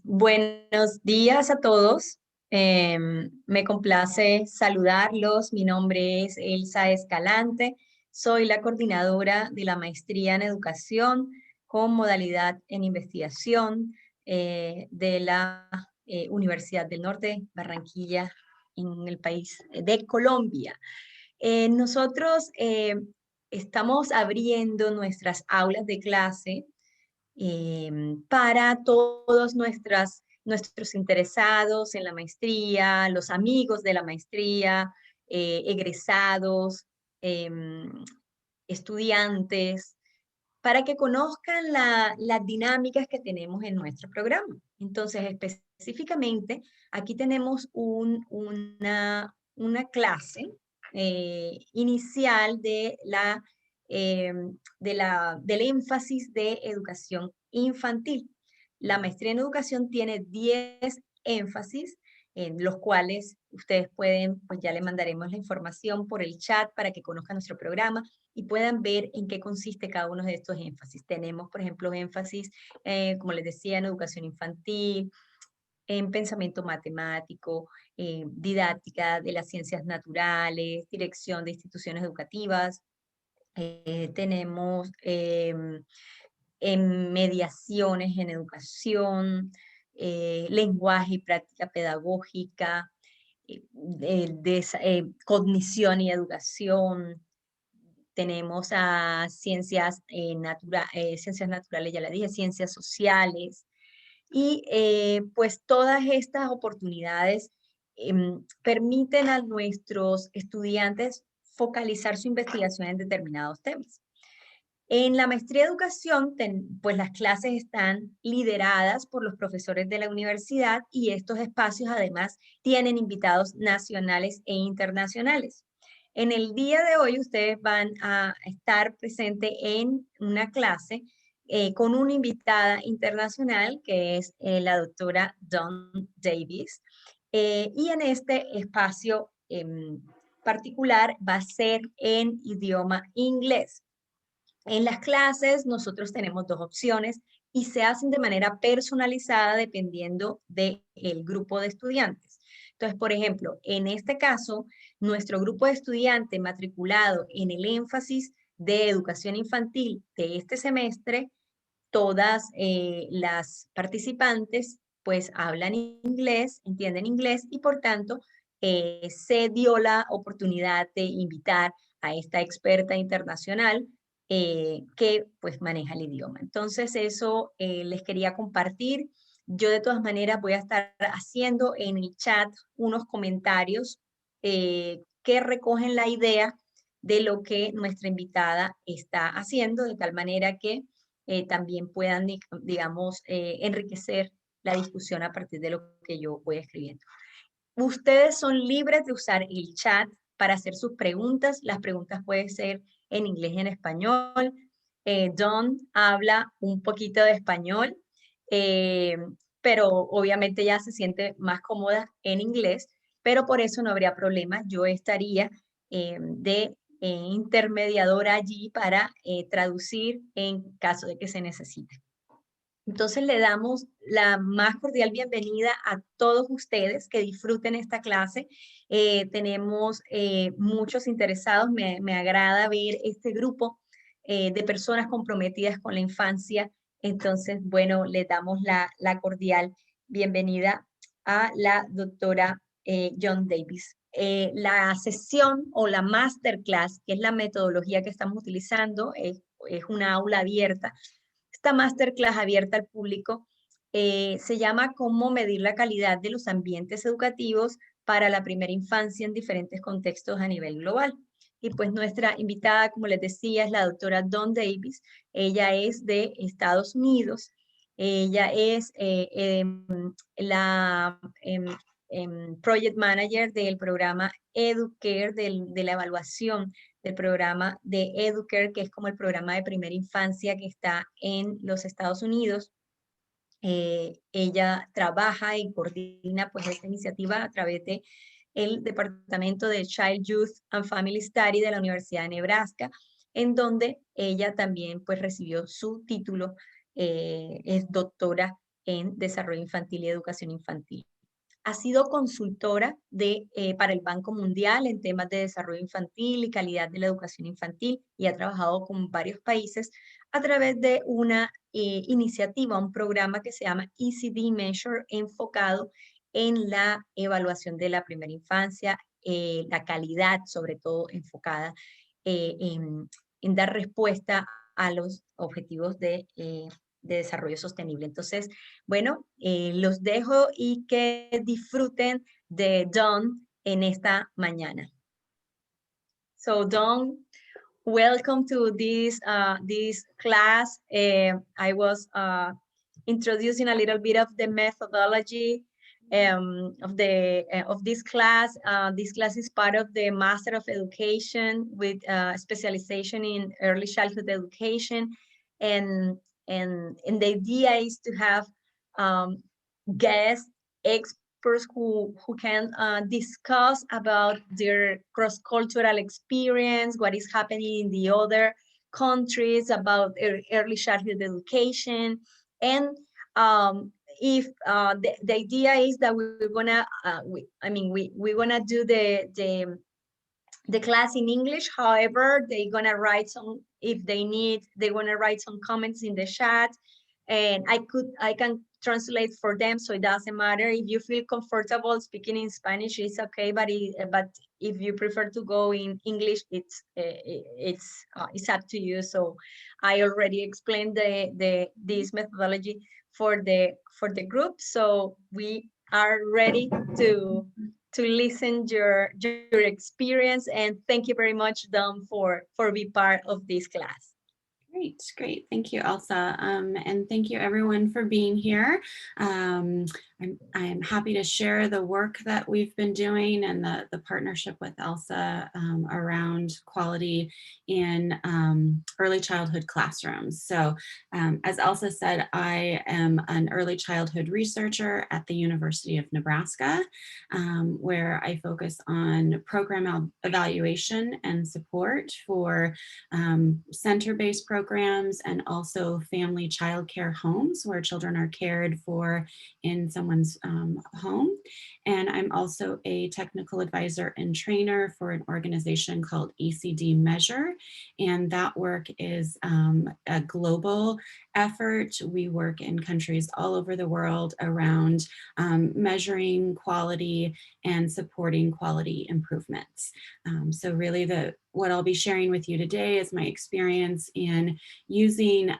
Buenos días a todos. Me complace saludarlos. Mi nombre es Elsa Escalante. Soy la coordinadora de la Maestría en Educación con modalidad en investigación de la Universidad del Norte, Barranquilla, en el país de Colombia. Nosotros estamos abriendo nuestras aulas de clase para todos nuestros interesados en la maestría, los amigos de la maestría, egresados, em, estudiantes, para que conozcan las dinámicas que tenemos en nuestro programa. Entonces, específicamente, aquí tenemos una clase inicial del énfasis de educación infantil. La maestría en educación tiene 10 énfasis, en los cuales ustedes pueden, pues ya le mandaremos la información por el chat para que conozcan nuestro programa y puedan ver en qué consiste cada uno de estos énfasis. Tenemos, por ejemplo, énfasis, como les decía, en educación infantil, en pensamiento matemático, didáctica de las ciencias naturales, dirección de instituciones educativas. Tenemos en mediaciones en educación, lenguaje y práctica pedagógica, cognición y educación. Tenemos a ciencias naturales, ya la dije, ciencias sociales. Y pues todas estas oportunidades permiten a nuestros estudiantes focalizar su investigación en determinados temas. En la maestría de educación, pues las clases están lideradas por los profesores de la universidad y estos espacios además tienen invitados nacionales e internacionales. En el día de hoy ustedes van a estar presentes en una clase con una invitada internacional que es la doctora Dawn Davis. Y en este espacio particular va a ser en idioma inglés. En las clases nosotros tenemos dos opciones y se hacen de manera personalizada dependiendo del grupo de estudiantes. Entonces, por ejemplo, en este caso, nuestro grupo de estudiantes matriculado en el énfasis de educación infantil de este semestre, todas las participantes pues hablan inglés, entienden inglés y por tanto se dio la oportunidad de invitar a esta experta internacional que pues maneja el idioma. Entonces eso les quería compartir. Yo de todas maneras voy a estar haciendo en el chat unos comentarios que recogen la idea de lo que nuestra invitada está haciendo, de tal manera que también puedan, digamos, enriquecer la discusión a partir de lo que yo voy escribiendo. Ustedes son libres de usar el chat para hacer sus preguntas. Las preguntas pueden ser en inglés y en español. Dawn habla un poquito de español, eh, pero obviamente ya se siente más cómoda en inglés, pero por eso no habría problema. Yo estaría de intermediadora allí para traducir en caso de que se necesite. Entonces le damos la más cordial bienvenida a todos ustedes que disfruten esta clase. Tenemos muchos interesados, me agrada ver este grupo de personas comprometidas con la infancia. Entonces, bueno, le damos la cordial bienvenida a la doctora John Davis. La sesión o la masterclass, que es la metodología que estamos utilizando, es una aula abierta. Esta masterclass abierta al público se llama Cómo medir la calidad de los ambientes educativos para la primera infancia en diferentes contextos a nivel global. Y pues nuestra invitada, como les decía, es la doctora Dawn Davis. Ella es de Estados Unidos. Ella es la Project Manager del programa Educare, de la evaluación del programa de Educare, que es como el programa de primera infancia que está en los Estados Unidos. Ella trabaja y coordina pues esta iniciativa a través de el Departamento de Child, Youth and Family Study de la Universidad de Nebraska, en donde ella también pues recibió su título, es doctora en desarrollo infantil y educación infantil. Ha sido consultora para el Banco Mundial en temas de desarrollo infantil y calidad de la educación infantil y ha trabajado con varios países a través de una iniciativa, un programa que se llama ECD Measure, enfocado en la evaluación de la primera infancia, la calidad, sobre todo enfocada eh, en, en dar respuesta a los objetivos de desarrollo sostenible. Entonces, bueno, los dejo y que disfruten de Dawn en esta mañana. So, Dawn, welcome to this class. I was introducing a little bit of the methodology of this class. This class is part of the Master of Education with specialization in early childhood education, and and the idea is to have guests, experts who can discuss about their cross-cultural experience, what is happening in the other countries about early childhood education. And if the idea is that we're gonna, we're gonna do the class in English. However, they're gonna write some, if they need, they're gonna write some comments in the chat, and I can translate for them, so it doesn't matter. If you feel comfortable speaking in Spanish, it's okay, but if you prefer to go in English, it's up to you. So I already explained this methodology for the group, so we are ready to listen your experience, and thank you very much, Dom, for being part of this class. Great. Thank you, Elsa. And thank you everyone for being here. I'm happy to share the work that we've been doing and the partnership with Elsa around quality in early childhood classrooms. So as Elsa said, I am an early childhood researcher at the University of Nebraska, where I focus on program evaluation and support for center-based programs and also family childcare homes where children are cared for in someone's home. And I'm also a technical advisor and trainer for an organization called ECD Measure. And that work is a global effort. We work in countries all over the world around measuring quality and supporting quality improvements. So really what I'll be sharing with you today is my experience in using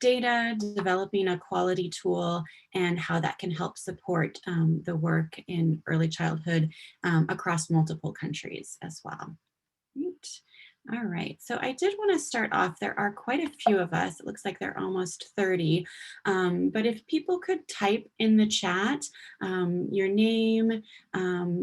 data, developing a quality tool, and how that can help support the work in early childhood across multiple countries as well. Great. All right, so I did want to start off, there are quite a few of us, it looks like there are almost 30, but if people could type in the chat your name,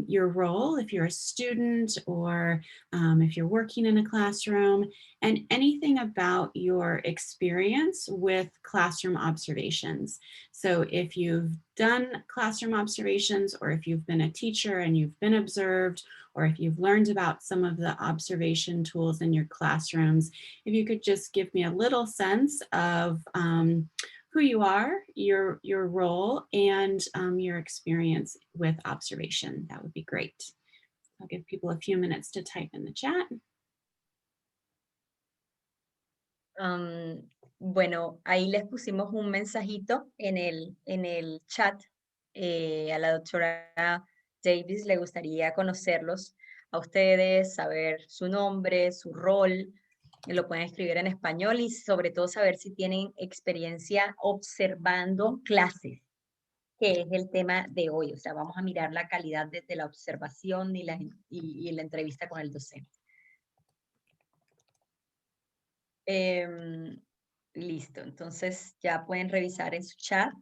your role, if you're a student or if you're working in a classroom, and anything about your experience with classroom observations. So if you've done classroom observations, or if you've been a teacher and you've been observed, or if you've learned about some of the observation tools in your classrooms, if you could just give me a little sense of who you are, your role, and your experience with observation, that would be great. I'll give people a few minutes to type in the chat. Bueno, ahí les pusimos un mensajito en el chat. A la doctora Davis le gustaría conocerlos a ustedes, saber su nombre, su rol, lo pueden escribir en español, y sobre todo saber si tienen experiencia observando clases, que es el tema de hoy. O sea, vamos a mirar la calidad desde la observación y la entrevista con el docente. Listo, entonces ya pueden revisar en su chat.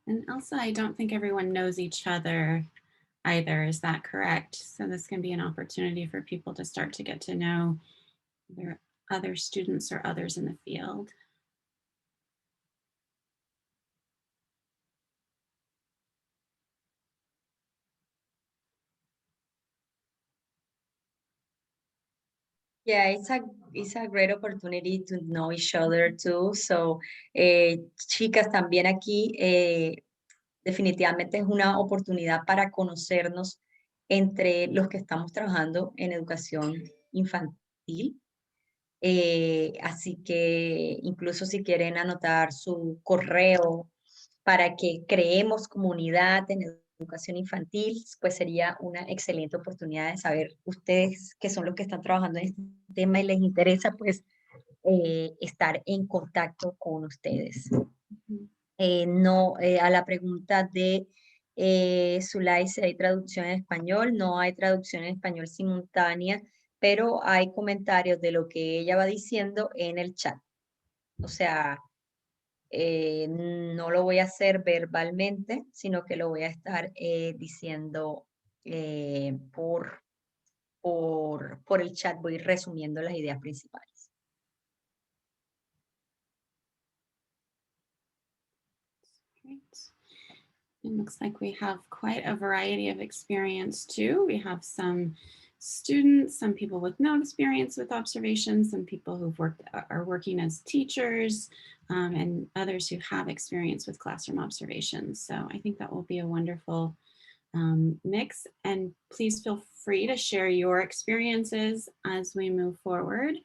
And Elsa, I don't think everyone knows each other either. Is that correct? So this can be an opportunity for people to start to get to know their other students or others in the field. Yeah, it's a great opportunity to know each other too. So, chicas, también aquí definitivamente es una oportunidad para conocernos entre los que estamos trabajando en educación infantil. Así que incluso si quieren anotar su correo para que creemos comunidad en educación infantil, pues sería una excelente oportunidad de saber ustedes que son los que están trabajando en este tema y les interesa, pues estar en contacto con ustedes. Mhm. No, a la pregunta de Zulay si hay traducción en español, no hay traducción en español simultánea, pero hay comentarios de lo que ella va diciendo en el chat. O sea, no lo voy a hacer verbalmente, sino que lo voy a estar diciendo por el chat, voy resumiendo las ideas principales. Great. It looks like we have quite a variety of experience too. We have some students, some people with no experience with observations, some people who've worked are working as teachers, and others who have experience with classroom observations. So I think that will be a wonderful mix. And please feel free to share your experiences as we move forward.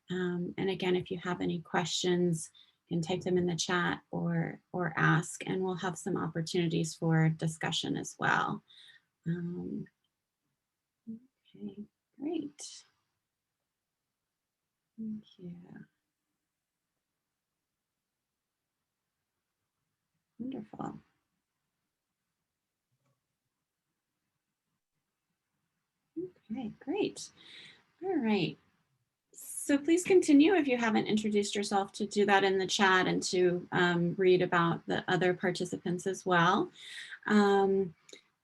And again, if you have any questions, you can type them in the chat or ask, and we'll have some opportunities for discussion as well. Okay, great. Thank you. Wonderful. Okay, great. All right. So please continue if you haven't introduced yourself to do that in the chat and to read about the other participants as well.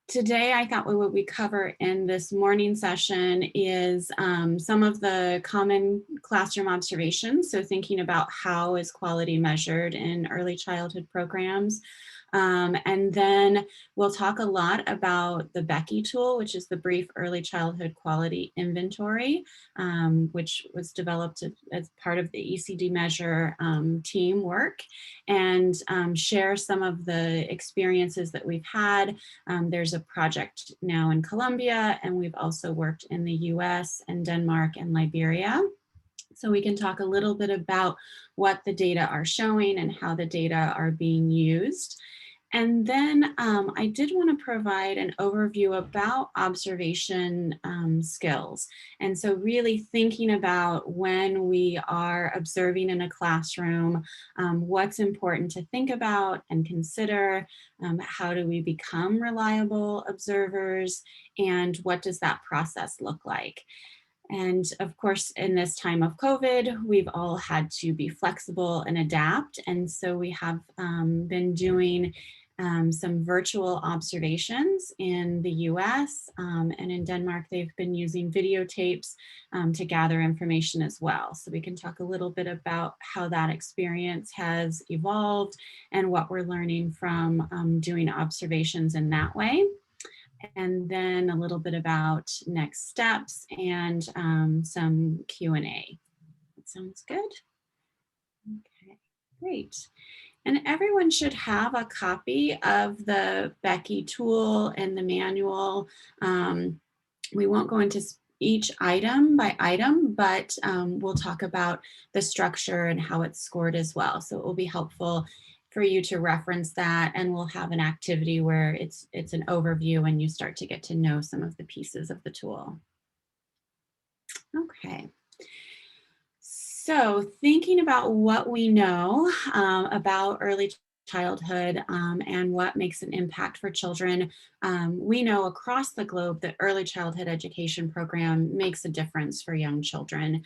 Today, I thought what we cover in this morning session is some of the common classroom observations. So thinking about how is quality measured in early childhood programs. And then we'll talk a lot about the Becky tool, which is the Brief Early Childhood Quality Inventory, which was developed as part of the ECD Measure team work, and share some of the experiences that we've had. There's a project now in Colombia, and we've also worked in the US and Denmark and Liberia. So we can talk a little bit about what the data are showing and how the data are being used. And then I did want to provide an overview about observation skills. And so really thinking about when we are observing in a classroom, what's important to think about and consider, how do we become reliable observers, and what does that process look like? And of course, in this time of COVID, we've all had to be flexible and adapt. And so we have been doing some virtual observations in the US, and in Denmark, they've been using videotapes to gather information as well. So we can talk a little bit about how that experience has evolved and what we're learning from doing observations in that way. And then a little bit about next steps and some Q&A. That sounds good. Okay, great. And everyone should have a copy of the Becky tool and the manual. We won't go into each item by item, but we'll talk about the structure and how it's scored as well. So it will be helpful for you to reference that, and we'll have an activity where it's an overview and you start to get to know some of the pieces of the tool. Okay. So thinking about what we know about early childhood and what makes an impact for children, we know across the globe that early childhood education program makes a difference for young children.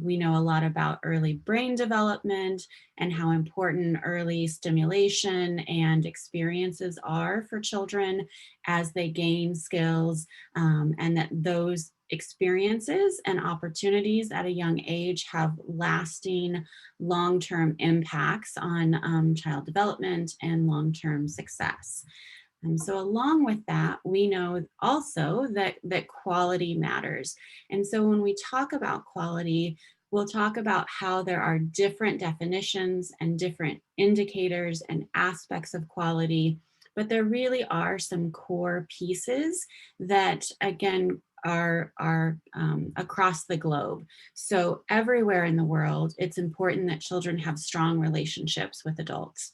We know a lot about early brain development and how important early stimulation and experiences are for children as they gain skills, and that those experiences and opportunities at a young age have lasting long-term impacts on child development and long-term success. So along with that, we know also that quality matters. And so when we talk about quality, we'll talk about how there are different definitions and different indicators and aspects of quality, but there really are some core pieces that, again, are across the globe. So everywhere in the world, it's important that children have strong relationships with adults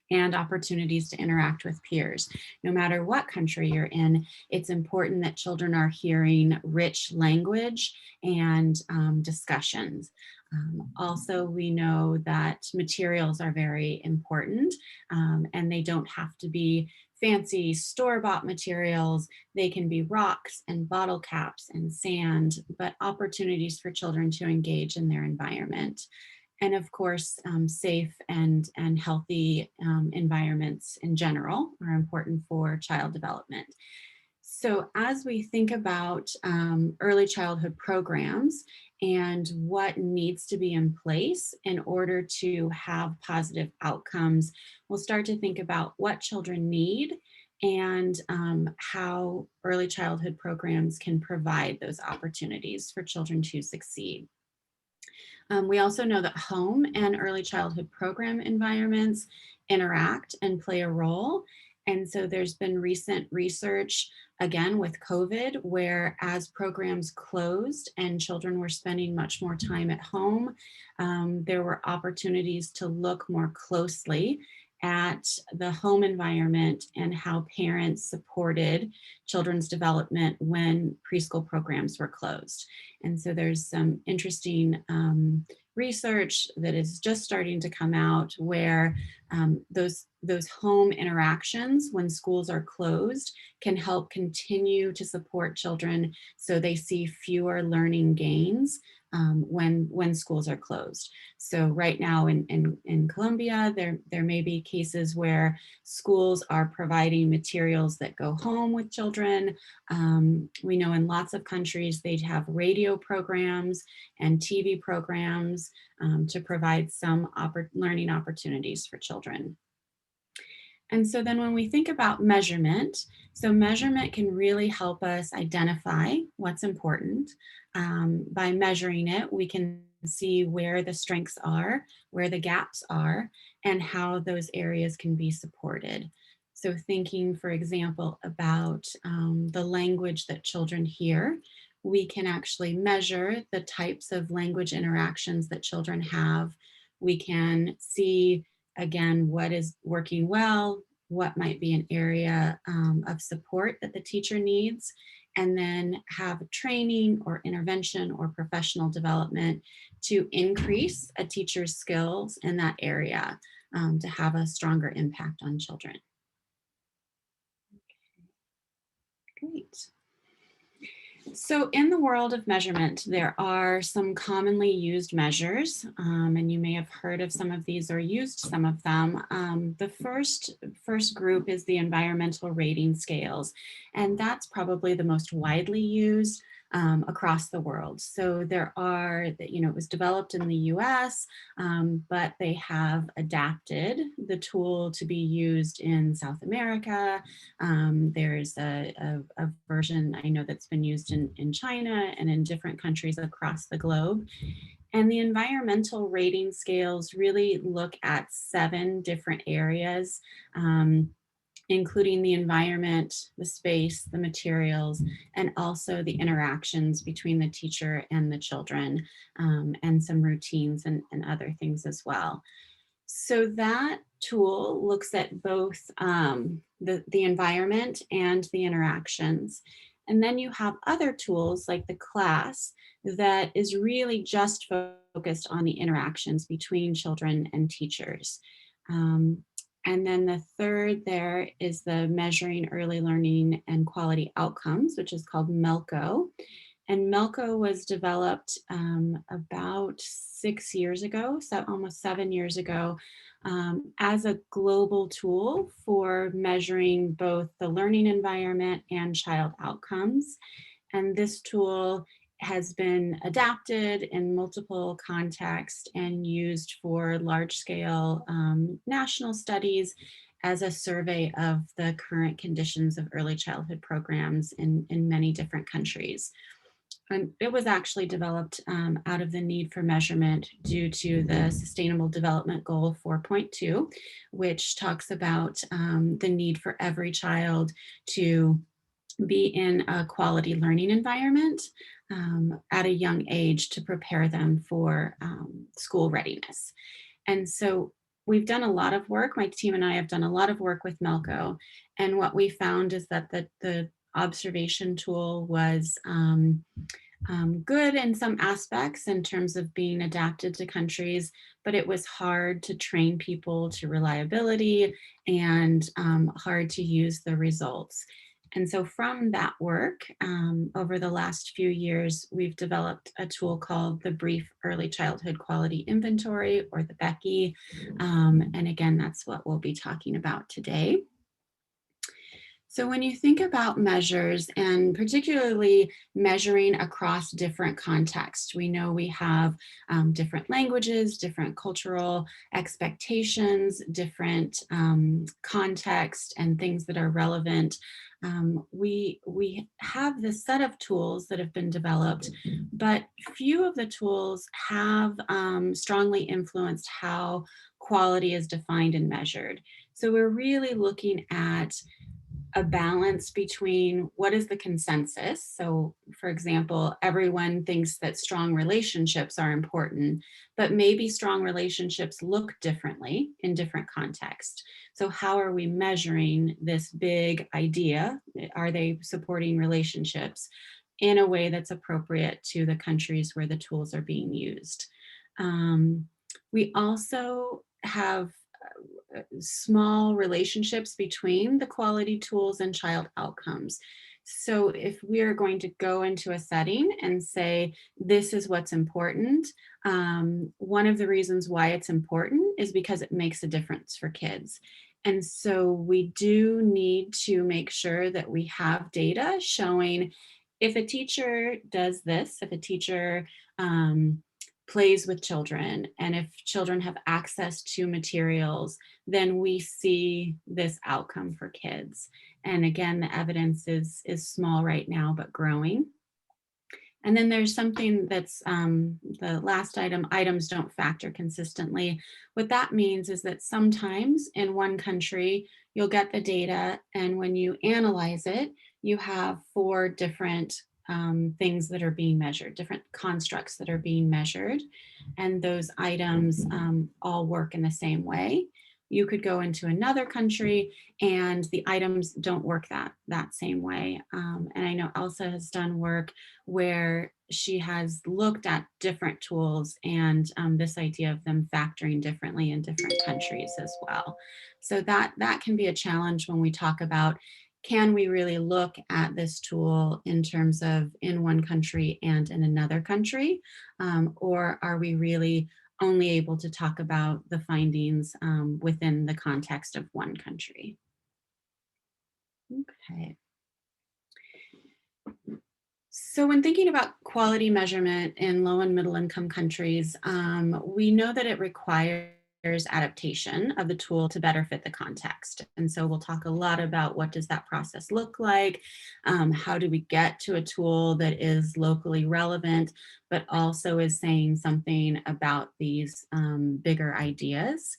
and opportunities to interact with peers. No matter what country you're in, it's important that children are hearing rich language and discussions. Also, we know that materials are very important, and they don't have to be fancy store-bought materials. They can be rocks and bottle caps and sand, but opportunities for children to engage in their environment. And of course, safe and healthy environments in general are important for child development. So as we think about early childhood programs and what needs to be in place in order to have positive outcomes, we'll start to think about what children need and how early childhood programs can provide those opportunities for children to succeed. We also know that home and early childhood program environments interact and play a role. And so there's been recent research, again with COVID, where as programs closed and children were spending much more time at home, there were opportunities to look more closely at the home environment and how parents supported children's development when preschool programs were closed. And so there's some interesting research that is just starting to come out where those home interactions when schools are closed can help continue to support children so they see fewer learning gains when schools are closed. So right now in Colombia, there may be cases where schools are providing materials that go home with children. We know in lots of countries they have radio programs and TV programs to provide some learning opportunities for children. And so then when we think about measurement, so measurement can really help us identify what's important. By measuring it, we can see where the strengths are, where the gaps are, and how those areas can be supported. So thinking, for example, about the language that children hear, we can actually measure the types of language interactions that children have. We can see, again, what is working well, what might be an area of support that the teacher needs, and then have training or intervention or professional development to increase a teacher's skills in that area to have a stronger impact on children. Great. So in the world of measurement, there are some commonly used measures, and you may have heard of some of these or used some of them. The first group is the environmental rating scales, and that's probably the most widely used across the world. So there are, it was developed in the US, but they have adapted the tool to be used in South America. There's a version I know that's been used in China and in different countries across the globe. And the environmental rating scales really look at 7 different areas, including the environment, the space, the materials, and also the interactions between the teacher and the children, and some routines and other things as well. So that tool looks at both the environment and the interactions. And then you have other tools like the class that is really just focused on the interactions between children and teachers. And then the third there is the measuring early learning and quality outcomes, which is called MELCO. And MELCO was developed about 6 years ago, so almost 7 years ago, as a global tool for measuring both the learning environment and child outcomes. And this tool has been adapted in multiple contexts and used for large scale national studies as a survey of the current conditions of early childhood programs in many different countries. And it was actually developed out of the need for measurement due to the Sustainable Development Goal 4.2, which talks about the need for every child to be in a quality learning environment at a young age to prepare them for school readiness. And so we've done a lot of work. My team and I have done a lot of work with Melco. And what we found is that the observation tool was good in some aspects in terms of being adapted to countries, but it was hard to train people to reliability and hard to use the results. And so from that work, over the last few years, we've developed a tool called the Brief Early Childhood Quality Inventory, or the BECI. And again, that's what we'll be talking about today. So when you think about measures, and particularly measuring across different contexts, we know we have different languages, different cultural expectations, different context and things that are relevant. We have this set of tools that have been developed, but few of the tools have strongly influenced how quality is defined and measured. So we're really looking at a balance between what is the consensus. So, for example, everyone thinks that strong relationships are important, but maybe strong relationships look differently in different contexts. So, how are we measuring this big idea? Are they supporting relationships in a way that's appropriate to the countries where the tools are being used? We also have small relationships between the quality tools and child outcomes. So if we're going to go into a setting and say, this is what's important, one of the reasons why it's important is because it makes a difference for kids. And so we do need to make sure that we have data showing if a teacher does this, if a teacher plays with children, and if children have access to materials, then we see this outcome for kids. And again, the evidence is small right now, but growing. And then there's something that's the last item, items don't factor consistently. What that means is that sometimes in one country, you'll get the data, and when you analyze it, you have 4 different things that are being measured, different constructs that are being measured, and those items all work in the same way. You could go into another country and the items don't work that same way. And I know Elsa has done work where she has looked at different tools and this idea of them factoring differently in different countries as well. So that can be a challenge when we talk about, can we really look at this tool in terms of in one country and in another country? Or are we really only able to talk about the findings within the context of one country? Okay. So when thinking about quality measurement in low and middle income countries, we know that it requires adaptation of the tool to better fit the context. And so we'll talk a lot about what does that process look like? How do we get to a tool that is locally relevant, but also is saying something about these bigger ideas?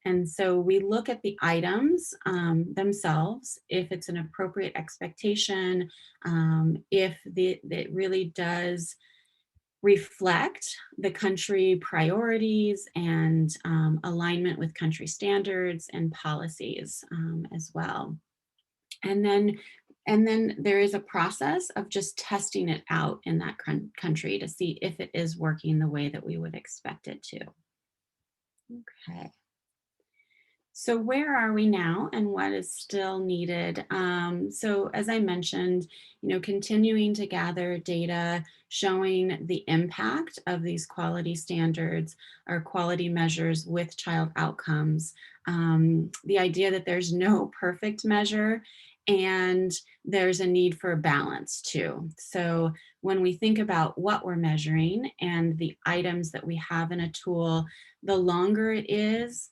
And so we look at the items themselves, if it's an appropriate expectation, if it really does reflect the country priorities and alignment with country standards and policies as well. And then there is a process of just testing it out in that country to see if it is working the way that we would expect it to. Okay. So where are we now and what is still needed? So as I mentioned, continuing to gather data showing the impact of these quality standards or quality measures with child outcomes. The idea that there's no perfect measure and there's a need for balance too. So when we think about what we're measuring and the items that we have in a tool, the longer it is,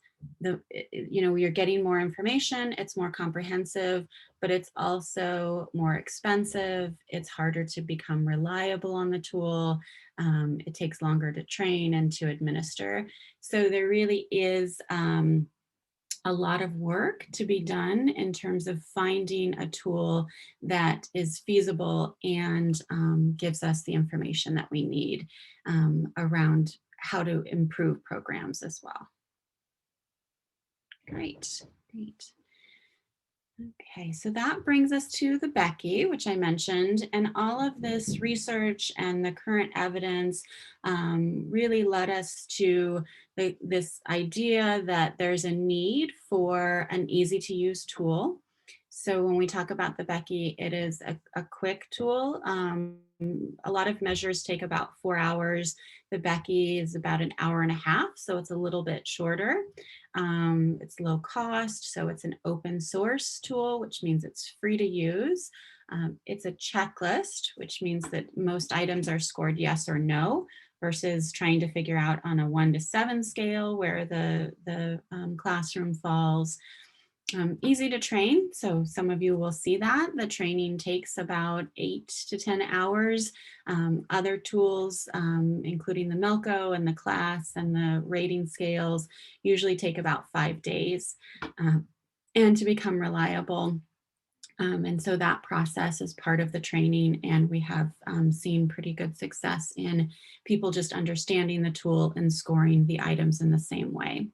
you're getting more information, it's more comprehensive, but it's also more expensive, it's harder to become reliable on the tool, it takes longer to train and to administer. So there really is a lot of work to be done in terms of finding a tool that is feasible and gives us the information that we need around how to improve programs as well. Great, great. Okay, so that brings us to the Becky, which I mentioned, and all of this research and the current evidence really led us to this idea that there's a need for an easy to use tool. So when we talk about the Becky, it is a quick tool. A lot of measures take about 4 hours. The Becky is about an hour and a half, so it's a little bit shorter. It's low cost, so it's an open source tool, which means it's free to use. It's a checklist, which means that most items are scored yes or no, versus trying to figure out on a 1 to 7 scale where the classroom falls. Easy to train, so some of you will see that. The training takes about 8 to 10 hours. Other tools, including the Melco and the class and the rating scales, usually take about 5 days and to become reliable. And so that process is part of the training, and we have seen pretty good success in people just understanding the tool and scoring the items in the same way.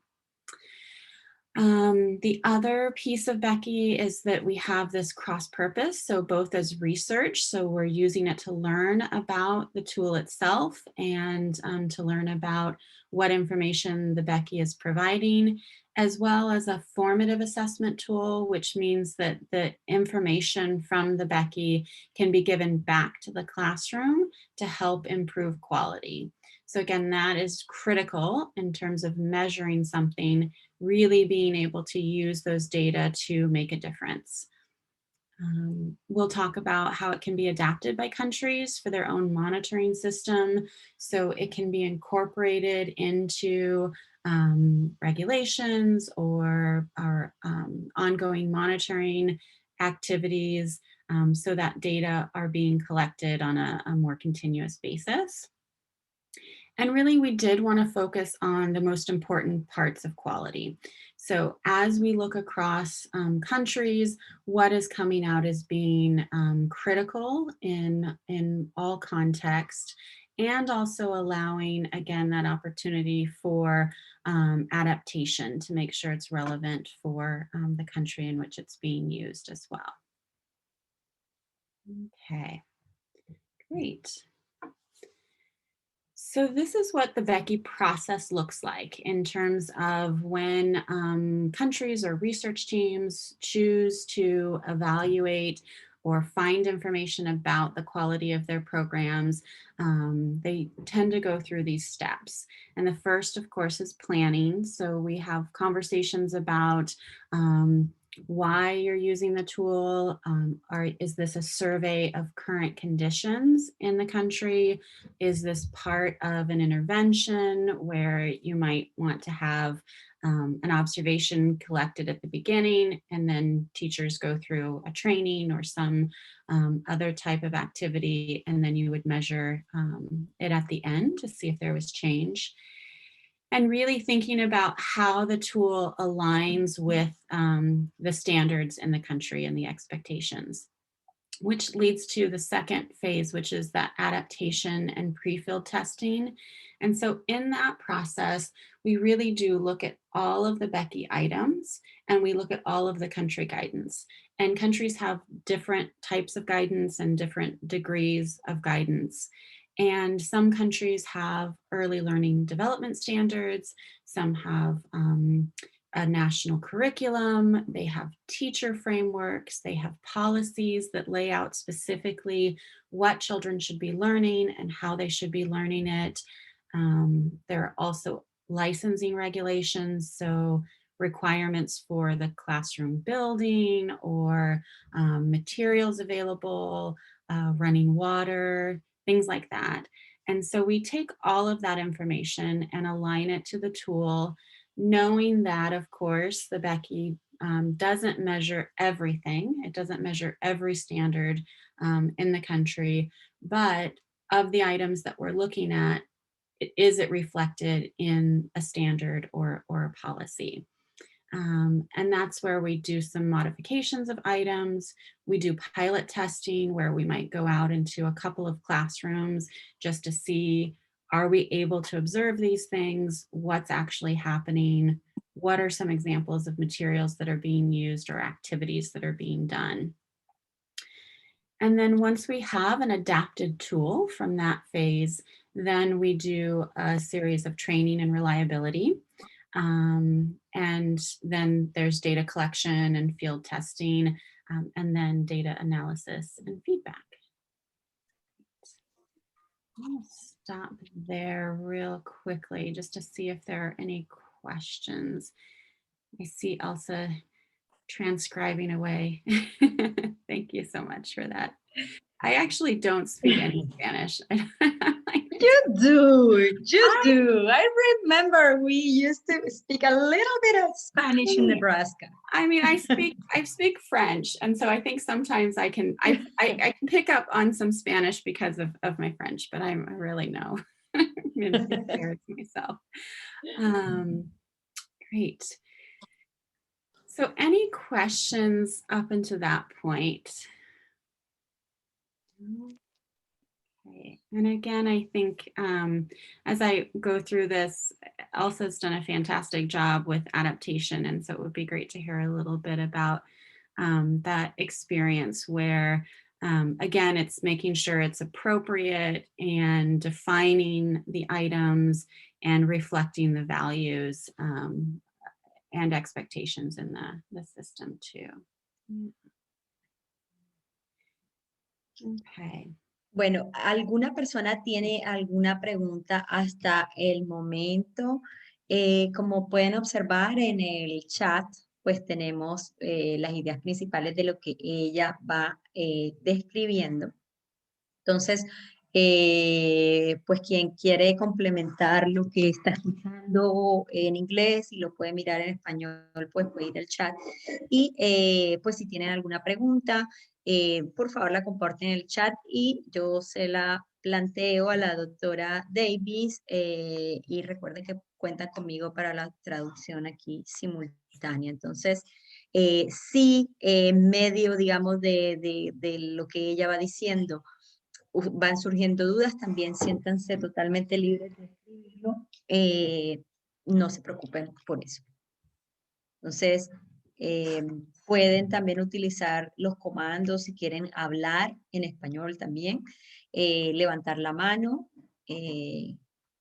The other piece of Becky is that we have this cross purpose, so both as research, so we're using it to learn about the tool itself and to learn about what information the Becky is providing, as well as a formative assessment tool, which means that the information from the Becky can be given back to the classroom to help improve quality. So again, that is critical in terms of measuring something, really being able to use those data to make a difference. We'll talk about how it can be adapted by countries for their own monitoring system, so it can be incorporated into regulations or ongoing monitoring activities, so that data are being collected on a more continuous basis. And really, we did want to focus on the most important parts of quality. So as we look across countries, what is coming out as being critical in all context, and also allowing, again, that opportunity for adaptation to make sure it's relevant for the country in which it's being used as well. Okay, great. So this is what the Becky process looks like in terms of when countries or research teams choose to evaluate or find information about the quality of their programs. They tend to go through these steps. And the first, of course, is planning. So we have conversations about why you're using the tool. Is this a survey of current conditions in the country? Is this part of an intervention where you might want to have an observation collected at the beginning, and then teachers go through a training or some other type of activity, and then you would measure it at the end to see if there was change? And really thinking about how the tool aligns with the standards in the country and the expectations, which leads to the second phase, which is that adaptation and pre-field testing. And so in that process, we really do look at all of the Becky items, and we look at all of the country guidance. And countries have different types of guidance and different degrees of guidance. And some countries have early learning development standards, some have a national curriculum, they have teacher frameworks, they have policies that lay out specifically what children should be learning and how they should be learning it. There are also licensing regulations, so requirements for the classroom building or materials available, running water, things like that. And so we take all of that information and align it to the tool, knowing that, of course, the Becky doesn't measure everything. It doesn't measure every standard in the country, but of the items that we're looking at, is it reflected in a standard or a policy? And that's where we do some modifications of items. We do pilot testing where we might go out into a couple of classrooms just to see, are we able to observe these things? What's actually happening? What are some examples of materials that are being used or activities that are being done? And then once we have an adapted tool from that phase, then we do a series of training and reliability. And then there's data collection and field testing, and then data analysis and feedback. I'll stop there real quickly just to see if there are any questions. I see Elsa transcribing away. Thank you so much for that. I actually don't speak any Spanish. You do. I remember we used to speak a little bit of Spanish in Nebraska. I mean, I speak French, and so I think sometimes I can pick up on some Spanish because of my French, but I really know. I'm gonna embarrass myself. Great. So any questions up until that point? Okay. And again, I think as I go through this, Elsa's done a fantastic job with adaptation. And so it would be great to hear a little bit about that experience where, again, it's making sure it's appropriate and defining the items and reflecting the values and expectations in the system too. Okay. Bueno, ¿alguna persona tiene alguna pregunta hasta el momento? Como pueden observar en el chat, pues tenemos las ideas principales de lo que ella va describiendo. Entonces, pues quien quiere complementar lo que está escuchando en inglés y lo puede mirar en español, pues puede ir al chat. Y pues si tienen alguna pregunta, por favor la comparten en el chat y yo se la planteo a la doctora Davis y recuerden que cuentan conmigo para la traducción aquí simultánea. Entonces, sí, en medio, digamos, de lo que ella va diciendo, van surgiendo dudas, también siéntanse totalmente libres de escribirlo. No se preocupen por eso. Entonces, pueden también utilizar los comandos si quieren hablar en español también, levantar la mano.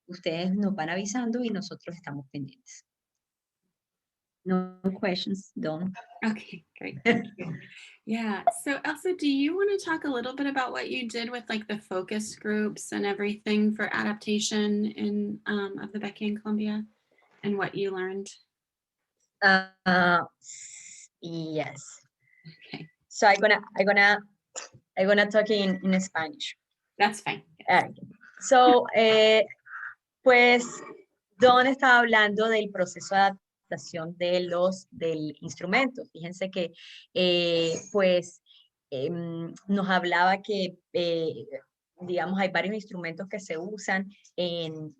Ustedes nos van avisando y nosotros estamos pendientes. No questions, Don. Okay, great. Thank you. Yeah. So Elsa, do you want to talk a little bit about what you did with like the focus groups and everything for adaptation in of the Becky and Columbia and what you learned? Yes. Okay, So I'm gonna talk in Spanish. that's fine. So, pues, Don estaba hablando del proceso de adaptación del instrumento. Fíjense que, pues, nos hablaba que, digamos, hay varios instrumentos que se usan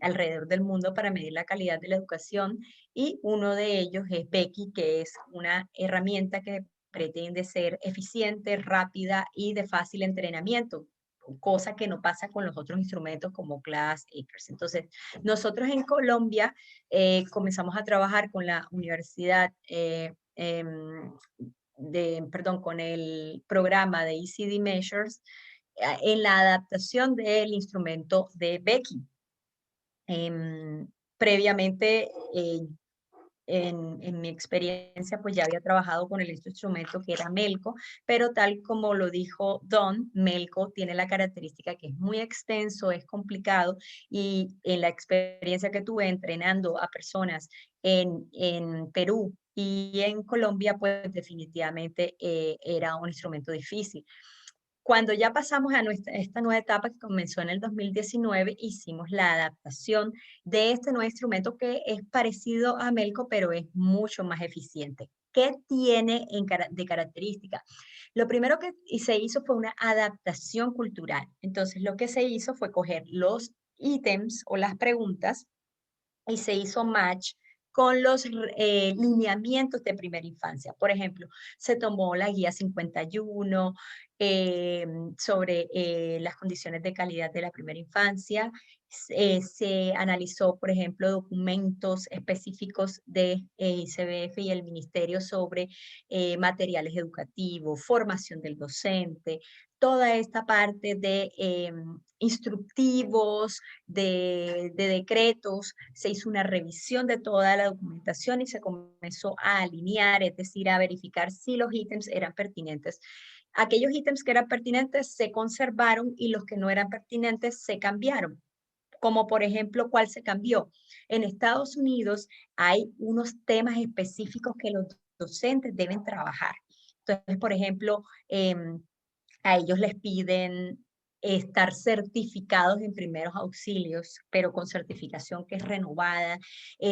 alrededor del mundo para medir la calidad de la educación y uno de ellos es Becky, que es una herramienta que pretende ser eficiente, rápida y de fácil entrenamiento, cosa que no pasa con los otros instrumentos como Class, Acres. Entonces, nosotros en Colombia comenzamos a trabajar con la universidad, con el programa de ECD Measures en la adaptación del instrumento de Becky. Previamente, en mi experiencia, pues ya había trabajado con el este instrumento que era Melco, pero tal como lo dijo Don, Melco tiene la característica que es muy extenso, es complicado, y en la experiencia que tuve entrenando a personas en Perú y en Colombia, pues definitivamente era un instrumento difícil. Cuando ya pasamos a esta nueva etapa que comenzó en el 2019, hicimos la adaptación de este nuevo instrumento que es parecido a Melco, pero es mucho más eficiente. ¿Qué tiene de característica? Lo primero que se hizo fue una adaptación cultural. Entonces, lo que se hizo fue coger los ítems o las preguntas y se hizo match con los lineamientos de primera infancia. Por ejemplo, se tomó la guía 51 sobre las condiciones de calidad de la primera infancia. Se analizó, por ejemplo, documentos específicos de ICBF y el Ministerio sobre materiales educativos, formación del docente, toda esta parte de instructivos, de decretos, se hizo una revisión de toda la documentación y se comenzó a alinear, es decir, a verificar si los ítems eran pertinentes. Aquellos ítems que eran pertinentes se conservaron y los que no eran pertinentes se cambiaron. Como por ejemplo, ¿cuál se cambió? En Estados Unidos hay unos temas específicos que los docentes deben trabajar. Entonces, por ejemplo, a ellos les piden estar certificados en primeros auxilios, pero con certificación que es renovada.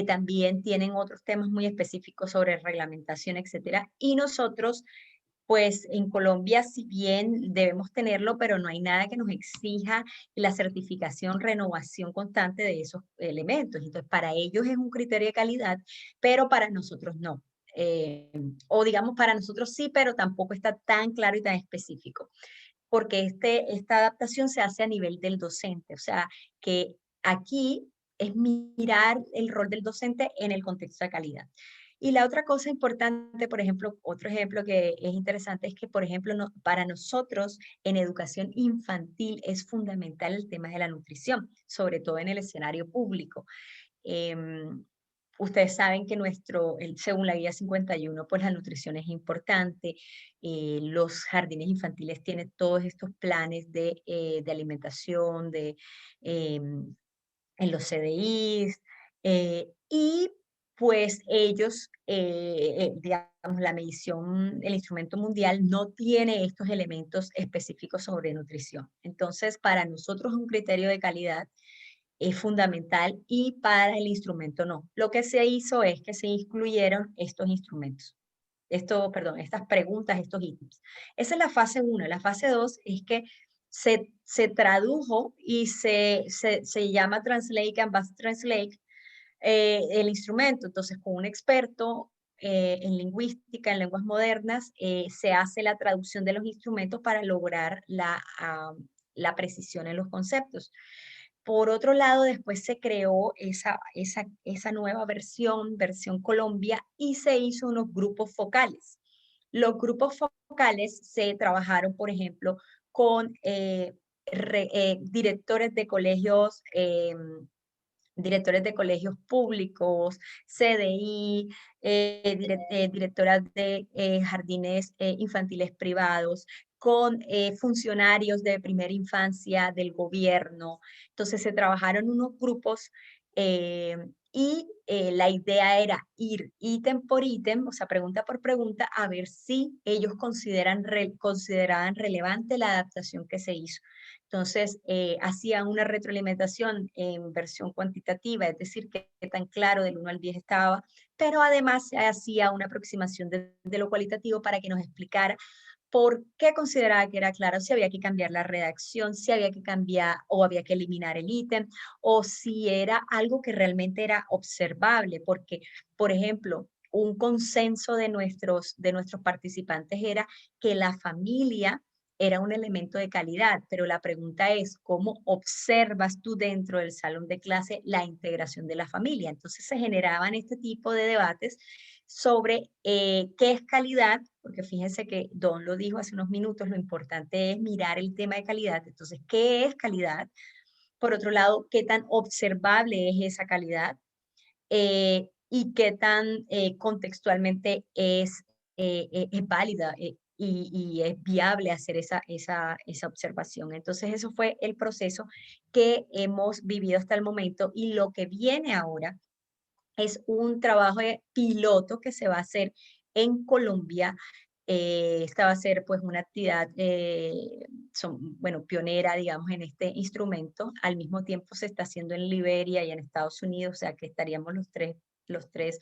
También tienen otros temas muy específicos sobre reglamentación, etcétera. Y nosotros, pues en Colombia, si bien debemos tenerlo, pero no hay nada que nos exija la certificación, renovación constante de esos elementos. Entonces, para ellos es un criterio de calidad, pero para nosotros no. Eh, o digamos, para nosotros sí, pero tampoco está tan claro y tan específico porque esta adaptación se hace a nivel del docente, o sea, que aquí es mirar el rol del docente en el contexto de calidad. Y la otra cosa importante, por ejemplo, otro ejemplo que es interesante es que, por ejemplo, para nosotros en educación infantil es fundamental el tema de la nutrición, sobre todo en el escenario público. Em, Ustedes saben que según la guía 51, pues la nutrición es importante. Los jardines infantiles tienen todos estos planes de alimentación, en los CDIs, y pues ellos, digamos, la medición, el instrumento mundial no tiene estos elementos específicos sobre nutrición. Entonces, para nosotros es un criterio de calidad es fundamental y para el instrumento no. Lo que se hizo es que se incluyeron estos instrumentos, perdón, estas preguntas, estos ítems. Esa es la fase 1. La fase 2 es que se tradujo y se llama Translate, Canvas Translate, el instrumento. Entonces, con un experto en lingüística, en lenguas modernas, se hace la traducción de los instrumentos para lograr la precisión en los conceptos. Por otro lado, después se creó esa nueva versión Colombia, y se hizo unos grupos focales. Los grupos focales se trabajaron, por ejemplo, con directores de colegios públicos, CDI, directoras de jardines infantiles privados, con funcionarios de primera infancia del gobierno. Entonces se trabajaron unos grupos eh, y la idea era ir ítem por ítem, o sea, pregunta por pregunta, a ver si ellos consideraban relevante la adaptación que se hizo. Entonces, hacían una retroalimentación en versión cuantitativa, es decir, qué tan claro del 1 al 10 estaba, pero además se hacía una aproximación de lo cualitativo para que nos explicara por qué consideraba que era claro, si había que cambiar la redacción, si había que cambiar o había que eliminar el ítem, o si era algo que realmente era observable, porque, por ejemplo, un consenso de nuestros participantes era que la familia era un elemento de calidad, pero la pregunta es, ¿cómo observas tú dentro del salón de clase la integración de la familia? Entonces se generaban este tipo de debates sobre qué es calidad, porque fíjense que Don lo dijo hace unos minutos, lo importante es mirar el tema de calidad. Entonces, ¿qué es calidad? Por otro lado, ¿qué tan observable es esa calidad? y qué tan contextualmente es válida y es viable hacer esa observación. Entonces, eso fue el proceso que hemos vivido hasta el momento y lo que viene ahora es un trabajo de piloto que se va a hacer en Colombia. Esta va a ser pues una actividad, bueno, pionera, digamos, en este instrumento. Al mismo tiempo se está haciendo en Liberia y en Estados Unidos, o sea que estaríamos los tres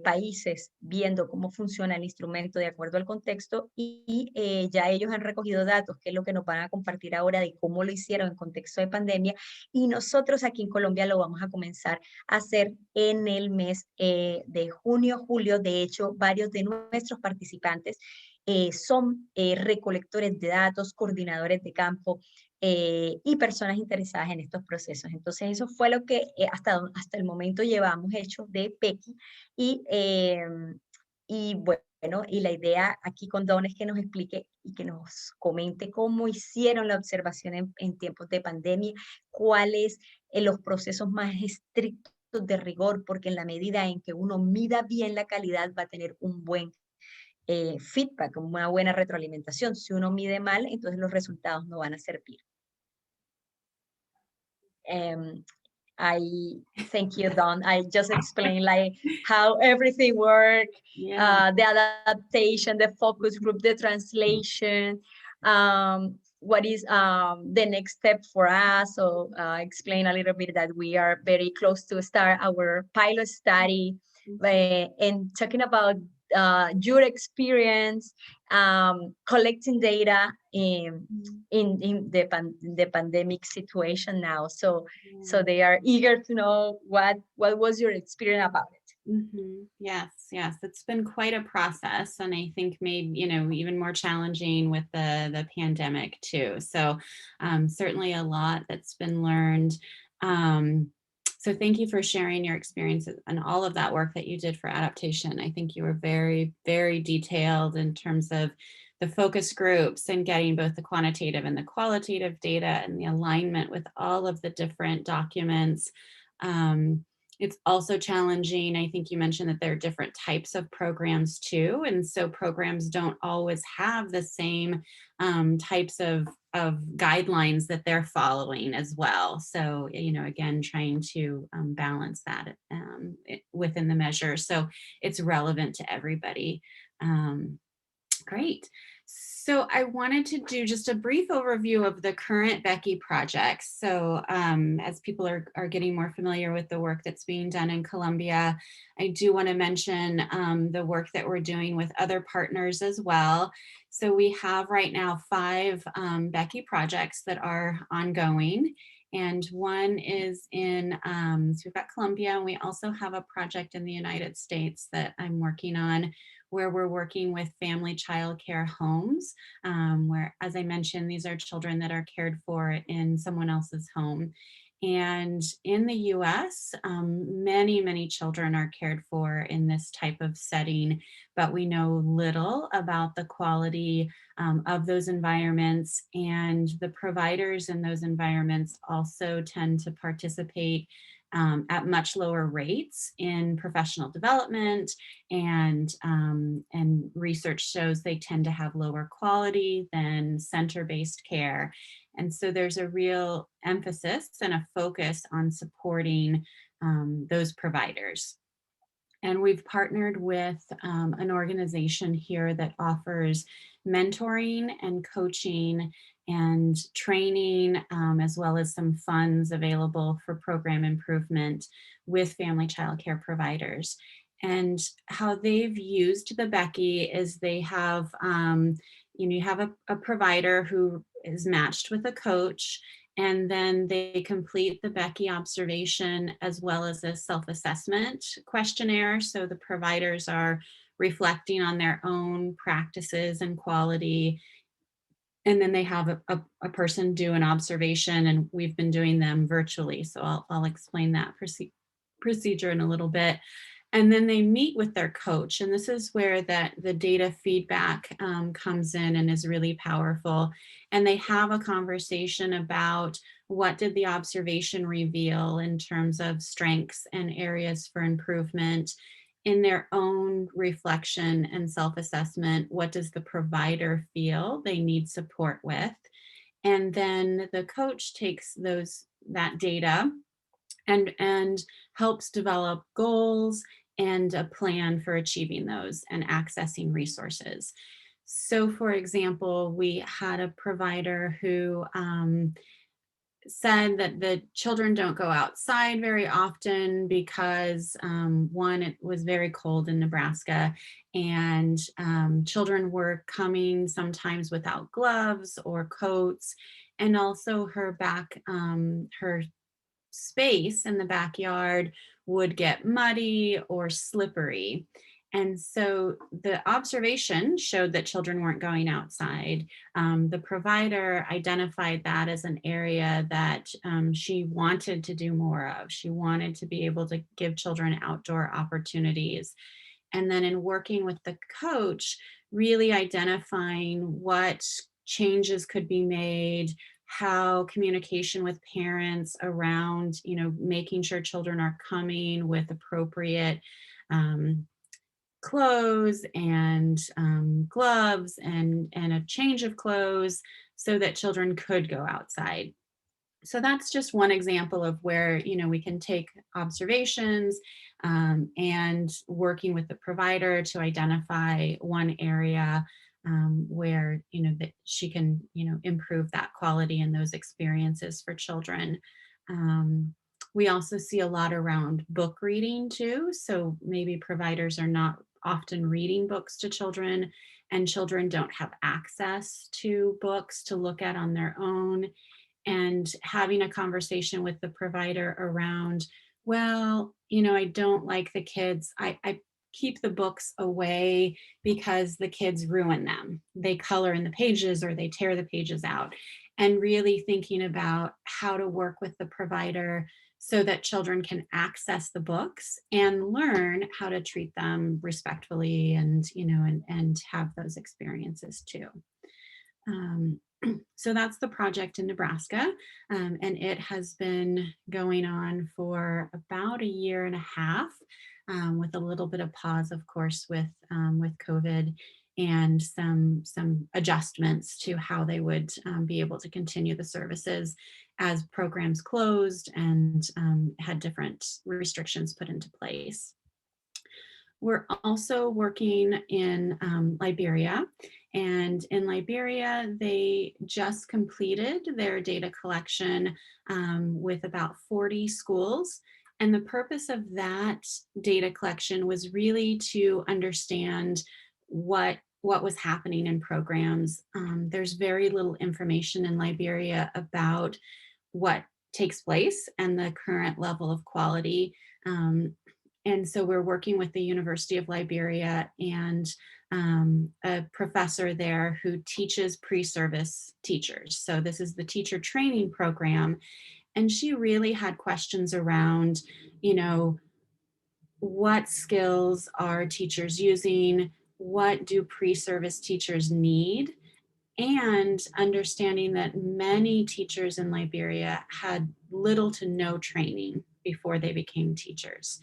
países viendo cómo funciona el instrumento de acuerdo al contexto y ya ellos han recogido datos, que es lo que nos van a compartir ahora de cómo lo hicieron en contexto de pandemia y nosotros aquí en Colombia lo vamos a comenzar a hacer en el mes de junio, julio. De hecho, varios de nuestros participantes son recolectores de datos, coordinadores de campo, y personas interesadas en estos procesos. Entonces, eso fue lo que hasta el momento llevamos hecho de PECI y bueno, y la idea aquí con Don es que nos explique y que nos comente cómo hicieron la observación en tiempos de pandemia, cuáles los procesos más estrictos de rigor, porque en la medida en que uno mida bien la calidad va a tener un buen feedback, una buena retroalimentación. Si uno mide mal, entonces los resultados no van a servir. Um, I thank you, Don. I just explained like how everything works, Yeah. the adaptation, the focus group, the translation, what is the next step for us. So explain a little bit that we are very close to start our pilot study and talking about your experience collecting data in the pandemic situation now. So they are eager to know what was your experience about it. Yes, yes, it's been quite a process, and I think made even more challenging with the pandemic too. So certainly a lot that's been learned. Um, so thank you for sharing your experiences and all of that work that you did for adaptation. I think you were very, very detailed in terms of the focus groups and getting both the quantitative and the qualitative data and the alignment with all of the different documents. Um, it's also challenging. I think you mentioned that there are different types of programs too. And so programs don't always have the same types of guidelines that they're following as well. So, again, trying to balance that within the measure. So it's relevant to everybody. Great. So I wanted to do just a brief overview of the current Becky projects. So as people are getting more familiar with the work that's being done in Colombia, I do want to mention the work that we're doing with other partners as well. So we have right now 5 Becky projects that are ongoing. And one is so we've got Colombia, and we also have a project in the United States that I'm working on where we're working with family child care homes, where, as I mentioned, these are children that are cared for in someone else's home. And in the US, many, many children are cared for in this type of setting, but we know little about the quality of those environments. And the providers in those environments also tend to participate at much lower rates in professional development, and research shows they tend to have lower quality than center-based care. And so there's a real emphasis and a focus on supporting those providers. And we've partnered with an organization here that offers mentoring and coaching and training, as well as some funds available for program improvement with family child care providers. And how they've used the Becky is they have, you have a provider who is matched with a coach, and then they complete the Becky observation as well as a self-assessment questionnaire. So the providers are reflecting on their own practices and quality. And then they have a person do an observation, and we've been doing them virtually. So I'll explain that procedure in a little bit. And then they meet with their coach, and this is where the data feedback comes in and is really powerful. And they have a conversation about what did the observation reveal in terms of strengths and areas for improvement in their own reflection and self-assessment. What does the provider feel they need support with? And then the coach takes that data and helps develop goals and a plan for achieving those and accessing resources. So, for example, we had a provider who said that the children don't go outside very often because one, it was very cold in Nebraska, and children were coming sometimes without gloves or coats, and also her space in the backyard would get muddy or slippery. And so the observation showed that children weren't going outside. The provider identified that as an area that she wanted to do more of. She wanted to be able to give children outdoor opportunities. And then in working with the coach, really identifying what changes could be made, how communication with parents around, making sure children are coming with appropriate um, clothes and gloves and a change of clothes so that children could go outside. So that's just one example of where we can take observations and working with the provider to identify one area where that she can improve that quality and those experiences for children. um, we also see a lot around book reading too, so maybe providers are not often reading books to children, and children don't have access to books to look at on their own, and having a conversation with the provider around, well, I don't like the kids. I keep the books away because the kids ruin them. They color in the pages or they tear the pages out. And really thinking about how to work with the provider so that children can access the books and learn how to treat them respectfully and have those experiences too. Um, so that's the project in Nebraska, and it has been going on for about a year and a half, with a little bit of pause, of course, with COVID and some adjustments to how they would be able to continue the services as programs closed and had different restrictions put into place. We're also working in Liberia. And in Liberia, they just completed their data collection with about 40 schools. And the purpose of that data collection was really to understand what was happening in programs. There's very little information in Liberia about what takes place and the current level of quality. And so we're working with the University of Liberia and a professor there who teaches pre-service teachers. So this is the teacher training program. And she really had questions around, what skills are teachers using? What do pre-service teachers need? And understanding that many teachers in Liberia had little to no training before they became teachers.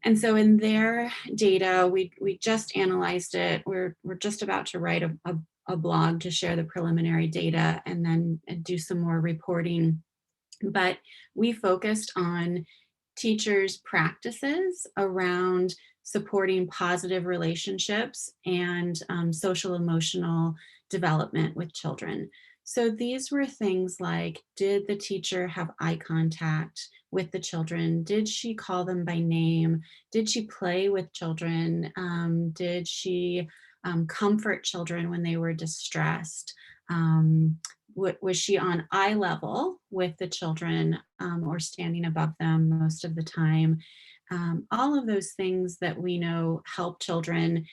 And so in their data, we just analyzed it. We're just about to write a blog to share the preliminary data and then do some more reporting. But we focused on teachers' practices around supporting positive relationships and social emotional development with children. So these were things like, did the teacher have eye contact with the children? Did she call them by name? Did she play with children? Did she comfort children when they were distressed? Was she on eye level with the children or standing above them most of the time? All of those things that we know help children,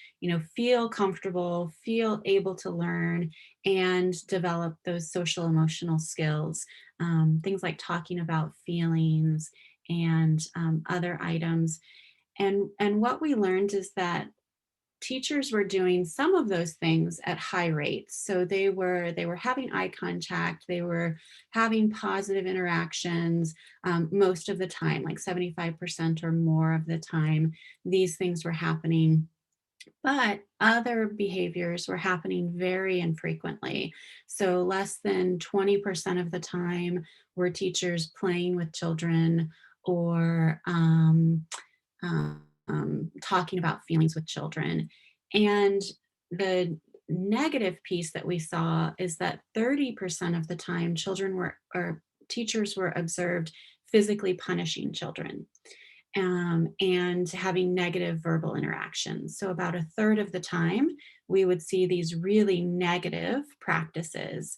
feel comfortable, feel able to learn, and develop those social emotional skills. Things like talking about feelings and other items. And what we learned is that teachers were doing some of those things at high rates. So they were having eye contact, they were having positive interactions most of the time, like 75% or more of the time. These things were happening, but other behaviors were happening very infrequently. So less than 20% of the time were teachers playing with children or talking about feelings with children. And the negative piece that we saw is that 30% of the time children were, or teachers were observed physically punishing children and having negative verbal interactions. So about a third of the time, we would see these really negative practices.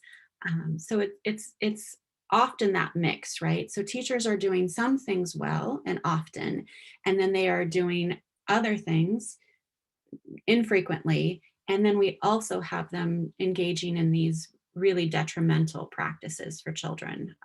So it's often that mix, right? So teachers are doing some things well and often, and then they are doing other things infrequently. And then we also have them engaging in these really detrimental practices for children.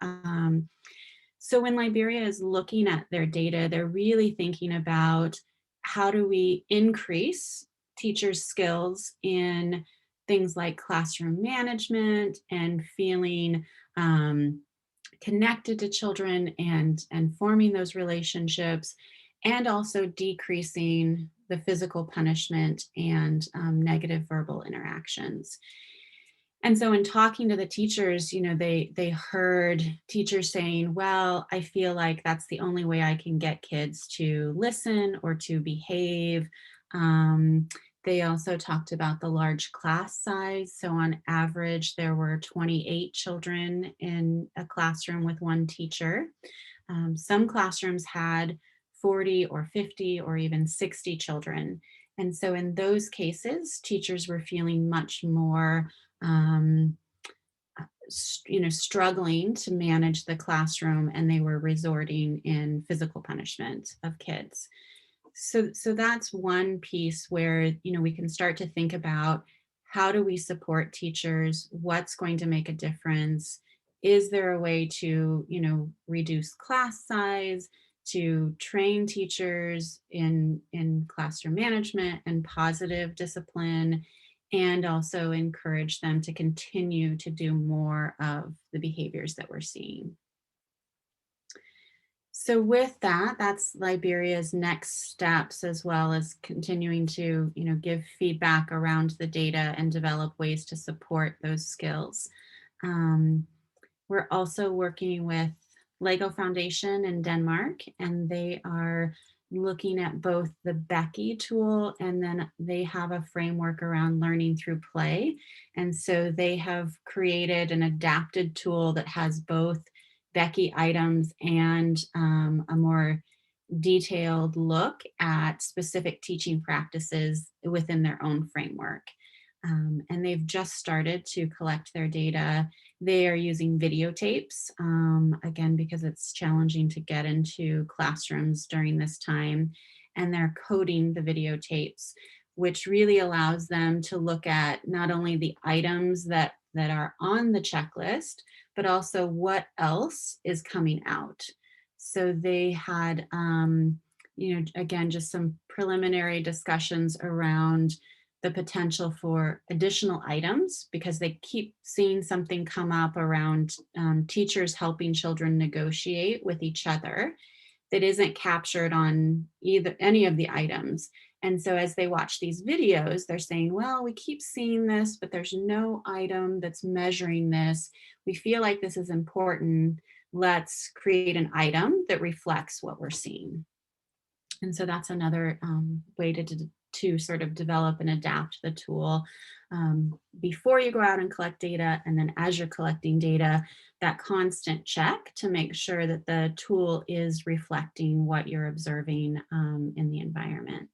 So when Liberia is looking at their data, they're really thinking about how do we increase teachers' skills in things like classroom management and feeling connected to children and forming those relationships, and also decreasing the physical punishment and negative verbal interactions. And so in talking to the teachers, they heard teachers saying, well, I feel like that's the only way I can get kids to listen or to behave. Um, they also talked about the large class size. So on average, there were 28 children in a classroom with one teacher. Some classrooms had 40 or 50 or even 60 children. And so in those cases, teachers were feeling much more um, struggling to manage the classroom, and they were resorting in physical punishment of kids. So that's one piece where, we can start to think about how do we support teachers? What's going to make a difference? Is there a way to, reduce class size, to train teachers in classroom management and positive discipline, and also encourage them to continue to do more of the behaviors that we're seeing? So with that, that's Liberia's next steps, as well as continuing to, give feedback around the data and develop ways to support those skills. Um, we're also working with Lego Foundation in Denmark, and they are looking at both the Becky tool, and then they have a framework around learning through play. And so they have created an adapted tool that has both Becky items and a more detailed look at specific teaching practices within their own framework. And they've just started to collect their data. They are using videotapes, again, because it's challenging to get into classrooms during this time. And they're coding the videotapes, which really allows them to look at not only the items that are on the checklist, but also what else is coming out. So they had, again, just some preliminary discussions around the potential for additional items, because they keep seeing something come up around teachers helping children negotiate with each other that isn't captured on any of the items. And so as they watch these videos, they're saying, well, we keep seeing this, but there's no item that's measuring this. We feel like this is important. Let's create an item that reflects what we're seeing. And so that's another way to sort of develop and adapt the tool before you go out and collect data. And then as you're collecting data, that constant check to make sure that the tool is reflecting what you're observing in the environment.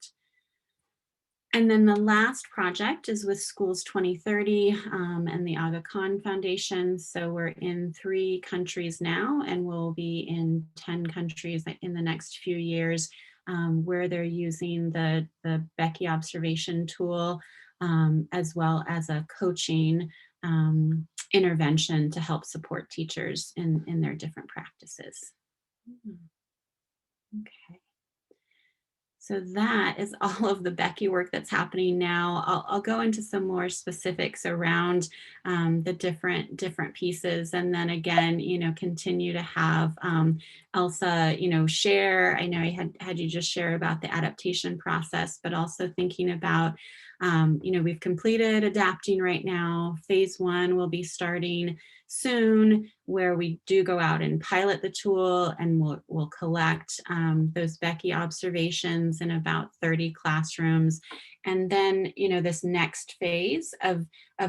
And then the last project is with Schools 2030 and the Aga Khan Foundation. So we're in 3 countries now, and we'll be in 10 countries in the next few years, where they're using the Becky observation tool as well as a coaching intervention to help support teachers in their different practices. Okay. So that is all of the Becky work that's happening now. I'll go into some more specifics around the different pieces, and then again, continue to have Elsa, share. I know I had you just share about the adaptation process, but also thinking about, we've completed adapting right now. Phase 1 will be starting soon, where we do go out and pilot the tool, and we'll collect those Becky observations in about 30 classrooms. And then, this next phase of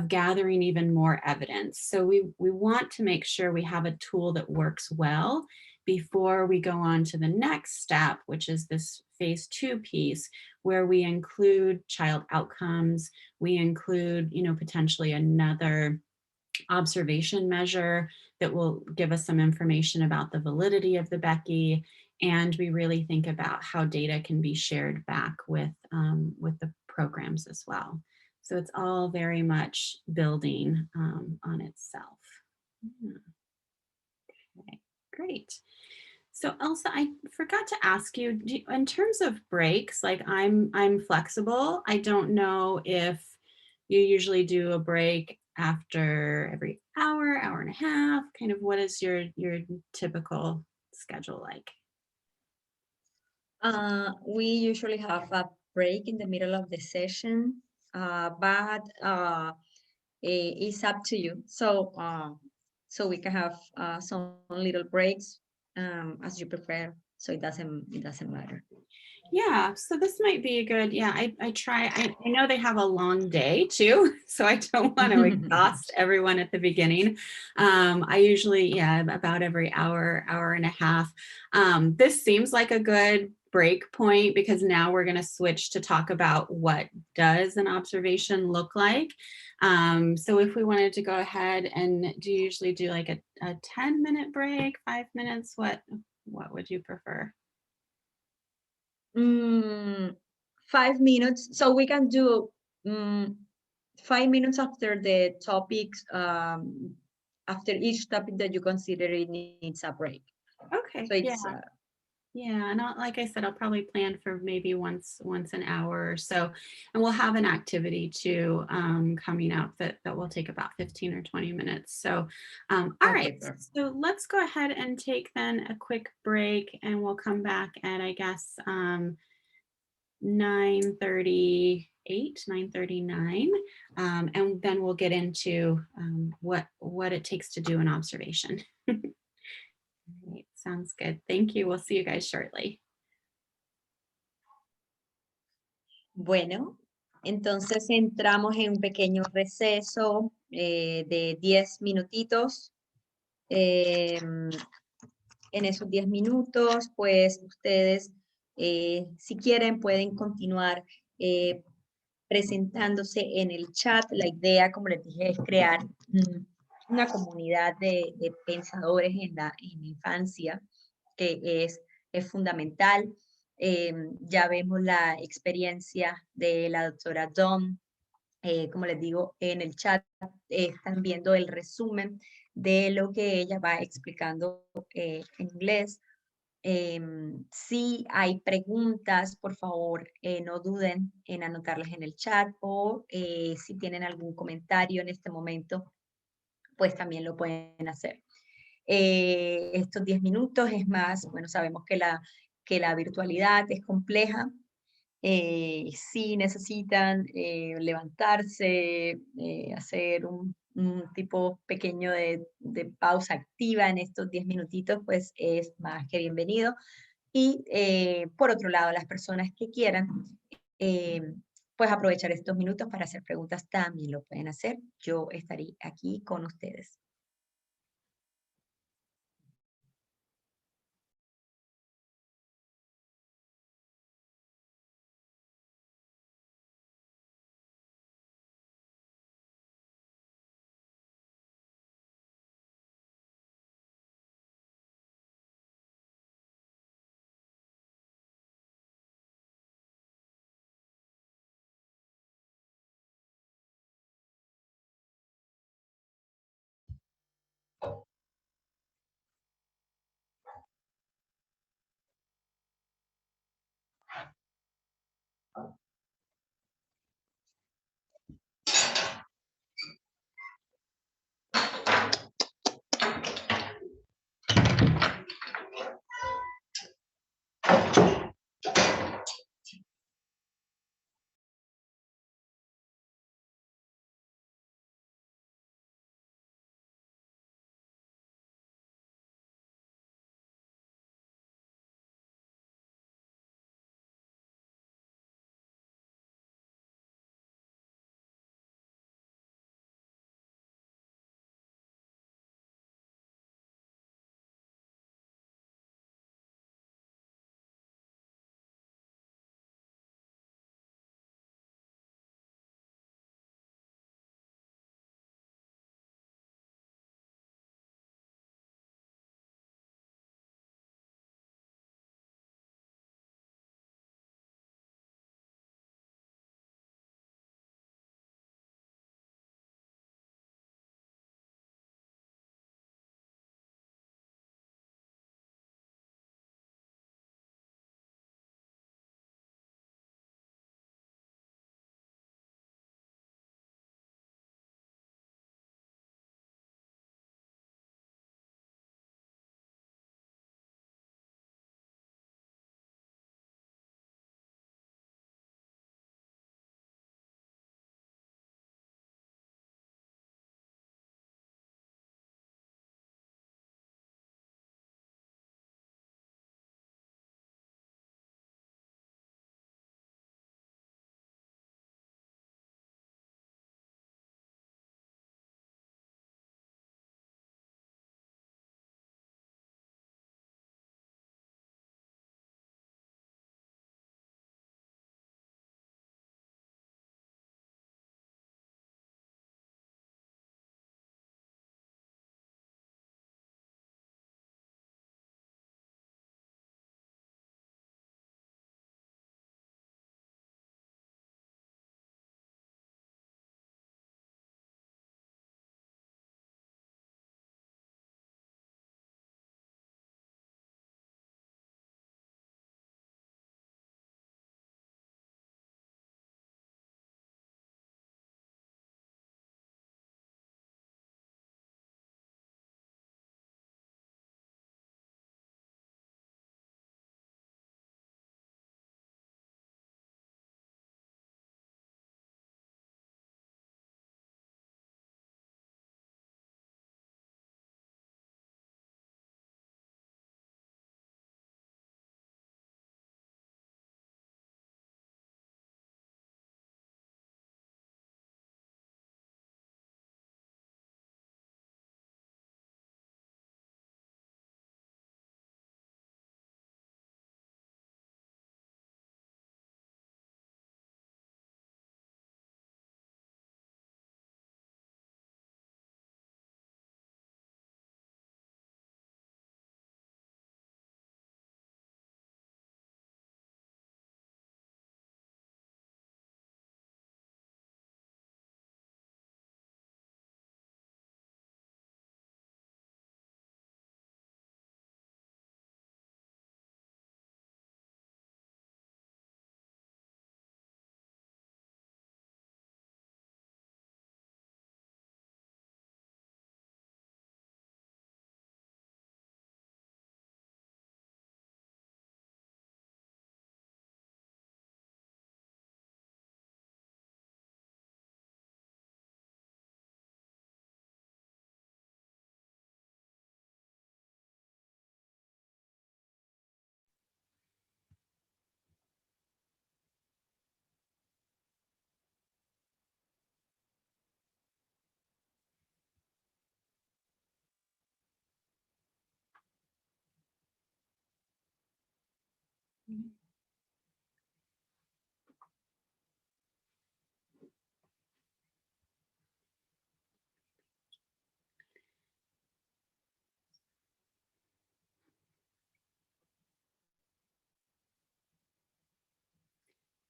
gathering even more evidence. So we want to make sure we have a tool that works well before we go on to the next step, which is this phase 2 piece, where we include child outcomes, we include, potentially another observation measure that will give us some information about the validity of the Becky, and we really think about how data can be shared back with the programs as well. So it's all very much building on itself. Yeah. Okay, great. So Elsa, I forgot to ask you, in terms of breaks, like I'm flexible. I don't know if you usually do a break after every hour, hour and a half. Kind of what is your typical schedule like? We usually have a break in the middle of the session, but it's up to you. So we can have some little breaks as you prefer. So it doesn't matter. Yeah, so this might be a good, yeah, I know they have a long day too, so I don't want to exhaust everyone at the beginning. I usually, yeah, about every hour, hour and a half. This seems like a good break point, because now we're going to switch to talk about what does an observation look like. So if we wanted to go ahead, and do you usually do like a 10-minute break, 5 minutes? What would you prefer? Mm, 5 minutes. So we can do mm 5 minutes after the topics, after each topic that you consider it needs a break. Okay, So yeah. it's Yeah, and like I said, I'll probably plan for maybe once an hour or so, and we'll have an activity too coming up that will take about 15 or 20 minutes. So, all okay, right, perfect. so let's go ahead and take then a quick break, and we'll come back at, I guess, 9:38, 9:39, and then we'll get into what it takes to do an observation. All right, sounds good. Thank you. We'll see you guys shortly. Bueno, entonces entramos en un pequeño receso de 10 minutitos. Em, en esos 10 minutos, pues ustedes, si quieren, pueden continuar eh, presentándose en el chat. La idea, como les dije, es crear una comunidad de pensadores en la infancia, que es fundamental. Ya vemos la experiencia de la doctora Dawn. Como les digo, en el chat están viendo el resumen de lo que ella va explicando en inglés. Si hay preguntas, por favor, no duden en anotarlas en el chat, o si tienen algún comentario en este momento, pues también lo pueden hacer. Estos 10 minutos es más, bueno, sabemos que la virtualidad es compleja. Si necesitan levantarse, hacer un tipo pequeño de pausa activa en estos 10 minutitos, pues es más que bienvenido. Y por otro lado, las personas que quieran, eh, pues aprovechar estos minutos para hacer preguntas, también lo pueden hacer. Yo estaré aquí con ustedes.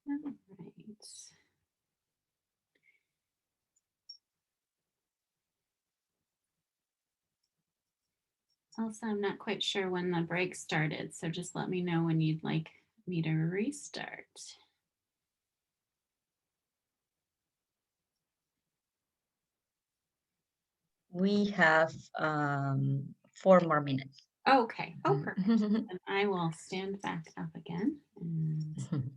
All right. Also, I'm not quite sure when the break started, so just let me know when you'd like me to restart. We have 4 more minutes. Okay. Oh, perfect. And I will stand back up again and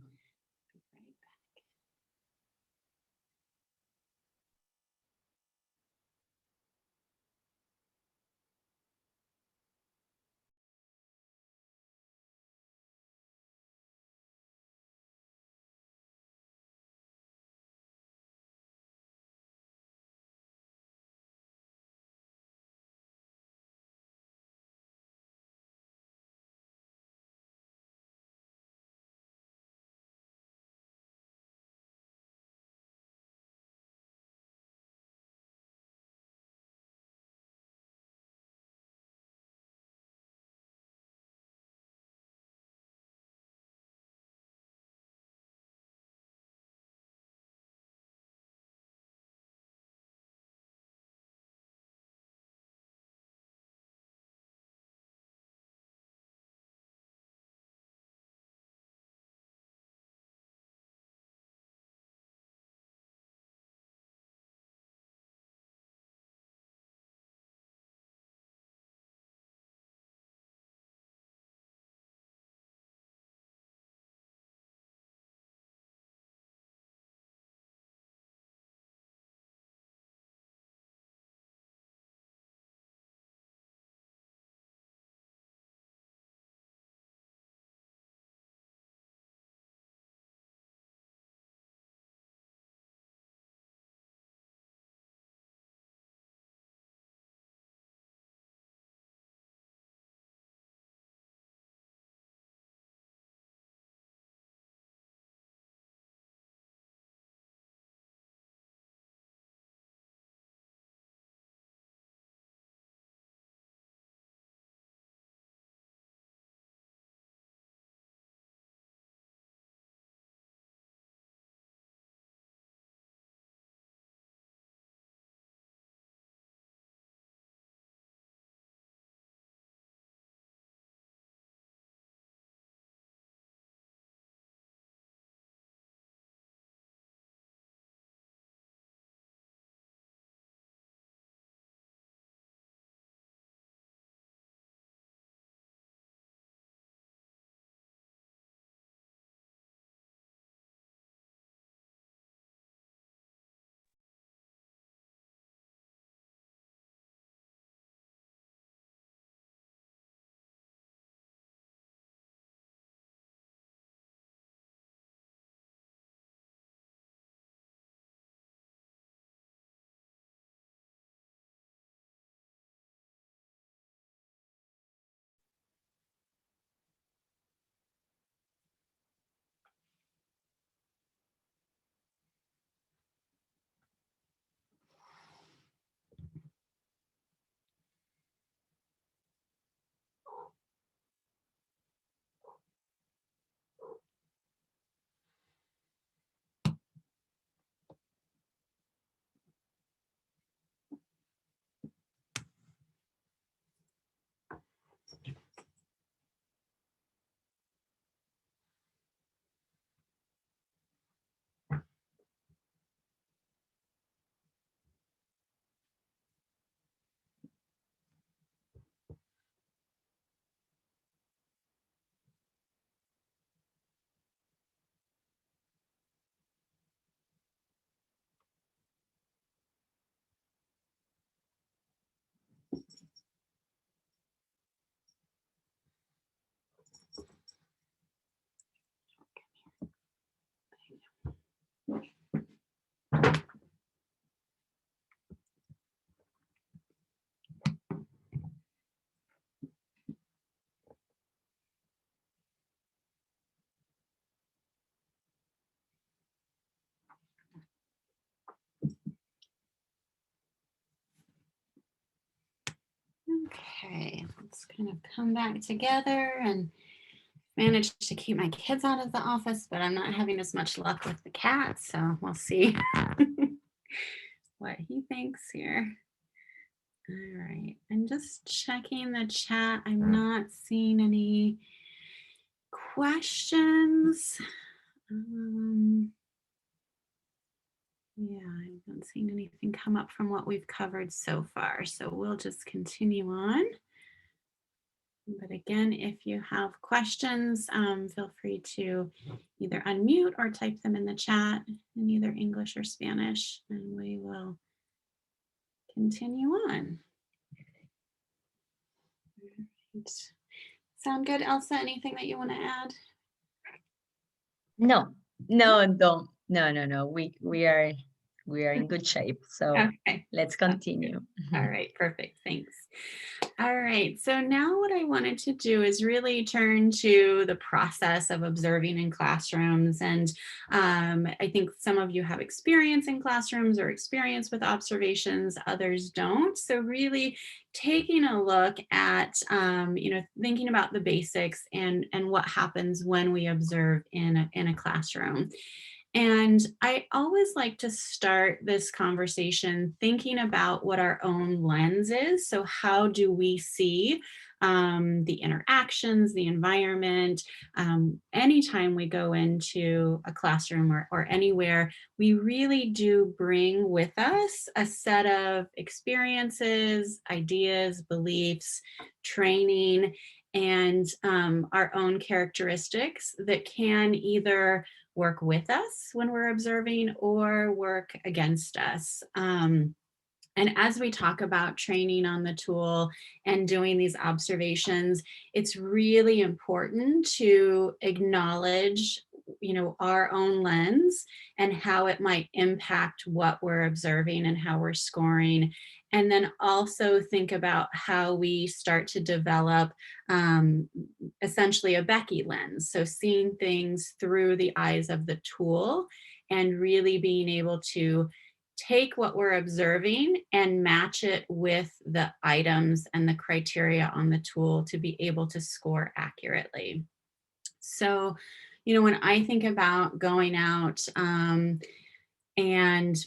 let's kind of come back together and manage to keep my kids out of the office, but I'm not having as much luck with the cat, so we'll see what he thinks here. All right, I'm just checking the chat. I'm not seeing any questions. Yeah, I haven't seen anything come up from what we've covered so far, so we'll just continue on. But again, if you have questions, feel free to either unmute or type them in the chat in either English or Spanish, and we will continue on. Right. Sound good, Elsa? Anything that you want to add? No, don't. No. We are in good shape. So Okay. let's continue. All right, perfect. Thanks. All right, so now what I wanted to do is really turn to the process of observing in classrooms. And I think some of you have experience in classrooms or experience with observations, others don't. So really taking a look at, thinking about the basics and what happens when we observe in a classroom. And I always like to start this conversation thinking about what our own lens is. So, how do we see the interactions, the environment? Anytime we go into a classroom or anywhere, we really do bring with us a set of experiences, ideas, beliefs, training, and our own characteristics that can either work with us when we're observing or work against us. And as we talk about training on the tool and doing these observations, it's really important to acknowledge, our own lens and how it might impact what we're observing and how we're scoring. And then also think about how we start to develop essentially a Becky lens. So seeing things through the eyes of the tool and really being able to take what we're observing and match it with the items and the criteria on the tool to be able to score accurately. So, when I think about going out and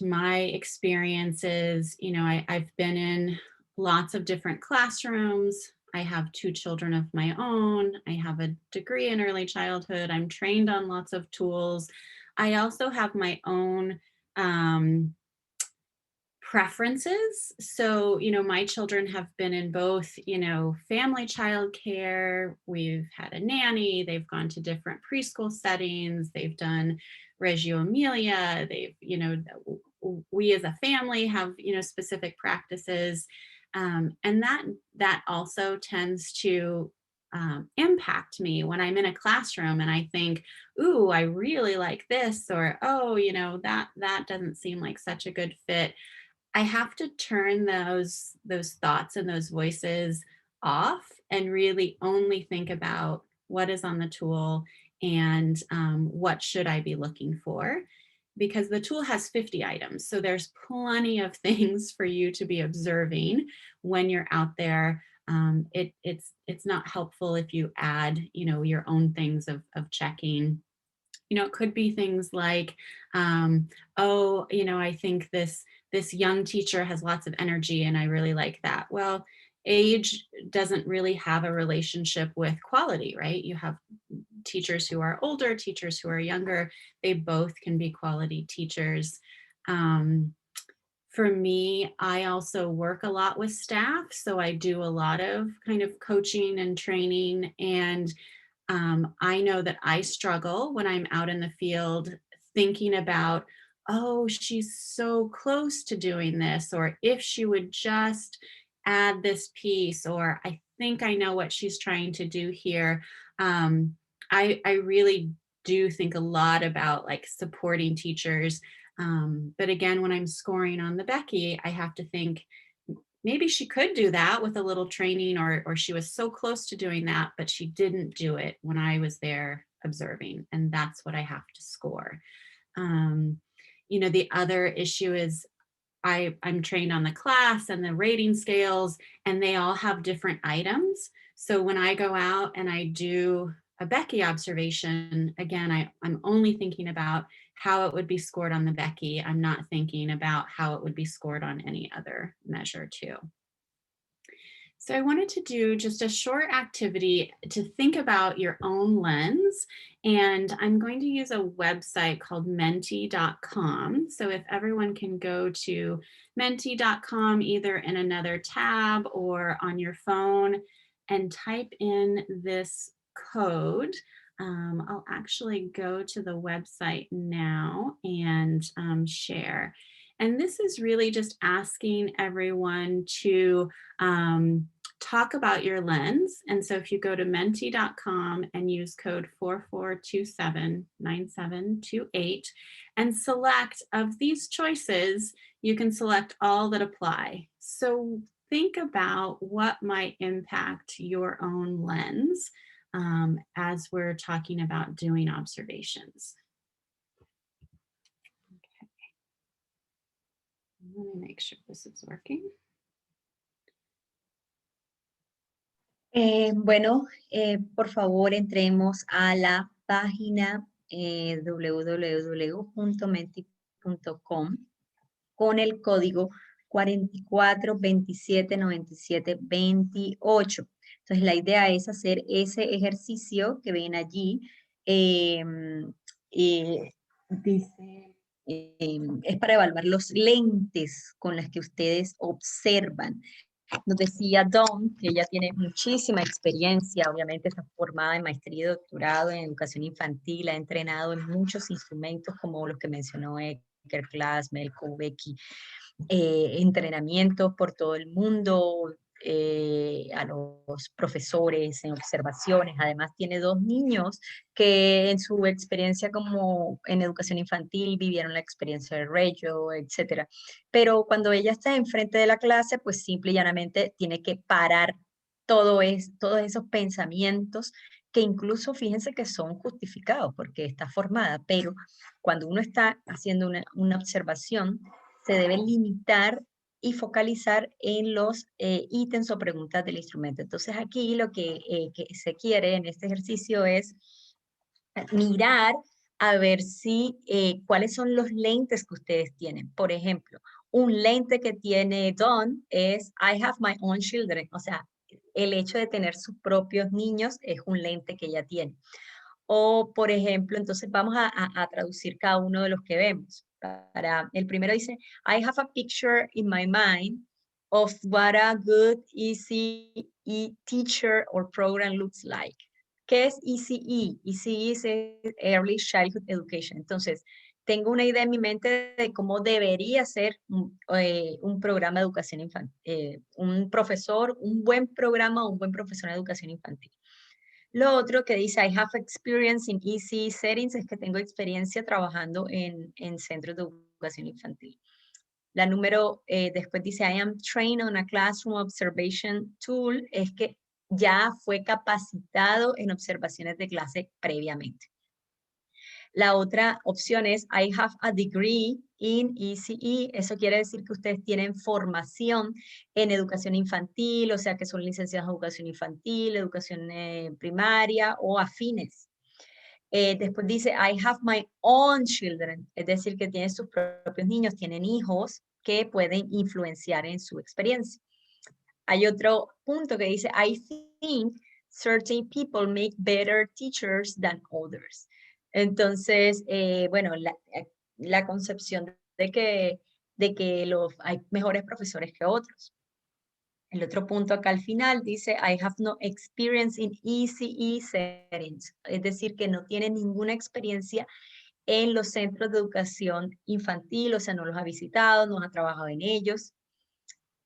my experiences, I've been in lots of different classrooms. I have 2 children of my own. I have a degree in early childhood. I'm trained on lots of tools. I also have my own preferences. So, my children have been in both, family childcare. We've had a nanny. They've gone to different preschool settings. They've done Reggio Emilia. We as a family have, specific practices. And that also tends to impact me when I'm in a classroom and I think, ooh, I really like this, or, oh, that doesn't seem like such a good fit. I have to turn those thoughts and those voices off and really only think about what is on the tool and what should I be looking for, because the tool has 50 items. So there's plenty of things for you to be observing when you're out there. It's not helpful if you add, your own things of checking. It could be things like, oh, I think this young teacher has lots of energy and I really like that. Well, age doesn't really have a relationship with quality, right? You have teachers who are older, teachers who are younger. They both can be quality teachers. For me, I also work a lot with staff. So I do a lot of kind of coaching and training. And I know that I struggle when I'm out in the field thinking about, oh, she's so close to doing this, or if she would just add this piece, or I think I know what she's trying to do here. I really do think a lot about like supporting teachers. But again, when I'm scoring on the Becky, I have to think, maybe she could do that with a little training, or she was so close to doing that, but she didn't do it when I was there observing. And that's what I have to score. The other issue is I'm trained on the class and the rating scales, and they all have different items. So when I go out and I do a Becky observation, again, I'm only thinking about how it would be scored on the Becky. I'm not thinking about how it would be scored on any other measure too. So I wanted to do just a short activity to think about your own lens. And I'm going to use a website called menti.com. So if everyone can go to menti.com, either in another tab or on your phone, and type in this code. I'll actually go to the website now and share. And this is really just asking everyone to talk about your lens. And so if you go to menti.com and use code 44279728 and select of these choices, you can select all that apply. So think about what might impact your own lens as we're talking about doing observations. Okay. Let me make sure this is working. Bueno, por favor, entremos a la página www.menti.com con el código 44279728. Entonces, la idea es hacer ese ejercicio que ven allí. Dice, es para evaluar los lentes con las que ustedes observan. Nos decía Dawn que ella tiene muchísima experiencia, obviamente está formada en maestría y doctorado en educación infantil, ha entrenado en muchos instrumentos como los que mencionó Eker Class, Melco, Becky, entrenamientos por todo el mundo, a los profesores en observaciones. Además tiene 2 niños que en su experiencia como en educación infantil vivieron la experiencia de Reggio, etcétera. Pero cuando ella está enfrente de la clase, pues simple y llanamente tiene que parar todos esos pensamientos que incluso fíjense que son justificados porque está formada, pero cuando uno está haciendo una observación, se debe limitar y focalizar en los ítems o preguntas del instrumento. Entonces aquí lo que se quiere en este ejercicio es mirar a ver si cuáles son los lentes que ustedes tienen. Por ejemplo, un lente que tiene Dawn es I have my own children, o sea, el hecho de tener sus propios niños es un lente que ella tiene. O, por ejemplo, entonces vamos a traducir cada uno de los que vemos. El primero dice, I have a picture in my mind of what a good ECE teacher or program looks like. ¿Qué es ECE? ECE es Early Childhood Education. Entonces, tengo una idea en mi mente de cómo debería ser un programa de educación infantil, un profesor, un buen programa o un buen profesor de educación infantil. Lo otro que dice, I have experience in EC settings, es que tengo experiencia trabajando en centros de educación infantil. La número, después dice, I am trained on a classroom observation tool, es que ya fue capacitado en observaciones de clase previamente. La otra opción es, I have a degree in ECE, eso quiere decir que ustedes tienen formación en educación infantil, o sea que son licenciados en educación infantil, educación primaria o afines. Después dice, I have my own children, es decir, que tienen sus propios niños, tienen hijos que pueden influenciar en su experiencia. Hay otro punto que dice, I think certain people make better teachers than others. Entonces, bueno, la concepción de que hay mejores profesores que otros. El otro punto acá al final dice, I have no experience in ECE settings, es decir, que no tiene ninguna experiencia en los centros de educación infantil, o sea, no los ha visitado, no ha trabajado en ellos.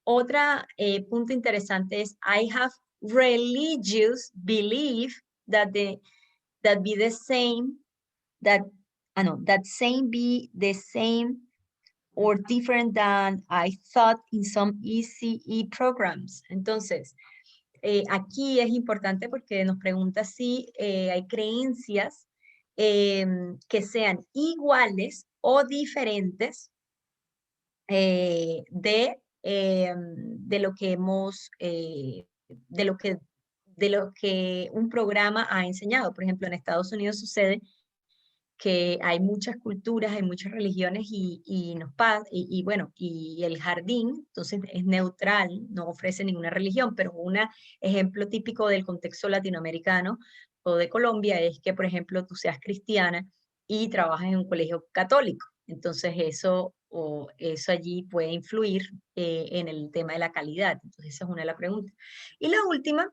Otra punto interesante es, I have religious belief that be the same, that same be the same or different than I thought in some ECE programs. Entonces, aquí es importante porque nos pregunta si hay creencias que sean iguales o diferentes de lo que hemos, de lo que de lo que un programa ha enseñado. Por ejemplo, en Estados Unidos sucede que hay muchas culturas, hay muchas religiones y bueno, y el jardín, entonces es neutral, no ofrece ninguna religión, pero un ejemplo típico del contexto latinoamericano o de Colombia es que, por ejemplo, tú seas cristiana y trabajas en un colegio católico. Entonces eso allí puede influir en el tema de la calidad. Entonces esa es una de las preguntas. Y la última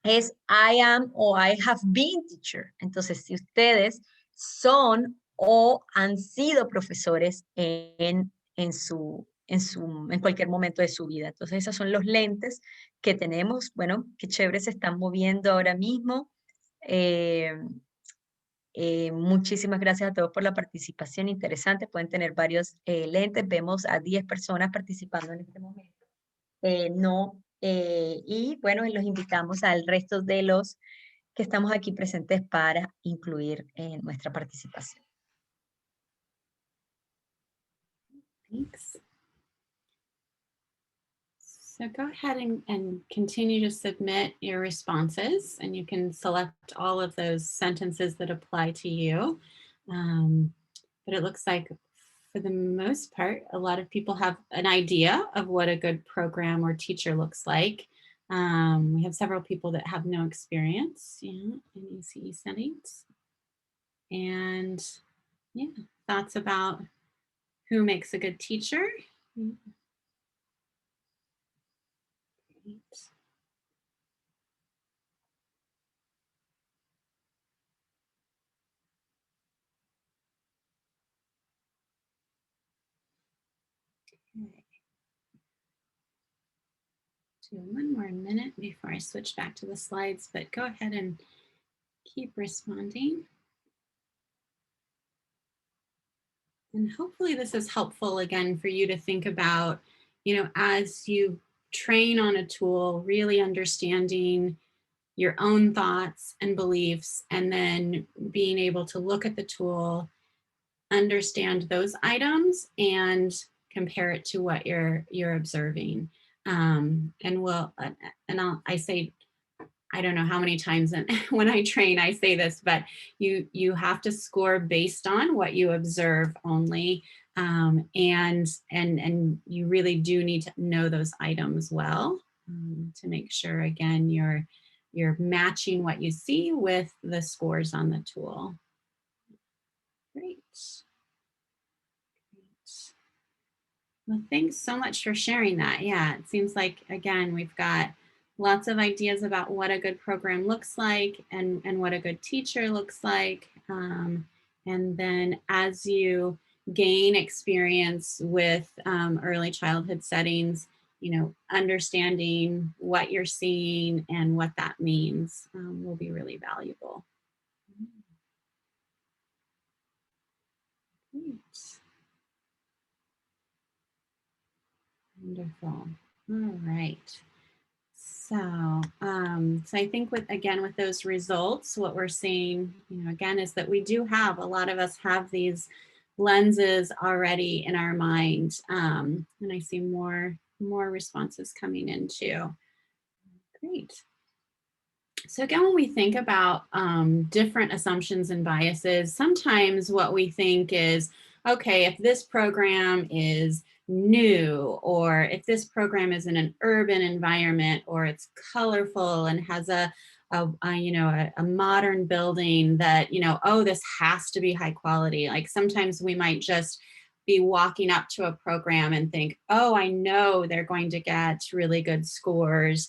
es I am o I have been teacher. Entonces, si ustedes son o han sido profesores en cualquier momento de su vida. Entonces, esos son los lentes que tenemos. Bueno, qué chévere se están moviendo ahora mismo. Eh, Muchísimas gracias a todos por la participación. Interesante, pueden tener varios lentes. Vemos a 10 personas participando en este momento. No, y bueno, los invitamos al resto de los que estamos aquí presentes para incluir nuestra participación. Thanks. So go ahead and continue to submit your responses, and you can select all of those sentences that apply to you. But it looks like for the most part, a lot of people have an idea of what a good program or teacher looks like. We have several people that have no experience, in ECE settings. And yeah, thoughts about who makes a good teacher. Mm, great. Okay. Do one more minute before I switch back to the slides, but go ahead and keep responding. And hopefully this is helpful again for you to think about, as you train on a tool, really understanding your own thoughts and beliefs, and then being able to look at the tool, understand those items, and compare it to what you're observing. I say, I don't know how many times and when I train, I say this, but you have to score based on what you observe only. And you really do need to know those items well, to make sure, again, you're matching what you see with the scores on the tool. Great. Great. Well, thanks so much for sharing that. Yeah, it seems like, again, we've got lots of ideas about what a good program looks like and what a good teacher looks like. And then as you gain experience with early childhood settings, understanding what you're seeing and what that means will be really valuable. Great. Wonderful. All right. So I think with those results, what we're seeing, again, is that we do have, a lot of us have these lenses already in our mind. And I see more responses coming in too. Great. So again, when we think about different assumptions and biases, sometimes what we think is, okay, if this program is new, or if this program is in an urban environment, or it's colorful and has a modern building, that, oh, this has to be high quality. Like sometimes we might just be walking up to a program and think, oh, I know they're going to get really good scores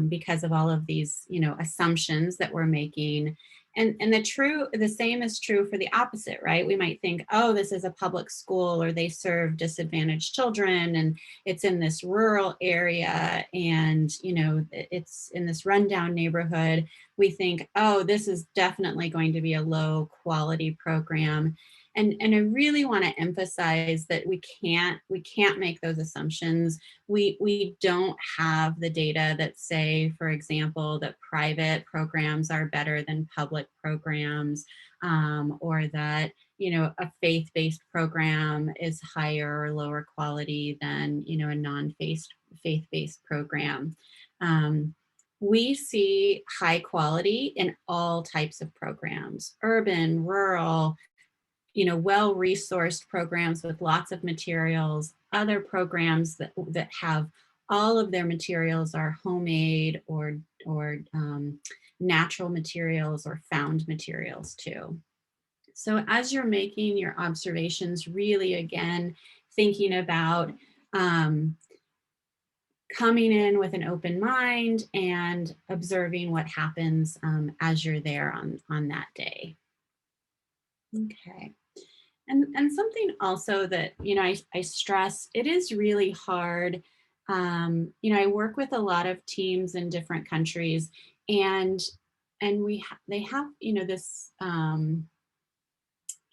because of all of these, assumptions that we're making. And the same is true for the opposite, right? We might think, oh, this is a public school, or they serve disadvantaged children, and it's in this rural area, and it's in this rundown neighborhood. We think, oh, this is definitely going to be a low quality program. And I really want to emphasize that we can't make those assumptions. We don't have the data that say, for example, that private programs are better than public programs, or that a faith-based program is higher or lower quality than a non-faith-based program. we see high quality in all types of programs, urban, rural, well-resourced programs with lots of materials, other programs that have all of their materials are homemade or natural materials or found materials too. So as you're making your observations, really again, thinking about um, coming in with an open mind and observing what happens as you're there on that day. Okay. And something also that, I stress, it is really hard. I work with a lot of teams in different countries, and they have, this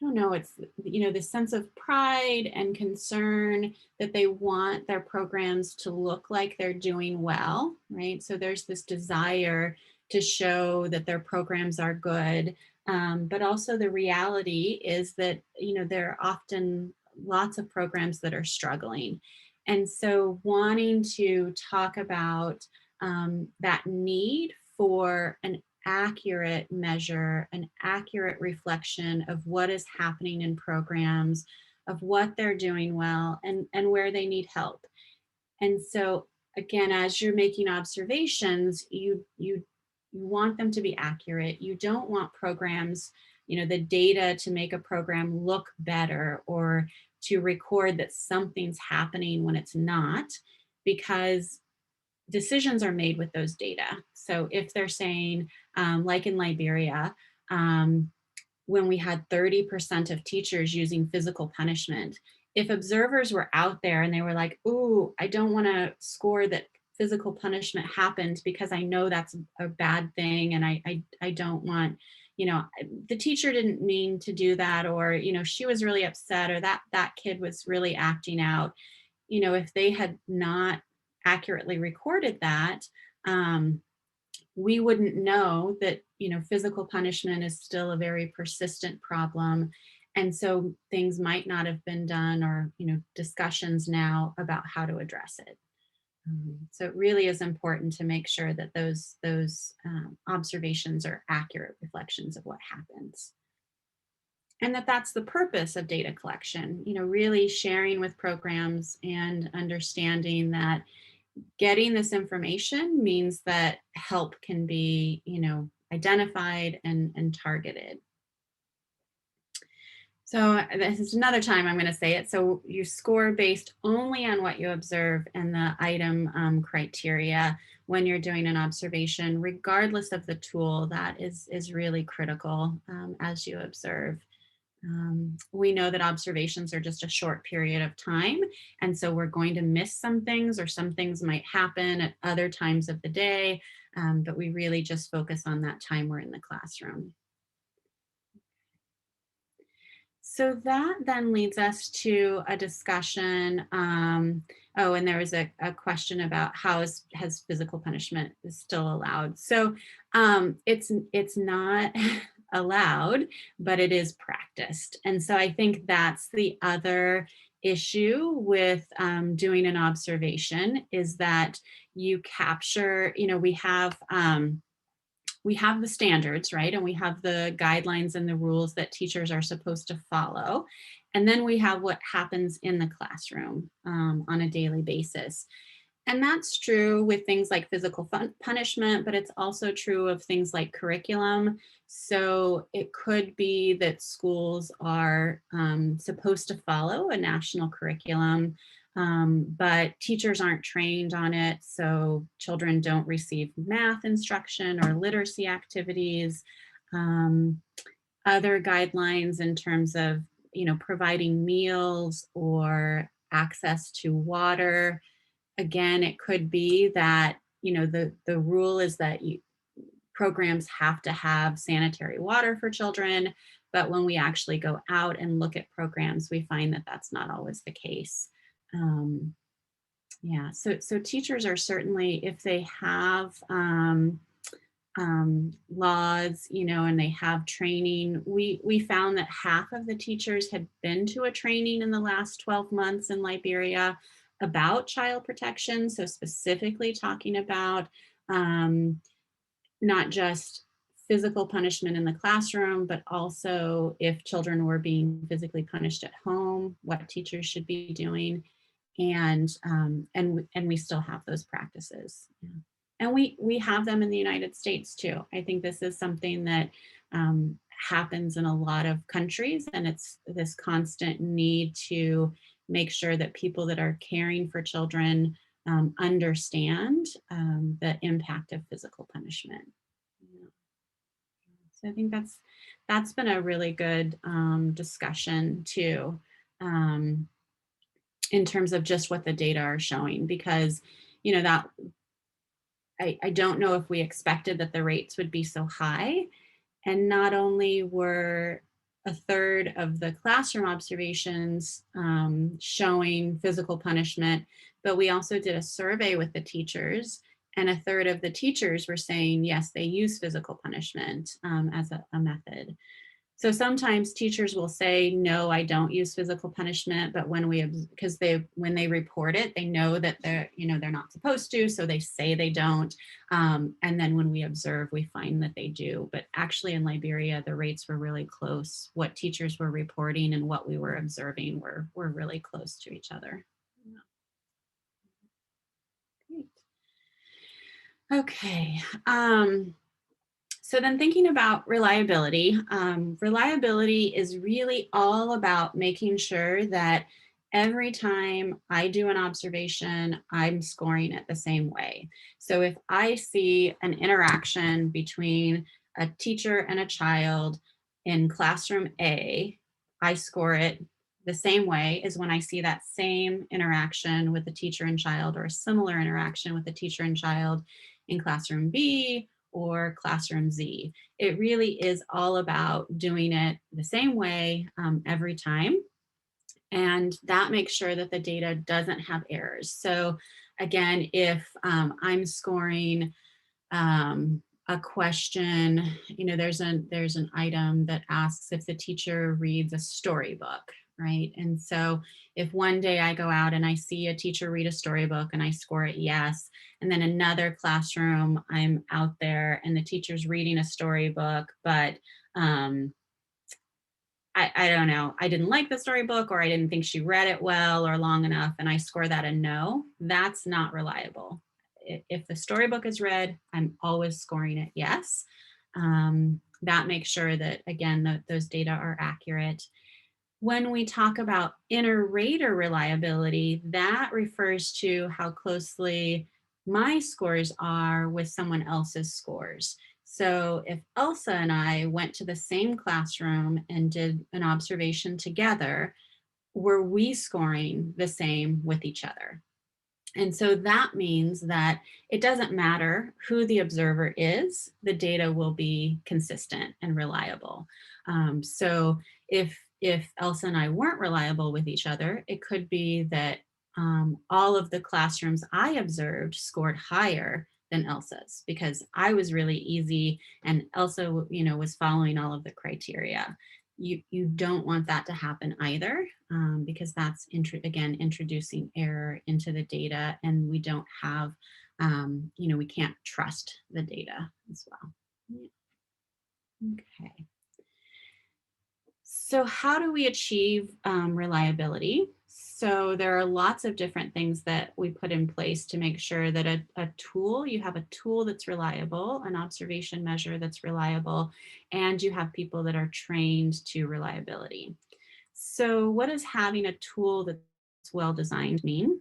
I don't know, it's, this sense of pride and concern that they want their programs to look like they're doing well, right? So there's this desire to show that their programs are good. But also the reality is that, there are often lots of programs that are struggling. And so wanting to talk about that need for an accurate measure, an accurate reflection of what is happening in programs, of what they're doing well and where they need help. And so again, as you're making observations, you want them to be accurate. You don't want programs, the data to make a program look better or to record that something's happening when it's not, because decisions are made with those data. So if they're saying, like in Liberia, when we had 30% of teachers using physical punishment, if observers were out there and they were like, ooh, I don't want to score that physical punishment happened because I know that's a bad thing and I don't want, the teacher didn't mean to do that, or, she was really upset, or that kid was really acting out. If they had not accurately recorded that, we wouldn't know that, physical punishment is still a very persistent problem. And so things might not have been done, or, discussions now about how to address it. So it really is important to make sure that those observations are accurate reflections of what happens. And that's the purpose of data collection, really sharing with programs and understanding that getting this information means that help can be, identified and targeted. So this is another time I'm going to say it. So you score based only on what you observe and the item criteria when you're doing an observation, regardless of the tool. That is really critical as you observe. We know that observations are just a short period of time. And so we're going to miss some things, or some things might happen at other times of the day. But we really just focus on that time we're in the classroom. So that then leads us to a discussion. And there was a question about how has physical punishment is still allowed. So it's not allowed, but it is practiced. And so I think that's the other issue with doing an observation, is that you capture, we have the standards, right? And we have the guidelines and the rules that teachers are supposed to follow. And then we have what happens in the classroom on a daily basis. And that's true with things like physical punishment, but it's also true of things like curriculum. So it could be that schools are supposed to follow a national curriculum, but teachers aren't trained on it. So children don't receive math instruction or literacy activities. Other guidelines in terms of, providing meals or access to water. Again, it could be that, the rule is that programs have to have sanitary water for children, but when we actually go out and look at programs, we find that that's not always the case. Yeah, so teachers are certainly, if they have laws, and they have training, we found that half of the teachers had been to a training in the last 12 months in Liberia about child protection. So specifically talking about not just physical punishment in the classroom, but also if children were being physically punished at home, what teachers should be doing, and we still have those practices. Yeah. And we have them in the United States too. I think this is something that happens in a lot of countries, and it's this constant need to make sure that people that are caring for children understand the impact of physical punishment. Yeah. So I think that's been a really good discussion too, um, in terms of just what the data are showing, because that I don't know if we expected that the rates would be so high. And not only were a third of the classroom observations showing physical punishment, but we also did a survey with the teachers, and a third of the teachers were saying, yes, they use physical punishment as a method. So sometimes teachers will say, no, I don't use physical punishment, but because when they report it, they know that they're not supposed to, so they say they don't. And then when we observe, we find that they do. But actually in Liberia, the rates were really close. What teachers were reporting and what we were observing were really close to each other. Yeah. Great. Okay. So then thinking about reliability, reliability is really all about making sure that every time I do an observation, I'm scoring it the same way. So if I see an interaction between a teacher and a child in classroom A, I score it the same way as when I see that same interaction with the teacher and child, or a similar interaction with the teacher and child in classroom B or classroom Z. It really is all about doing it the same way every time. And that makes sure that the data doesn't have errors. So again, if I'm scoring a question, there's an item that asks if the teacher reads a storybook, right? And so if one day I go out and I see a teacher read a storybook and I score it yes, and then another classroom I'm out there and the teacher's reading a storybook, but I don't know, I didn't like the storybook, or I didn't think she read it well or long enough, and I score that a no, that's not reliable. If the storybook is read, I'm always scoring it yes. That makes sure that, again, those data are accurate. When we talk about inter-rater reliability, that refers to how closely my scores are with someone else's scores. So if Elsa and I went to the same classroom and did an observation together, were we scoring the same with each other? And so that means that it doesn't matter who the observer is, the data will be consistent and reliable. So if Elsa and I weren't reliable with each other, it could be that all of the classrooms I observed scored higher than Elsa's because I was really easy and Elsa, was following all of the criteria. You don't want that to happen either, because that's, again, introducing error into the data, and we don't have, we can't trust the data as well. Okay. So how do we achieve reliability? So there are lots of different things that we put in place to make sure that you have a tool that's reliable, an observation measure that's reliable, and you have people that are trained to reliability. So what does having a tool that's well designed mean?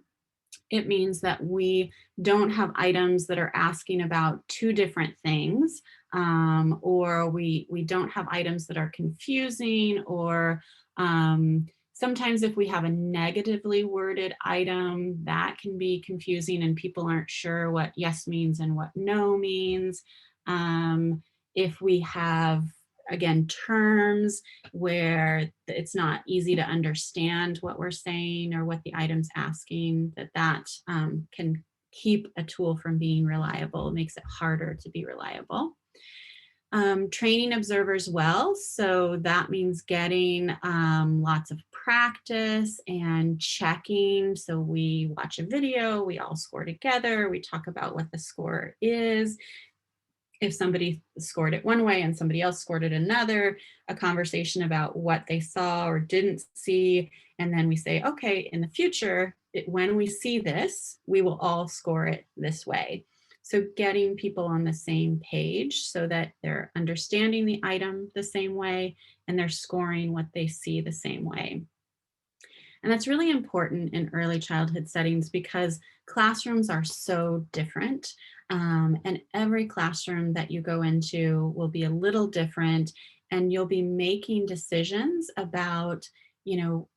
It means that we don't have items that are asking about two different things, or we don't have items that are confusing, or sometimes if we have a negatively worded item, that can be confusing and people aren't sure what yes means and what no means. If we have, again, terms where it's not easy to understand what we're saying or what the item's asking, that can keep a tool from being reliable, makes it harder to be reliable. Training observers well, so that means getting lots of practice and checking. So we watch a video, we all score together, we talk about what the score is. If somebody scored it one way and somebody else scored it another, a conversation about what they saw or didn't see. And then we say, okay, in the future, when we see this, we will all score it this way. So getting people on the same page so that they're understanding the item the same way and they're scoring what they see the same way. And that's really important in early childhood settings because classrooms are so different. And every classroom that you go into will be a little different, and you'll be making decisions about, you know,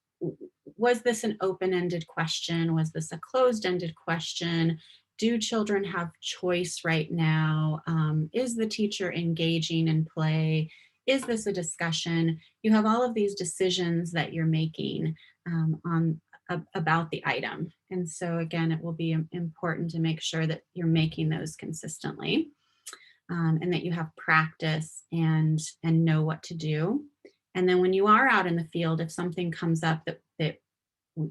was this an open-ended question? Was this a closed-ended question? Do children have choice right now? Is the teacher engaging in play? Is this a discussion? You have all of these decisions that you're making on about the item. And so again, it will be important to make sure that you're making those consistently, and that you have practice and know what to do. And then when you are out in the field, if something comes up that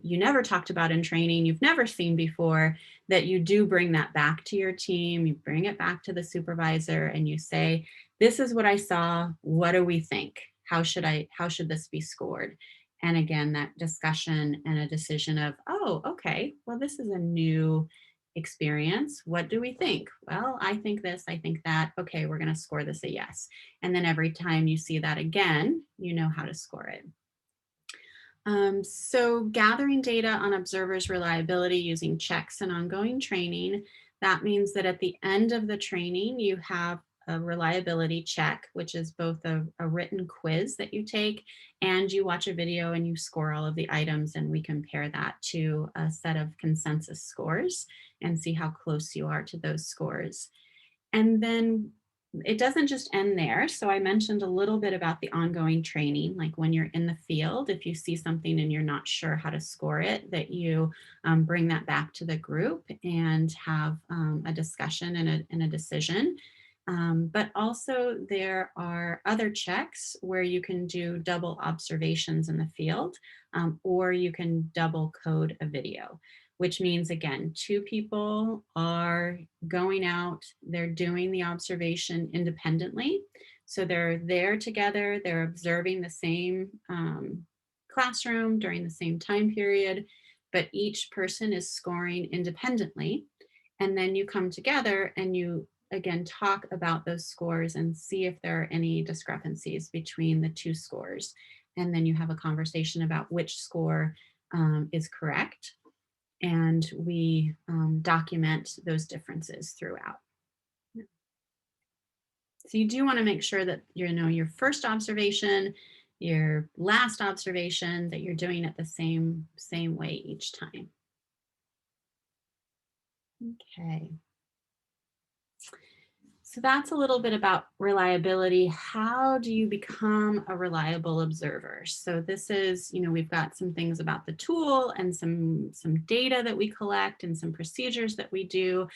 you never talked about in training, you've never seen before, that you do bring that back to your team, you bring it back to the supervisor and you say, this is what I saw, what do we think? How should this be scored? And again, that discussion and a decision of, oh, okay, well, this is a new experience. What do we think? Well, I think this, I think that. Okay, we're going to score this a yes. And then every time you see that again, you know how to score it. So gathering data on observers' reliability using checks and ongoing training, that means that at the end of the training, you have a reliability check, which is both a written quiz that you take, and you watch a video and you score all of the items, and we compare that to a set of consensus scores and see how close you are to those scores. And then it doesn't just end there. So I mentioned a little bit about the ongoing training, like when you're in the field, if you see something and you're not sure how to score it, that you bring that back to the group and have a discussion and a decision. But also there are other checks where you can do double observations in the field, or you can double code a video, which means, again, two people are going out, they're doing the observation independently. So they're there together, they're observing the same classroom during the same time period, but each person is scoring independently. And then you come together and you, again, talk about those scores and see if there are any discrepancies between the two scores. And then you have a conversation about which score is correct, and we document those differences throughout. So you do want to make sure that your first observation, your last observation, that you're doing it the same way each time. Okay. So that's a little bit about reliability. How do you become a reliable observer? So this is, we've got some things about the tool and some data that we collect and some procedures that we do.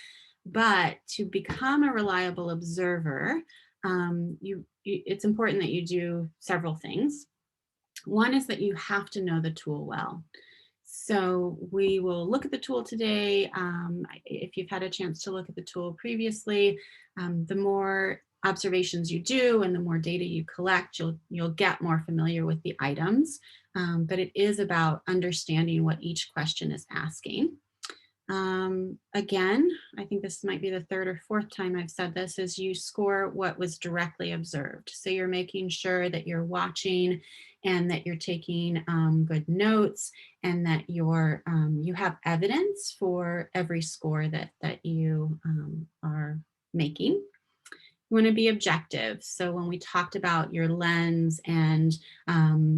But to become a reliable observer, it's important that you do several things. One is that you have to know the tool well. So we will look at the tool today. If you've had a chance to look at the tool previously, the more observations you do and the more data you collect, you'll get more familiar with the items. But it is about understanding what each question is asking. Again, I think this might be the third or fourth time I've said this, is you score what was directly observed. So you're making sure that you're watching and that you're taking good notes, and that you have evidence for every score that you are making. You want to be objective. So when we talked about your lens and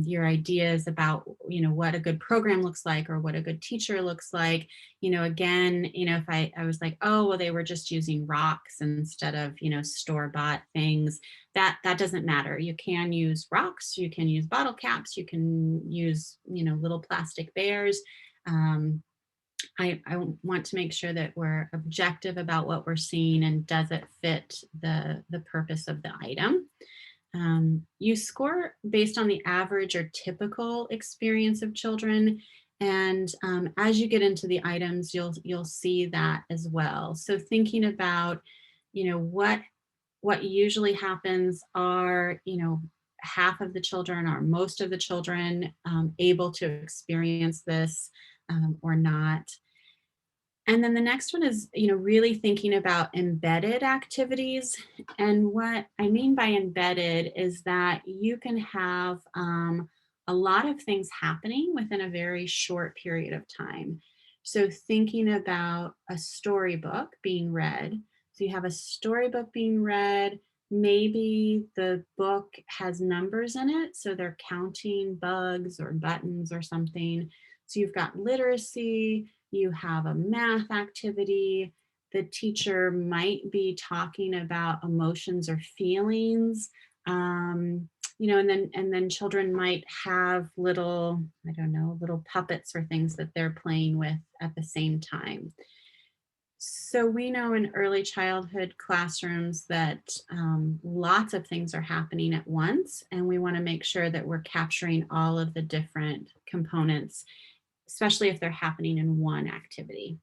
your ideas about, what a good program looks like or what a good teacher looks like, again, if I was like, oh, well, they were just using rocks instead of, store-bought things, that doesn't matter. You can use rocks, you can use bottle caps, you can use, little plastic bears. I want to make sure that we're objective about what we're seeing and does it fit the purpose of the item. You score based on the average or typical experience of children. And as you get into the items, you'll see that as well. So thinking about, what usually happens are, half of the children or most of the children able to experience this or not. And then the next one is, really thinking about embedded activities. And what I mean by embedded is that you can have a lot of things happening within a very short period of time. So thinking about a storybook being read. So you have a storybook being read. Maybe the book has numbers in it. So they're counting bugs or buttons or something. So you've got literacy, you have a math activity. The teacher might be talking about emotions or feelings. And then children might have little, I don't know, little puppets or things that they're playing with at the same time. So we know in early childhood classrooms that lots of things are happening at once, and we want to make sure that we're capturing all of the different components, especially if they're happening in one activity.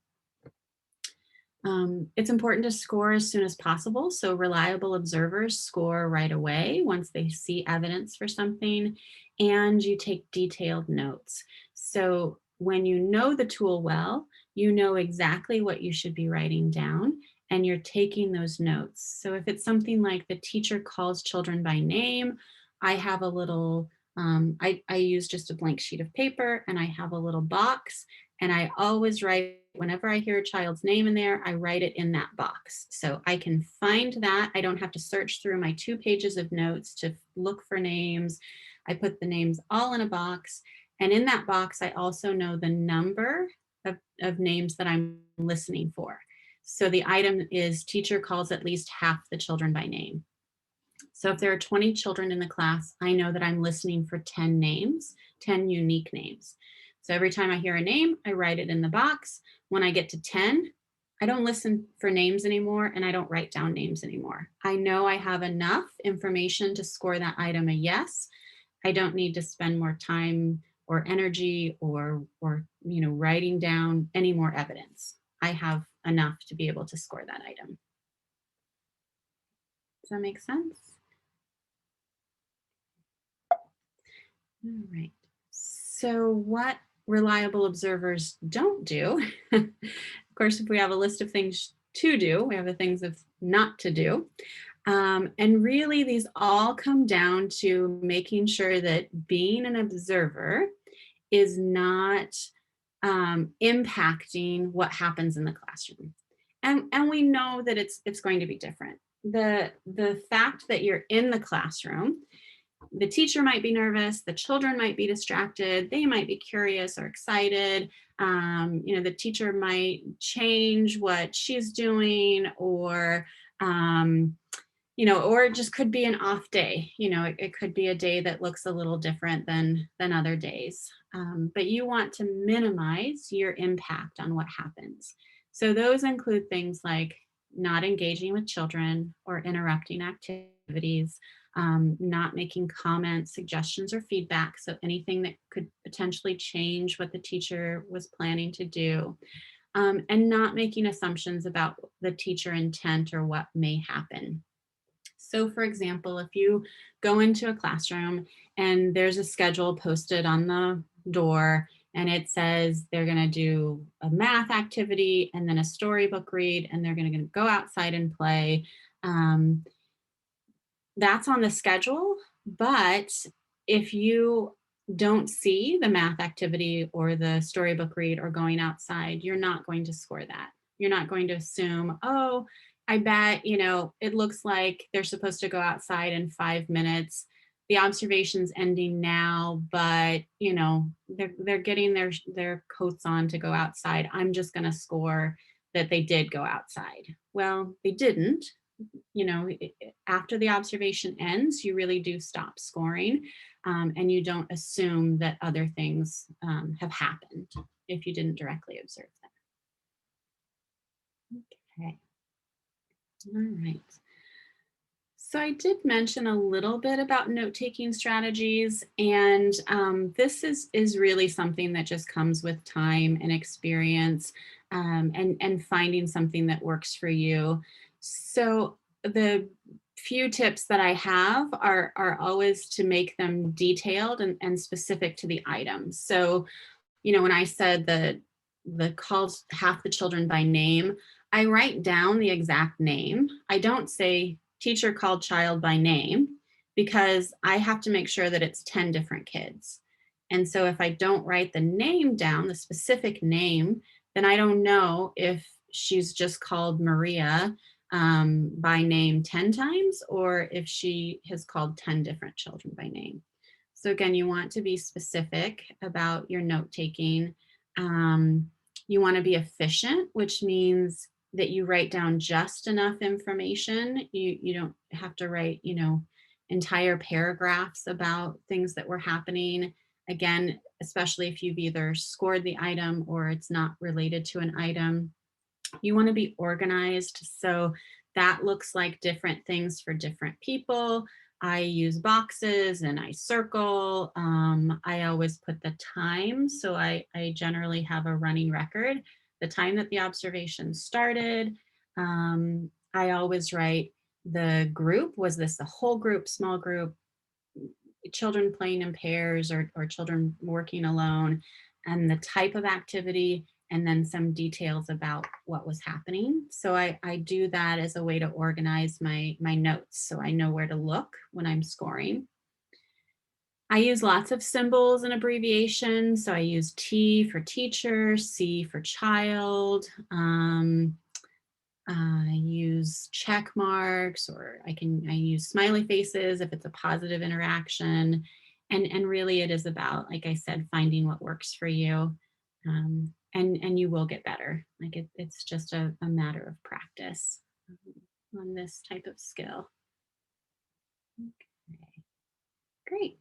It's important to score as soon as possible. So reliable observers score right away once they see evidence for something, and you take detailed notes. So when you know the tool well, you know exactly what you should be writing down, and you're taking those notes. So if it's something like the teacher calls children by name, I have a little, I use just a blank sheet of paper, and I have a little box, and I always write, whenever I hear a child's name in there, I write it in that box. So I can find that. I don't have to search through my 2 pages of notes to look for names. I put the names all in a box. And in that box, I also know the number of names that I'm listening for. So the item is teacher calls at least half the children by name. So if there are 20 children in the class, I know that I'm listening for 10 names, 10 unique names. So every time I hear a name, I write it in the box. When I get to 10, I don't listen for names anymore, and I don't write down names anymore. I know I have enough information to score that item a yes. I don't need to spend more time or energy or writing down any more evidence. I have enough to be able to score that item. Does that make sense? All right. So what reliable observers don't do, of course, if we have a list of things to do, we have the things of not to do. And really, these all come down to making sure that being an observer is not impacting what happens in the classroom. And we know that it's going to be different. The fact that you're in the classroom, the teacher might be nervous, the children might be distracted, they might be curious or excited. The teacher might change what she's doing, or it just could be an off day. It could be a day that looks a little different than other days. But you want to minimize your impact on what happens. So those include things like not engaging with children or interrupting activities, not making comments, suggestions, or feedback. So anything that could potentially change what the teacher was planning to do, and not making assumptions about the teacher intent or what may happen. So for example, if you go into a classroom and there's a schedule posted on the door and it says they're going to do a math activity and then a storybook read and they're going to go outside and play, that's on the schedule. But if you don't see the math activity or the storybook read or going outside, you're not going to score that. You're not going to assume, oh, I bet, it looks like they're supposed to go outside in 5 minutes. The observation's ending now, but they're getting their coats on to go outside. I'm just going to score that they did go outside. Well, they didn't. After the observation ends, you really do stop scoring, and you don't assume that other things have happened if you didn't directly observe them. Okay. All right. So I did mention a little bit about note-taking strategies, and this is really something that just comes with time and experience, and finding something that works for you. So the few tips that I have are always to make them detailed and specific to the item. So when I said that the calls half the children by name, I write down the exact name. I don't say teacher called child by name because I have to make sure that it's 10 different kids. And so if I don't write the name down, the specific name, then I don't know if she's just called Maria by name 10 times or if she has called 10 different children by name. So again, you want to be specific about your note taking. You want to be efficient, which means that you write down just enough information. You don't have to write, entire paragraphs about things that were happening. Again, especially if you've either scored the item or it's not related to an item. You want to be organized. So that looks like different things for different people. I use boxes and I circle. I always put the time. So I generally have a running record, the time that the observation started. I always write the group. Was this the whole group, small group, children playing in pairs or children working alone, and the type of activity, and then some details about what was happening. So I do that as a way to organize my notes so I know where to look when I'm scoring. I use lots of symbols and abbreviations. So I use T for teacher, C for child. I use check marks, or I use smiley faces if it's a positive interaction. And really it is about, like I said, finding what works for you. And you will get better. Like it's just a matter of practice on this type of skill. Okay, great.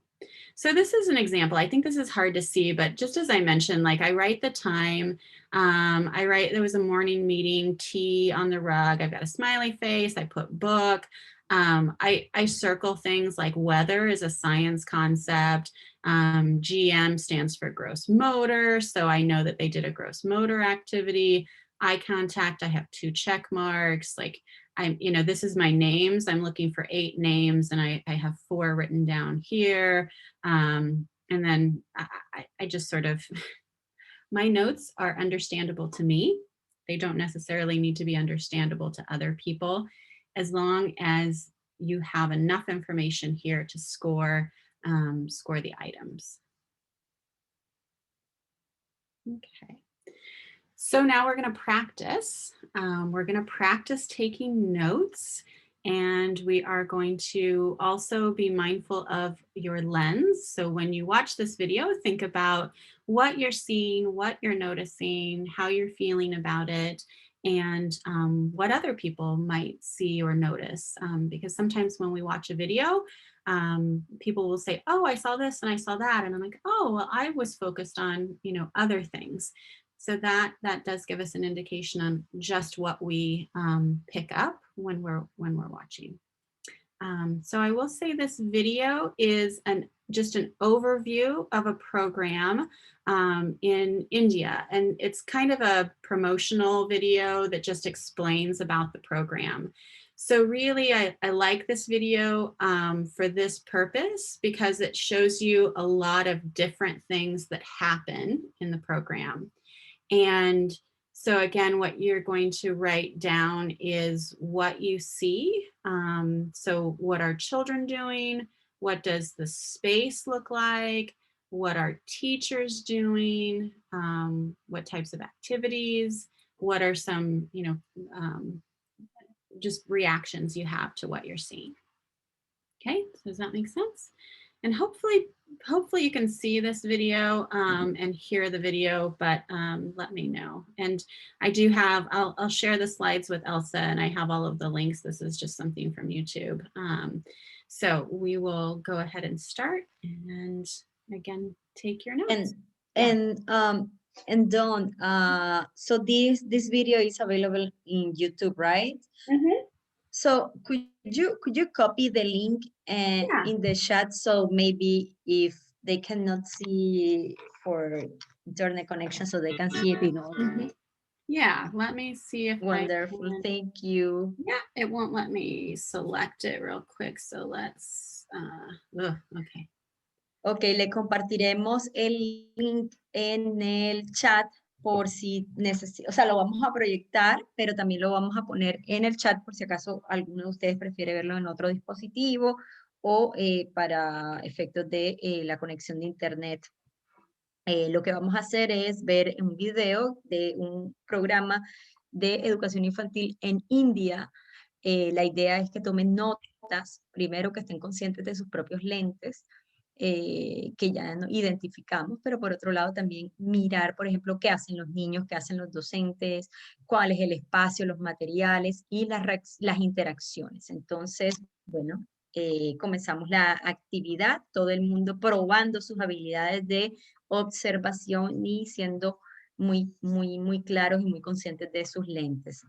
So this is an example. I think this is hard to see, but just as I mentioned, like I write the time. There was a morning meeting, tea on the rug. I've got a smiley face. I put book. I circle things like weather is a science concept. GM stands for gross motor. So I know that they did a gross motor activity. Eye contact, I have 2 check marks. Like this is my names. I'm looking for 8 names and I have 4 written down here. And then I just sort of, my notes are understandable to me. They don't necessarily need to be understandable to other people, as long as you have enough information here to score the items. Okay. So now we're going to practice. We're going to practice taking notes, and we are going to also be mindful of your lens. So when you watch this video, think about what you're seeing, what you're noticing, how you're feeling about it, and what other people might see or notice. Because sometimes when we watch a video, people will say, oh, I saw this and I saw that. And I'm like, oh, well, I was focused on, other things. So that does give us an indication on just what we pick up when we're watching. So I will say this video is just an overview of a program in India, and it's kind of a promotional video that just explains about the program. So really, I like this video for this purpose because it shows you a lot of different things that happen in the program. And so again, what you're going to write down is what you see. So what are children doing? What does the space look like? What are teachers doing? What types of activities? What are some, just reactions you have to what you're seeing? Okay, so does that make sense? And hopefully you can see this video and hear the video, but let me know. And I do have, I'll share the slides with Elsa, and I have all of the links. This is just something from YouTube. So we will go ahead and start, and again, take your notes. And Dawn, so this video is available in YouTube, right? Mhm. So could you copy the link Yeah. in the chat, so maybe if they cannot see for internet connection, so they can see it in Mhm. other. Yeah, let me see if I Wonderful, can. thank you. Yeah, it won't let me select it real quick. So let's, okay. Ok, le compartiremos el link en el chat por si necesita, o sea, lo vamos a proyectar, pero también lo vamos a poner en el chat por si acaso alguno de ustedes prefiere verlo en otro dispositivo o para efectos de la conexión de internet. Lo que vamos a hacer es ver un video de un programa de educación infantil en India. La idea es que tomen notas, primero que estén conscientes de sus propios lentes, que ya no identificamos, pero por otro lado también mirar, por ejemplo, qué hacen los niños, qué hacen los docentes, cuál es el espacio, los materiales y las interacciones. Entonces, bueno, comenzamos la actividad, todo el mundo probando sus habilidades de observación y siendo muy claros y muy conscientes de sus lentes.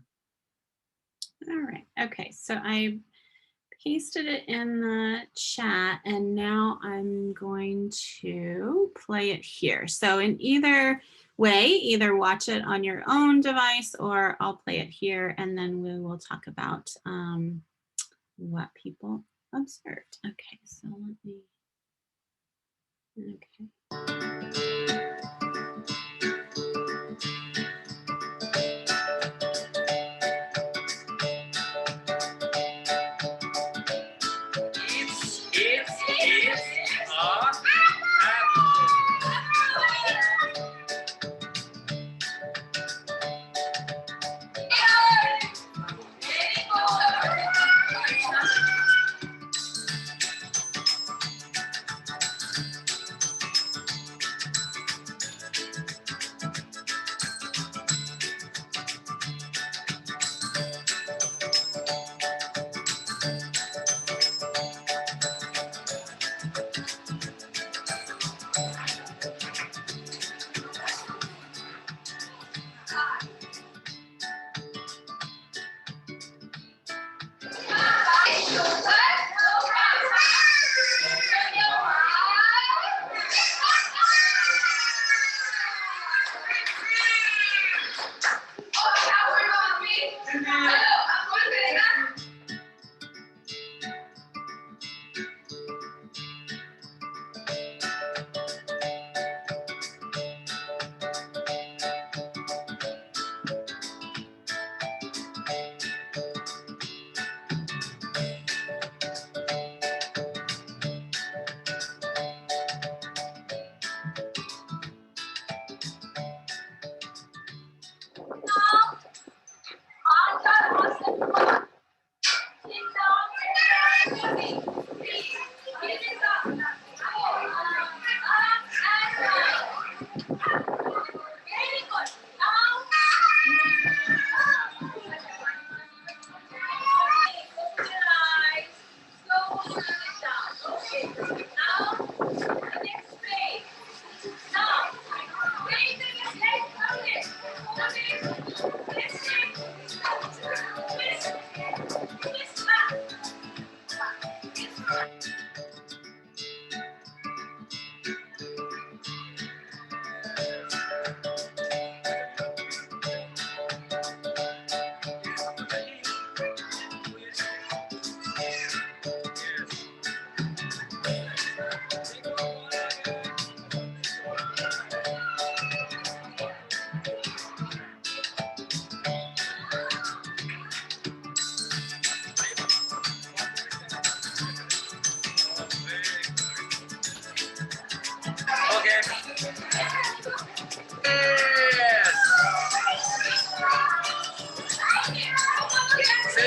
All right. Okay. So I pasted it in the chat and now I'm going to play it here. So in either way, either watch it on your own device or I'll play it here and then we will talk about what people observed. Okay, so let me, okay.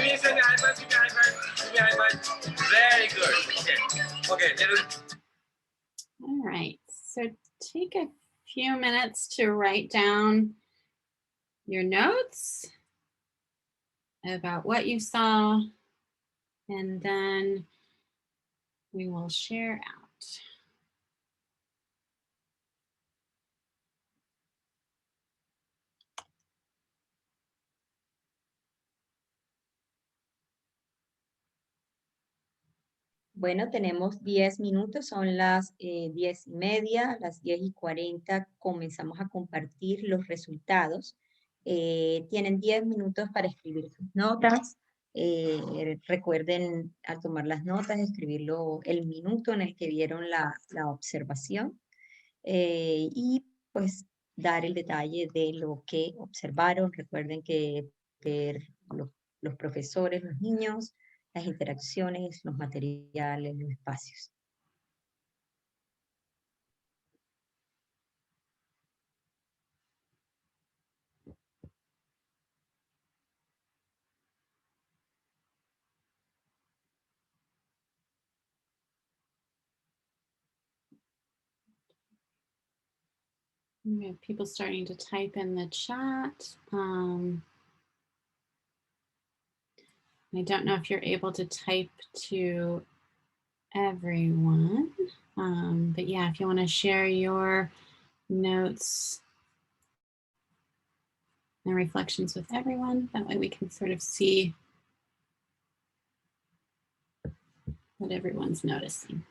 It's a apple. Very good. Okay. All right, so take a few minutes to write down your notes about what you saw, and then we will share out. Bueno, tenemos 10 minutos, son las 10:30, a las 10:40 comenzamos a compartir los resultados. Tienen 10 minutos para escribir sus notas. Recuerden al tomar las notas, escribirlo el minuto en el que vieron la observación y pues dar el detalle de lo que observaron. Recuerden que ver los profesores, los niños, las interacciones, los materiales, los espacios. We have people starting to type in the chat. I don't know if you're able to type to everyone, but yeah, if you want to share your notes and reflections with everyone, that way we can sort of see what everyone's noticing.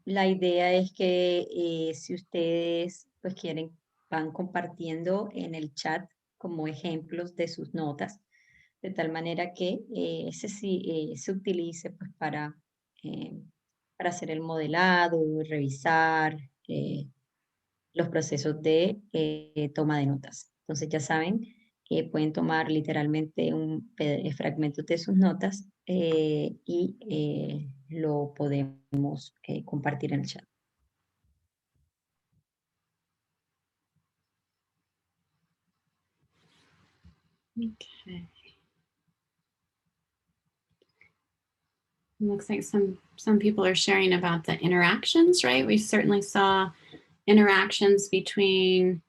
La idea es que si ustedes pues quieren, van compartiendo en el chat como ejemplos de sus notas, de tal manera que ese sí se utilice pues eh, para hacer el modelado, revisar los procesos de toma de notas. Entonces ya saben que pueden tomar literalmente fragmentos de sus notas y lo podemos compartir en el chat. Okay. It looks like some people are sharing about the interactions, right? We certainly saw interactions between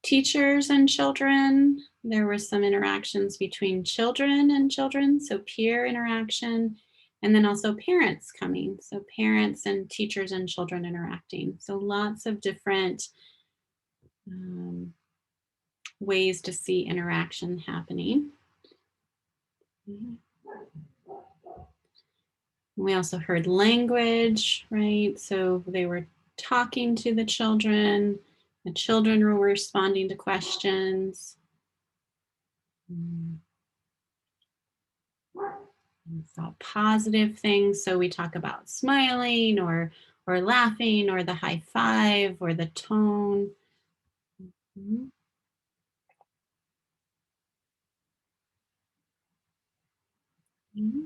teachers and children. There were some interactions between children and children, so peer interaction, and then also parents coming. So parents and teachers and children interacting. So lots of different ways to see interaction happening. We also heard language, right? So they were talking to the children were responding to questions. We saw positive things. So we talk about smiling or laughing or the high five or the tone. Yeah.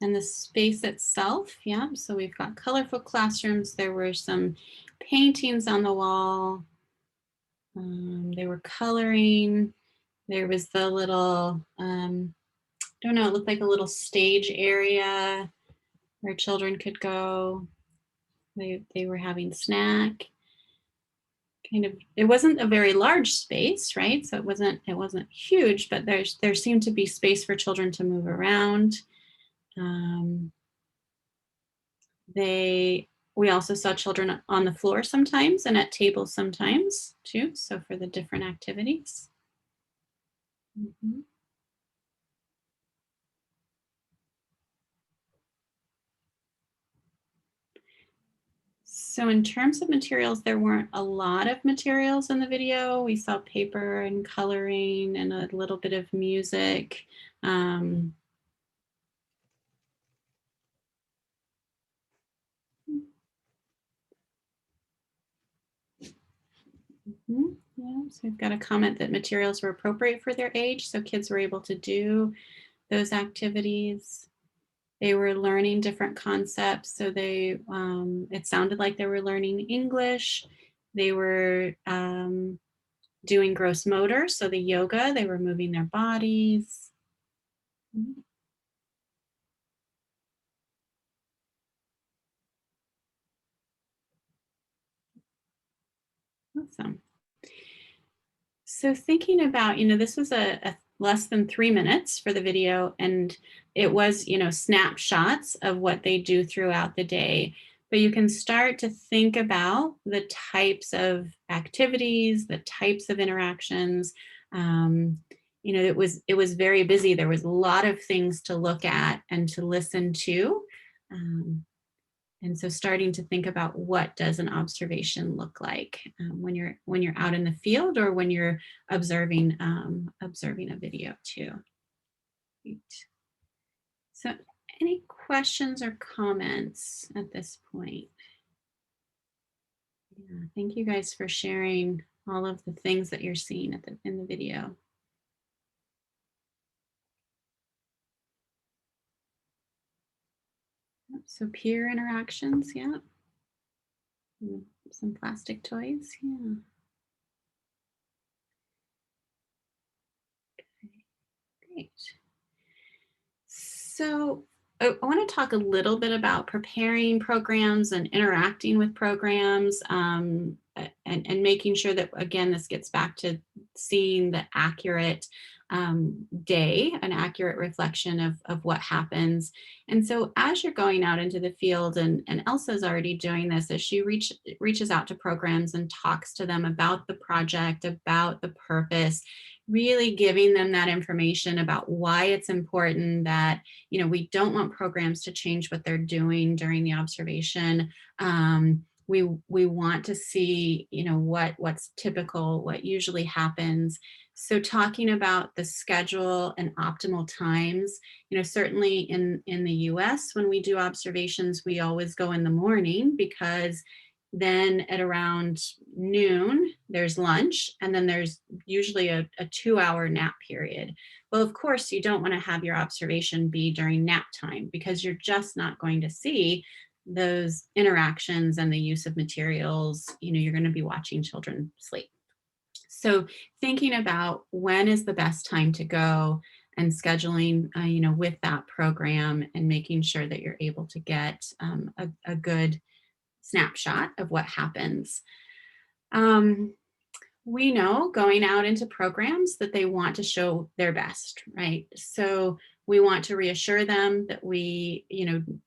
And the space itself, yeah. So we've got colorful classrooms. There were some paintings on the wall. They were coloring. There was the little, don't know, it looked like a little stage area where children could go. They were having snack. Kind of, it wasn't a very large space, right? So it wasn't huge, but there seemed to be space for children to move around. We also saw children on the floor sometimes and at tables sometimes too. So for the different activities. So in terms of materials, there weren't a lot of materials in the video. We saw paper and coloring and a little bit of music. Yeah, so we've got a comment that materials were appropriate for their age, so kids were able to do those activities. They were learning different concepts. So it sounded like they were learning English. They were doing gross motor, so the yoga, they were moving their bodies. Awesome. So thinking about, this was a less than 3 minutes for the video, and it was, snapshots of what they do throughout the day. But you can start to think about the types of activities, the types of interactions. It was very busy. There was a lot of things to look at and to listen to. And so starting to think about, what does an observation look like when you're out in the field, or when you're observing a video too. Great. So any questions or comments at this point? Yeah, thank you guys for sharing all of the things that you're seeing in the video. So peer interactions, yeah. Some plastic toys, yeah. Great. So I want to talk a little bit about preparing programs and interacting with programs, and making sure that, again, this gets back to seeing the accurate day, an accurate reflection of what happens. And so as you're going out into the field, and Elsa's already doing this, as she reaches out to programs and talks to them about the project, about the purpose, really giving them that information about why it's important, that we don't want programs to change what they're doing during the observation. We want to see what's typical, what usually happens. So talking about the schedule and optimal times, certainly in the US, when we do observations, we always go in the morning, because then at around noon, there's lunch, and then there's usually a 2-hour nap period. Well, of course, you don't want to have your observation be during nap time, because you're just not going to see those interactions and the use of materials. You're going to be watching children sleep. So thinking about when is the best time to go, and scheduling, with that program, and making sure that you're able to get a good snapshot of what happens. We know going out into programs that they want to show their best, right? So we want to reassure them that we,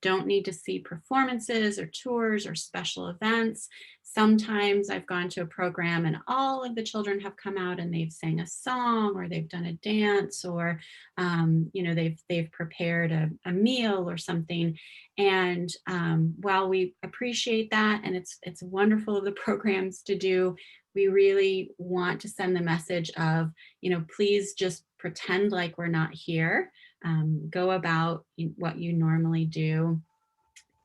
don't need to see performances or tours or special events. Sometimes I've gone to a program and all of the children have come out and they've sang a song, or they've done a dance, or they've prepared a meal or something. And while we appreciate that, and it's wonderful of the programs to do, we really want to send the message of, please just pretend like we're not here. Go about what you normally do.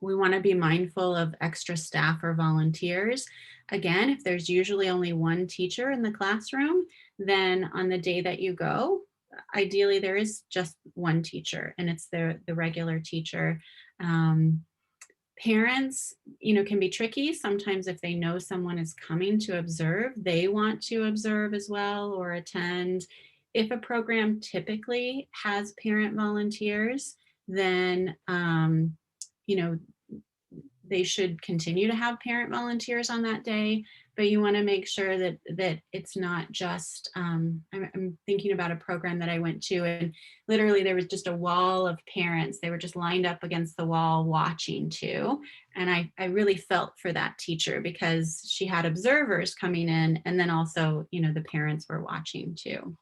We want to be mindful of extra staff or volunteers. Again, if there's usually only one teacher in the classroom, then on the day that you go, ideally there is just one teacher, and it's the regular teacher. Parents, can be tricky. Sometimes if they know someone is coming to observe, they want to observe as well or attend. If a program typically has parent volunteers, then, they should continue to have parent volunteers on that day, but you want to make sure that it's not just, I'm thinking about a program that I went to, and literally there was just a wall of parents. They were just lined up against the wall watching too. And I really felt for that teacher, because she had observers coming in, and then also, the parents were watching too.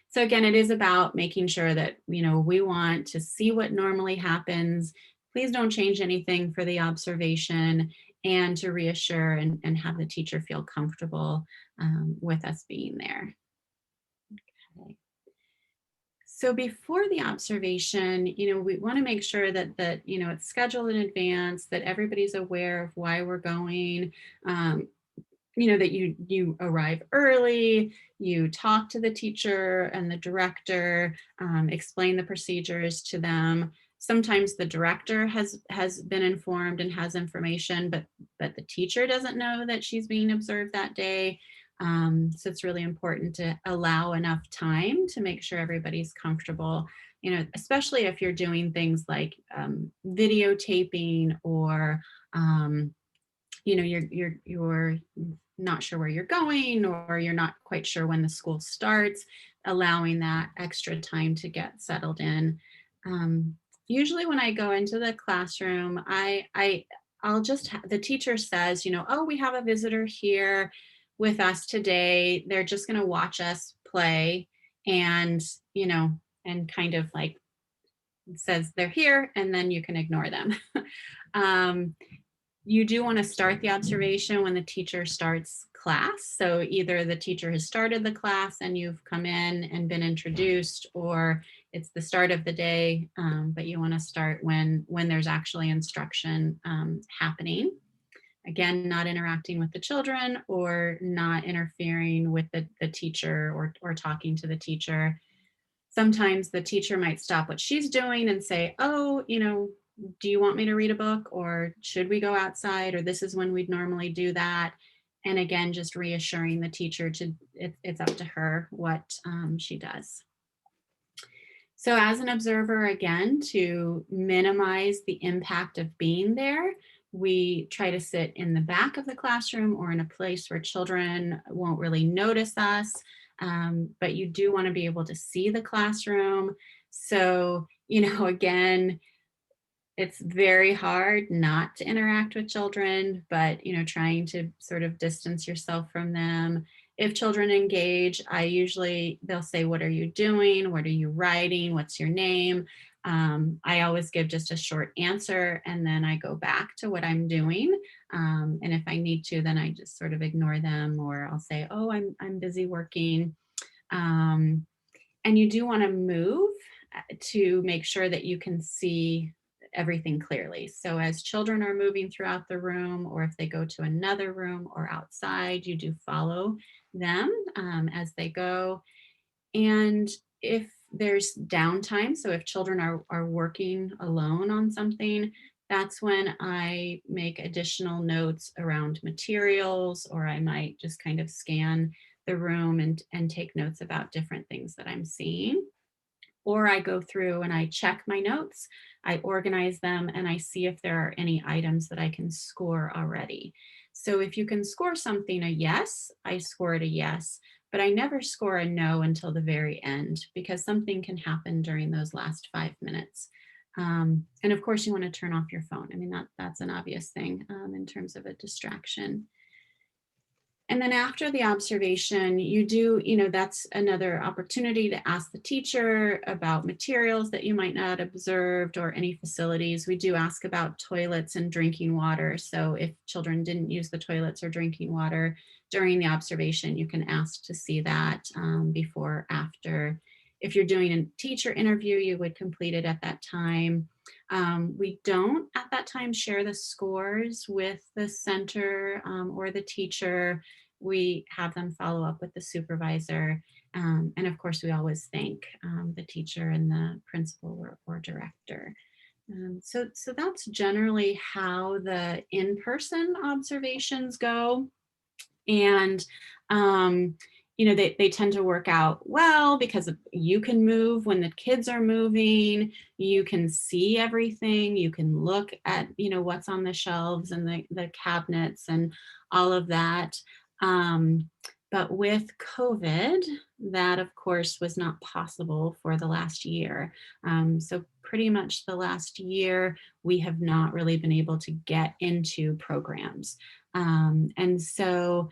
So again, it is about making sure that, we want to see what normally happens. Please don't change anything for the observation, and to reassure and have the teacher feel comfortable with us being there. Okay. So before the observation, we want to make sure that it's scheduled in advance, that everybody's aware of why we're going. That you arrive early, you talk to the teacher and the director, explain the procedures to them. Sometimes the director has been informed and has information, but the teacher doesn't know that she's being observed that day. So it's really important to allow enough time to make sure everybody's comfortable, especially if you're doing things like videotaping, or you're not sure where you're going, or you're not quite sure when the school starts, allowing that extra time to get settled in. Usually when I go into the classroom, I'll just, the teacher says, oh, we have a visitor here with us today. They're just going to watch us play, and, and kind of like says they're here, and then you can ignore them. You do want to start the observation when the teacher starts class. So either the teacher has started the class and you've come in and been introduced, or it's the start of the day, but you want to start when there's actually instruction happening. Again, not interacting with the children, or not interfering with the teacher, or talking to the teacher. Sometimes the teacher might stop what she's doing and say, oh, do you want me to read a book, or should we go outside, or this is when we'd normally do that. And again, just reassuring the teacher it's up to her what she does. So as an observer, again, to minimize the impact of being there, we try to sit in the back of the classroom, or in a place where children won't really notice us. But you do want to be able to see the classroom. So, again, it's very hard not to interact with children, but, trying to sort of distance yourself from them. If children engage, they'll say, what are you doing? What are you writing? What's your name? I always give just a short answer, and then I go back to what I'm doing. And if I need to, then I just sort of ignore them, or I'll say, oh, I'm busy working. And you do want to move to make sure that you can see everything clearly. So as children are moving throughout the room, or if they go to another room or outside, you do follow them as they go. And if there's downtime, so if children are working alone on something, that's when I make additional notes around materials, or I might just kind of scan the room and take notes about different things that I'm seeing. Or I go through and I check my notes, I organize them, and I see if there are any items that I can score already. So if you can score something a yes, I score it a yes, but I never score a no until the very end, because something can happen during those last 5 minutes. And of course, you want to turn off your phone. I mean, that's an obvious thing in terms of a distraction. And then after the observation, that's another opportunity to ask the teacher about materials that you might not have observed, or any facilities. We do ask about toilets and drinking water. So if children didn't use the toilets or drinking water during the observation, you can ask to see that before, after. If you're doing a teacher interview, you would complete it at that time. We don't at that time share the scores with the center or the teacher. We have them follow up with the supervisor. And of course, we always thank the teacher and the principal or director. So that's generally how the in-person observations go. And they tend to work out well, because you can move when the kids are moving, you can see everything, you can look at what's on the shelves and the cabinets and all of that. But with COVID, that of course was not possible for the last year. So pretty much the last year, we have not really been able to get into programs. And so,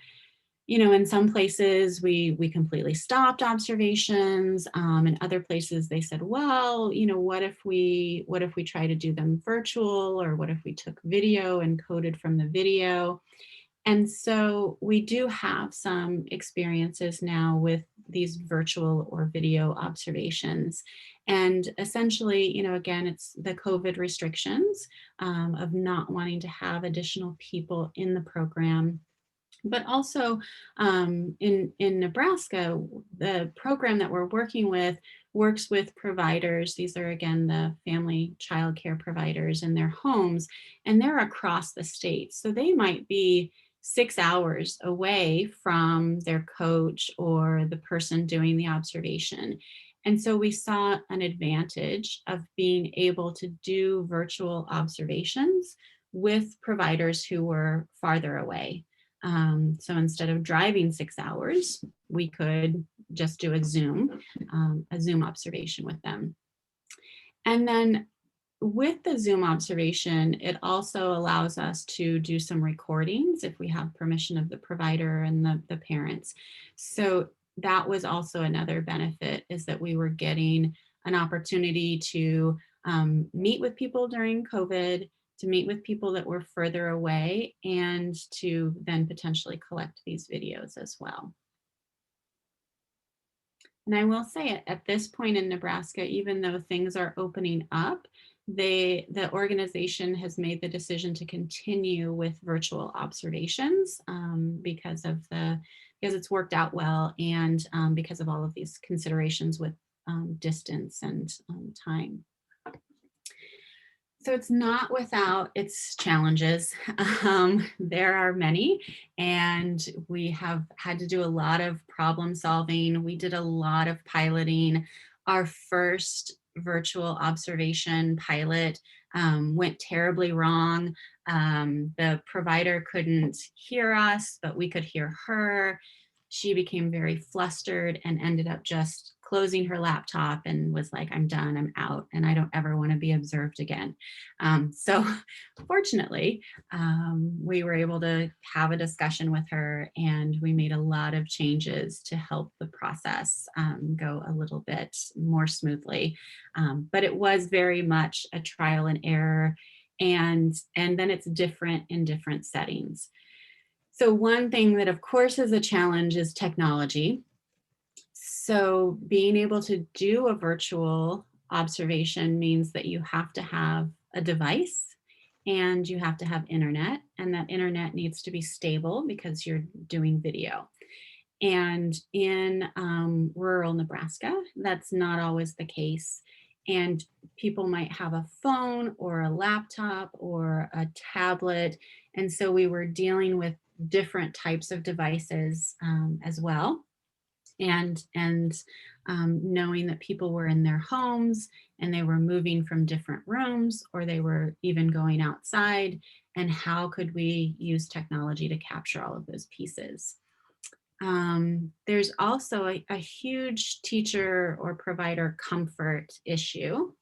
in some places we completely stopped observations. In other places they said, well, what if we try to do them virtual, or what if we took video and coded from the video? And so we do have some experiences now with these virtual or video observations. And essentially, again, it's the COVID restrictions of not wanting to have additional people in the program. But also in Nebraska, the program that we're working with works with providers. These are, again, the family child care providers in their homes, and they're across the state. So they might be 6 hours away from their coach or the person doing the observation. And so we saw an advantage of being able to do virtual observations with providers who were farther away. So instead of driving 6 hours, we could just do a Zoom observation with them. And then with the Zoom observation, it also allows us to do some recordings if we have permission of the provider and the parents. So that was also another benefit, is that we were getting an opportunity to meet with people during COVID, to meet with people that were further away, and to then potentially collect these videos as well. And I will say, at this point in Nebraska, even though things are opening up, the organization has made the decision to continue with virtual observations because it's worked out well, and because of all of these considerations with distance and time. So it's not without its challenges. There are many, and we have had to do a lot of problem solving. We did a lot of piloting. Our first virtual observation pilot went terribly wrong. The provider couldn't hear us, but we could hear her. She became very flustered and ended up just closing her laptop and was like, "I'm done, I'm out, and I don't ever want to be observed again." So fortunately, we were able to have a discussion with her, and we made a lot of changes to help the process go a little bit more smoothly. But it was very much a trial and error, and then it's different in different settings. So one thing that, of course, is a challenge is technology. So being able to do a virtual observation means that you have to have a device and you have to have internet, and that internet needs to be stable because you're doing video. And in rural Nebraska, that's not always the case. And people might have a phone or a laptop or a tablet. And so we were dealing with different types of devices as well. And knowing that people were in their homes and they were moving from different rooms, or they were even going outside, and how could we use technology to capture all of those pieces. There's also a huge teacher or provider comfort issue.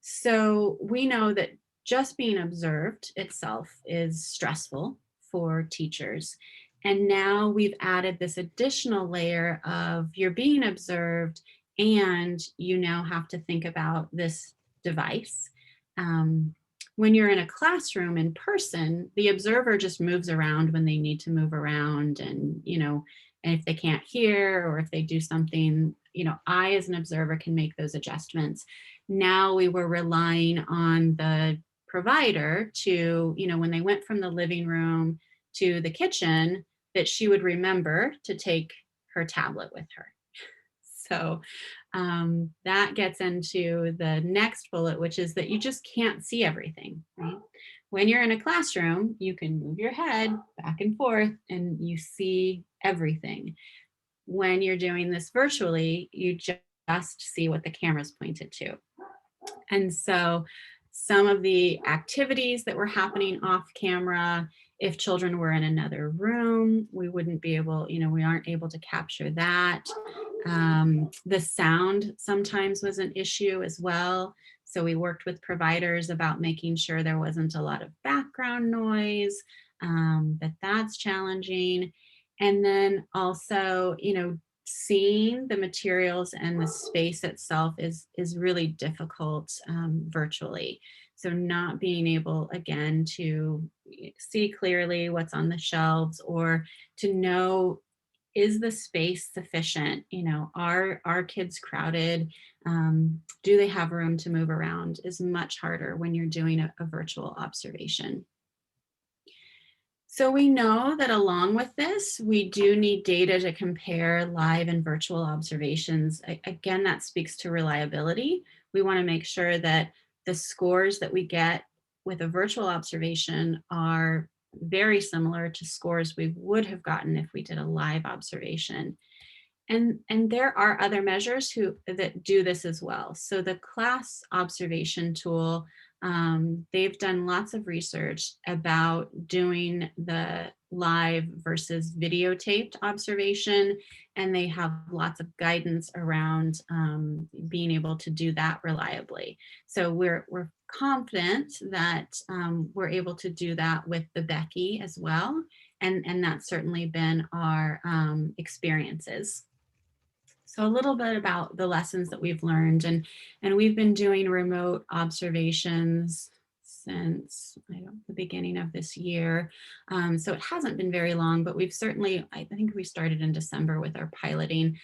So we know that just being observed itself is stressful for teachers. And now we've added this additional layer of you're being observed, and you now have to think about this device. When you're in a classroom in person, the observer just moves around when they need to move around, and and if they can't hear, or if they do something, I as an observer can make those adjustments. Now we were relying on the provider to, when they went from the living room to the kitchen, that she would remember to take her tablet with her. So that gets into the next bullet, which is that you just can't see everything, right? When you're in a classroom, you can move your head back and forth and you see everything. When you're doing this virtually, you just see what the camera's pointed to. And so some of the activities that were happening off camera, if children were in another room, we wouldn't be able, we aren't able to capture that. The sound sometimes was an issue as well. So we worked with providers about making sure there wasn't a lot of background noise, that's challenging. And then also, seeing the materials and the space itself is really difficult virtually. So not being able, again, to see clearly what's on the shelves, or to know, is the space sufficient? Are kids crowded? Do they have room to move around? Is much harder when you're doing a virtual observation. So we know that along with this, we do need data to compare live and virtual observations. Again, that speaks to reliability. We want to make sure that the scores that we get with a virtual observation are very similar to scores we would have gotten if we did a live observation. And there are other measures that do this as well. So the class observation tool, they've done lots of research about doing the live versus videotaped observation, and they have lots of guidance around being able to do that reliably. So we're confident that we're able to do that with the Becky as well, and that's certainly been our experiences. So a little bit about the lessons that we've learned, and we've been doing remote observations since the beginning of this year. So it hasn't been very long, but we've certainly, I think we started in December with our piloting,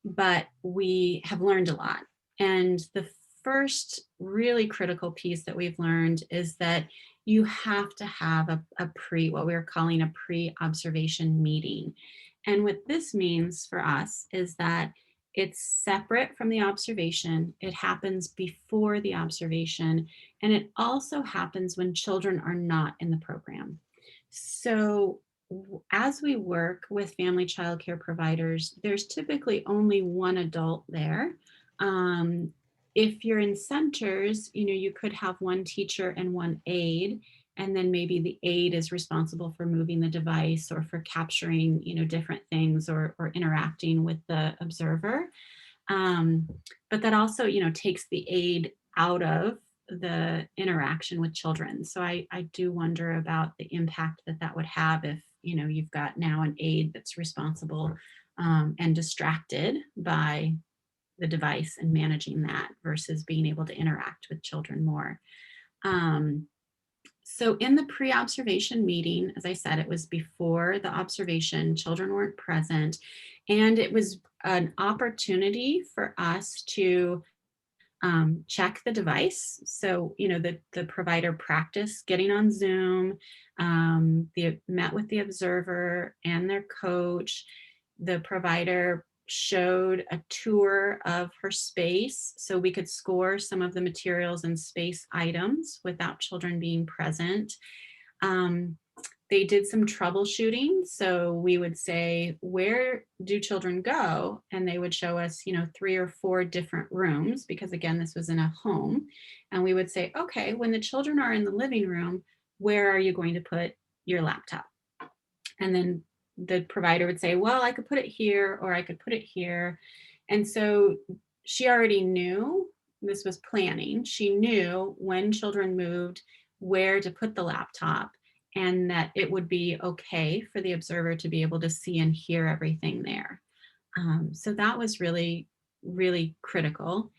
but we have learned a lot. And the first really critical piece that we've learned is that you have to have what we're calling a pre-observation meeting. And what this means for us is that it's separate from the observation. It happens before the observation, and it also happens when children are not in the program. So as we work with family child care providers, there's typically only one adult there. If you're in centers, you could have one teacher and one aide, and then maybe the aide is responsible for moving the device or for capturing, different things or interacting with the observer. But that also, takes the aide out of the interaction with children. So I do wonder about the impact that would have if, you've got now an aide that's responsible and distracted by the device and managing that versus being able to interact with children more. So in the pre-observation meeting, as I said, it was before the observation, children weren't present, and it was an opportunity for us to check the device. So, the provider practiced getting on Zoom, met with the observer and their coach. The provider showed a tour of her space so we could score some of the materials and space items without children being present. They did some troubleshooting. So we would say, where do children go? And they would show us, 3 or 4 different rooms, because again, this was in a home. And we would say, okay, when the children are in the living room, where are you going to put your laptop? And then the provider would say, well, I could put it here, or I could put it here. And so she already knew, this was planning. She knew when children moved, where to put the laptop, and that it would be okay for the observer to be able to see and hear everything there. So that was really, really critical.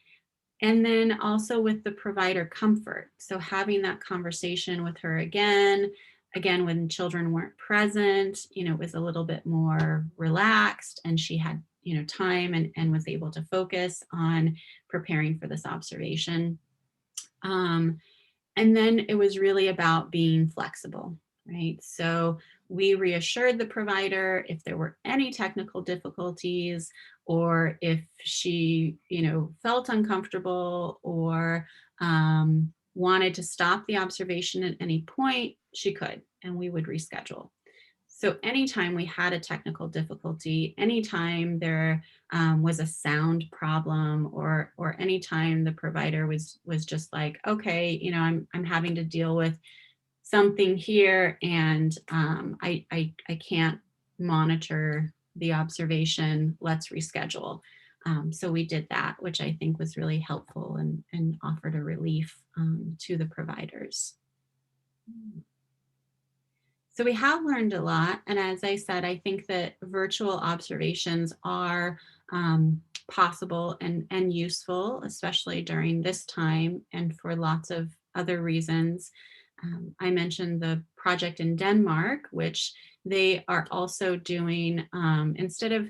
And then also with the provider comfort. So having that conversation with her again, when children weren't present, it was a little bit more relaxed, and she had, time and was able to focus on preparing for this observation. And then it was really about being flexible, right? So we reassured the provider if there were any technical difficulties, or if she, felt uncomfortable or wanted to stop the observation at any point, she could, and we would reschedule. So anytime we had a technical difficulty, anytime there was a sound problem, or anytime the provider was just like, okay, I'm having to deal with something here, and I can't monitor the observation, let's reschedule. So we did that, which I think was really helpful and offered a relief to the providers. So we have learned a lot. And as I said, I think that virtual observations are possible and useful, especially during this time and for lots of other reasons. I mentioned the project in Denmark, which they are also doing, instead of,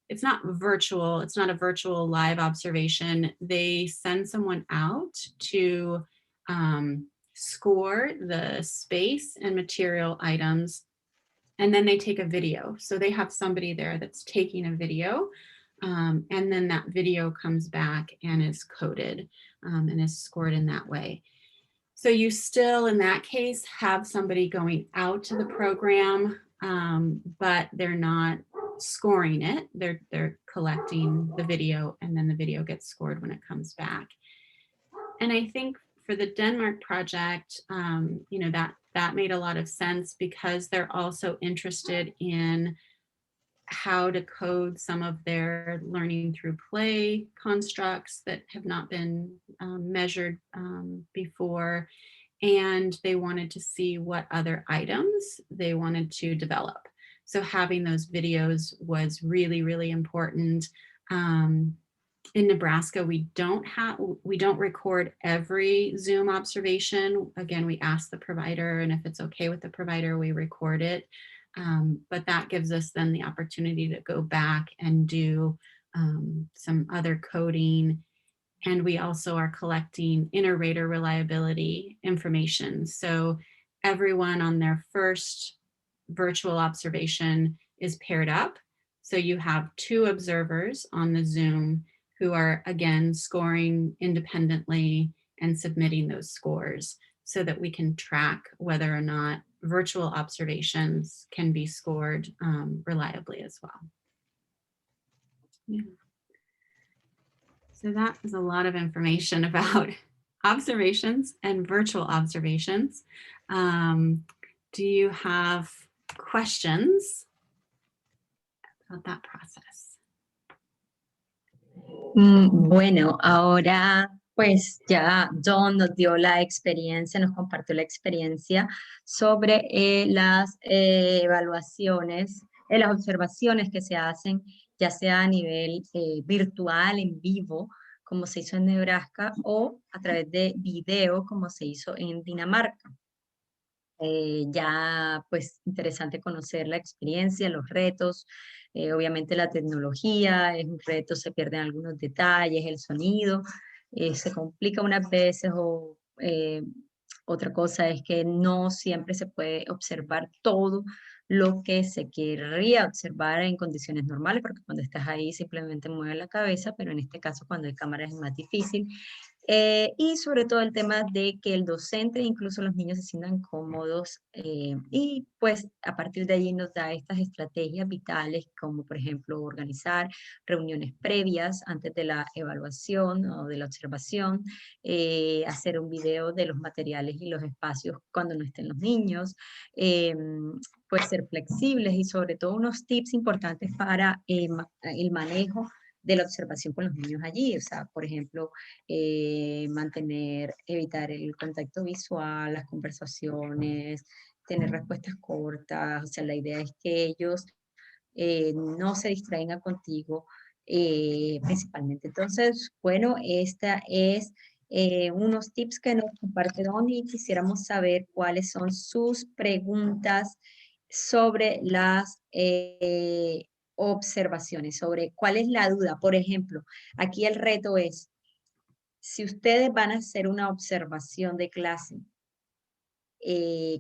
it's not a virtual live observation, they send someone out to score the space and material items, and then they take a video. So they have somebody there that's taking a video, and then that video comes back and is coded and is scored in that way. So you still, in that case, have somebody going out to the program, but they're not scoring it. They're collecting the video, and then the video gets scored when it comes back. And I think for the Denmark project, you know, that made a lot of sense because they're also interested in how to code some of their learning through play constructs that have not been measured before. And they wanted to see what other items they wanted to develop. So having those videos was really, really important. In Nebraska, we don't record every Zoom observation. Again, we ask the provider, and if it's okay with the provider, we record it. But that gives us then the opportunity to go back and do some other coding. And we also are collecting inter-rater reliability information. So everyone on their first virtual observation is paired up. So you have 2 observers on the Zoom who are, again, scoring independently and submitting those scores so that we can track whether or not virtual observations can be scored reliably as well. Yeah. So that is a lot of information about observations and virtual observations. Do you have questions about that process? Bueno, ahora pues ya John nos dio la experiencia, nos compartió la experiencia sobre las evaluaciones, las observaciones que se hacen, ya sea a nivel virtual, en vivo, como se hizo en Nebraska, o a través de video, como se hizo en Dinamarca. Ya pues interesante conocer la experiencia, los retos, obviamente la tecnología es un reto, se pierden algunos detalles, el sonido, se complica unas veces o otra cosa es que no siempre se puede observar todo lo que se querría observar en condiciones normales, porque cuando estás ahí simplemente mueves la cabeza, pero en este caso cuando hay cámaras es más difícil. Y sobre todo el tema de que el docente, incluso los niños se sientan cómodos y pues a partir de allí nos da estas estrategias vitales como por ejemplo organizar reuniones previas antes de la evaluación o de la observación, hacer un video de los materiales y los espacios cuando no estén los niños, pues ser flexibles y sobre todo unos tips importantes para el manejo de la observación con los niños allí, o sea, por ejemplo, evitar el contacto visual, las conversaciones, tener respuestas cortas, o sea, la idea es que ellos no se distraigan contigo principalmente. Entonces, bueno, esta es unos tips que nos comparte Don y quisiéramos saber cuáles son sus preguntas sobre las observaciones, sobre cuál es la duda. Por ejemplo, aquí el reto es, si ustedes van a hacer una observación de clase,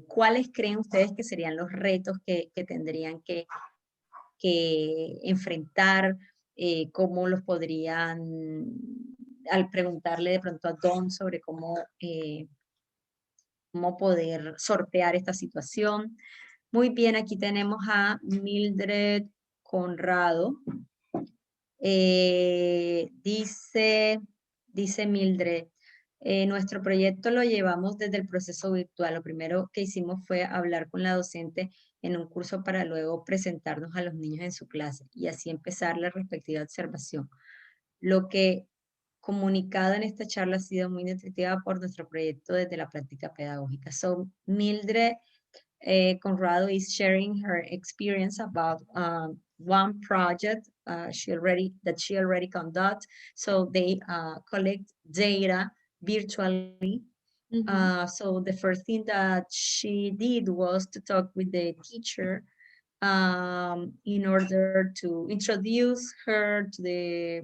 ¿cuáles creen ustedes que serían los retos que tendrían que enfrentar? ¿Cómo los podrían, al preguntarle de pronto a Don sobre cómo poder sortear esta situación? Muy bien, aquí tenemos a Mildred Conrado. Dice Mildred, nuestro proyecto lo llevamos desde el proceso virtual. Lo primero que hicimos fue hablar con la docente en un curso para luego presentarnos a los niños en su clase y así empezar la respectiva observación. Lo que comunicado en esta charla ha sido muy nutritiva por nuestro proyecto desde la práctica pedagógica. So, Mildred Conrado is sharing her experience about one project she already conduct. So they collect data virtually. So the first thing that she did was to talk with the teacher in order to introduce her to the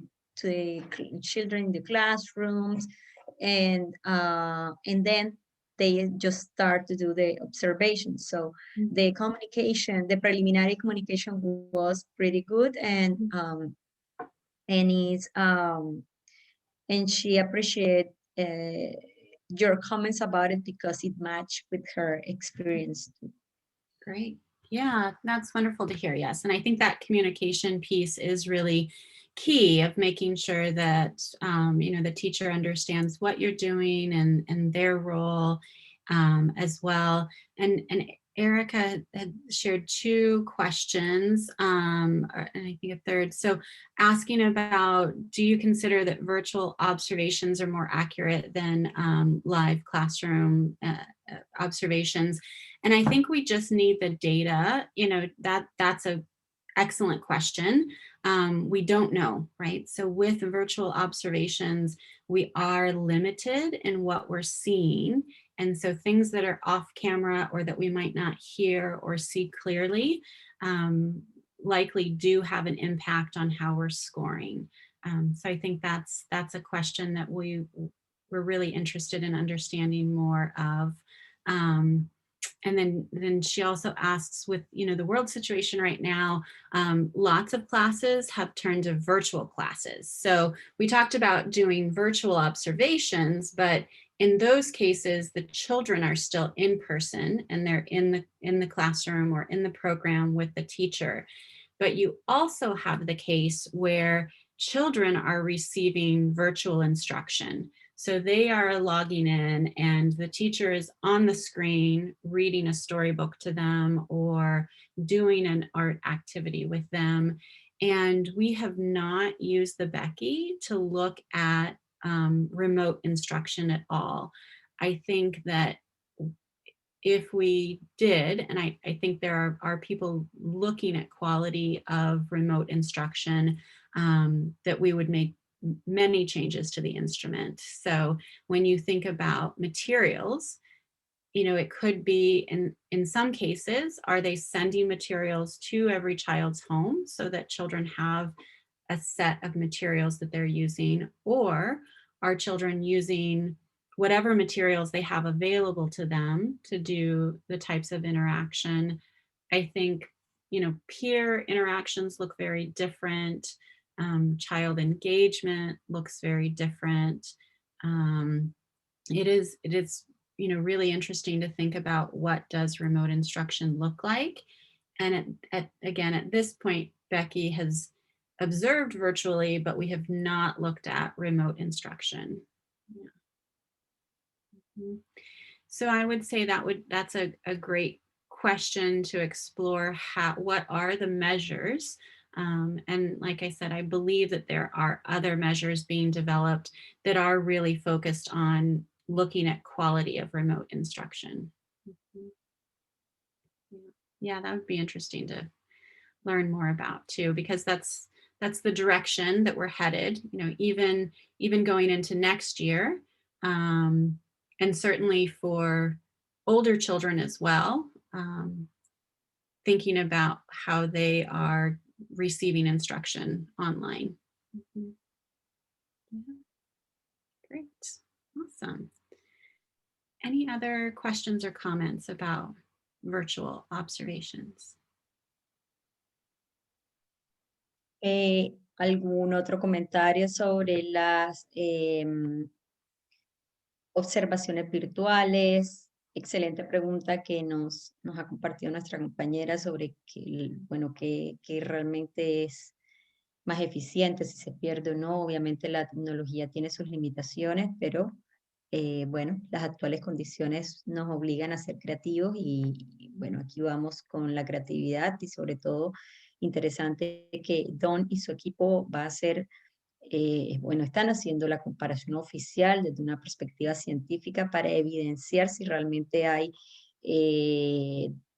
children in the classrooms, and then they just start to do the observation. So the communication, the preliminary communication was pretty good, and it's and she appreciated your comments about it because it matched with her experience. Great. Yeah, that's wonderful to hear. Yes. And I think that communication piece is really key of making sure that, the teacher understands what you're doing and their role as well. And Erica had shared 2 questions, and I think a third. So asking about, do you consider that virtual observations are more accurate than live classroom observations? And I think we just need the data. That's a excellent question. We don't know, right? So with virtual observations, we are limited in what we're seeing. And so things that are off camera or that we might not hear or see clearly likely do have an impact on how we're scoring. So I think that's a question that we're really interested in understanding more of. And then she also asks, with the world situation right now, lots of classes have turned to virtual classes. So we talked about doing virtual observations, but in those cases, the children are still in person and they're in the classroom or in the program with the teacher. But you also have the case where children are receiving virtual instruction. So they are logging in and the teacher is on the screen reading a storybook to them or doing an art activity with them. And we have not used the Becky to look at remote instruction at all. I think that if we did, and I think there are people looking at quality of remote instruction, that we would make many changes to the instrument. So when you think about materials, it could be in some cases, are they sending materials to every child's home so that children have a set of materials that they're using, or are children using whatever materials they have available to them to do the types of interaction? I think, peer interactions look very different. Child engagement looks very different. It is really interesting to think about what does remote instruction look like. And again, at this point, Becky has observed virtually, but we have not looked at remote instruction. Yeah. So I would say that's a great question to explore. What are the measures? And like I said, I believe that there are other measures being developed that are really focused on looking at quality of remote instruction. Yeah, that would be interesting to learn more about too, because that's the direction that we're headed, even going into next year. And certainly for older children as well, thinking about how they are receiving instruction online. Yeah. Great. Awesome. Any other questions or comments about virtual observations? ¿Algún otro comentario sobre las observaciones virtuales? Excelente pregunta que nos ha compartido nuestra compañera sobre que realmente es más eficiente, si se pierde o no. Obviamente la tecnología tiene sus limitaciones, pero las actuales condiciones nos obligan a ser creativos y bueno, aquí vamos con la creatividad y sobre todo interesante que Don y su equipo va a hacer, están haciendo la comparación oficial desde una perspectiva científica para evidenciar si realmente hay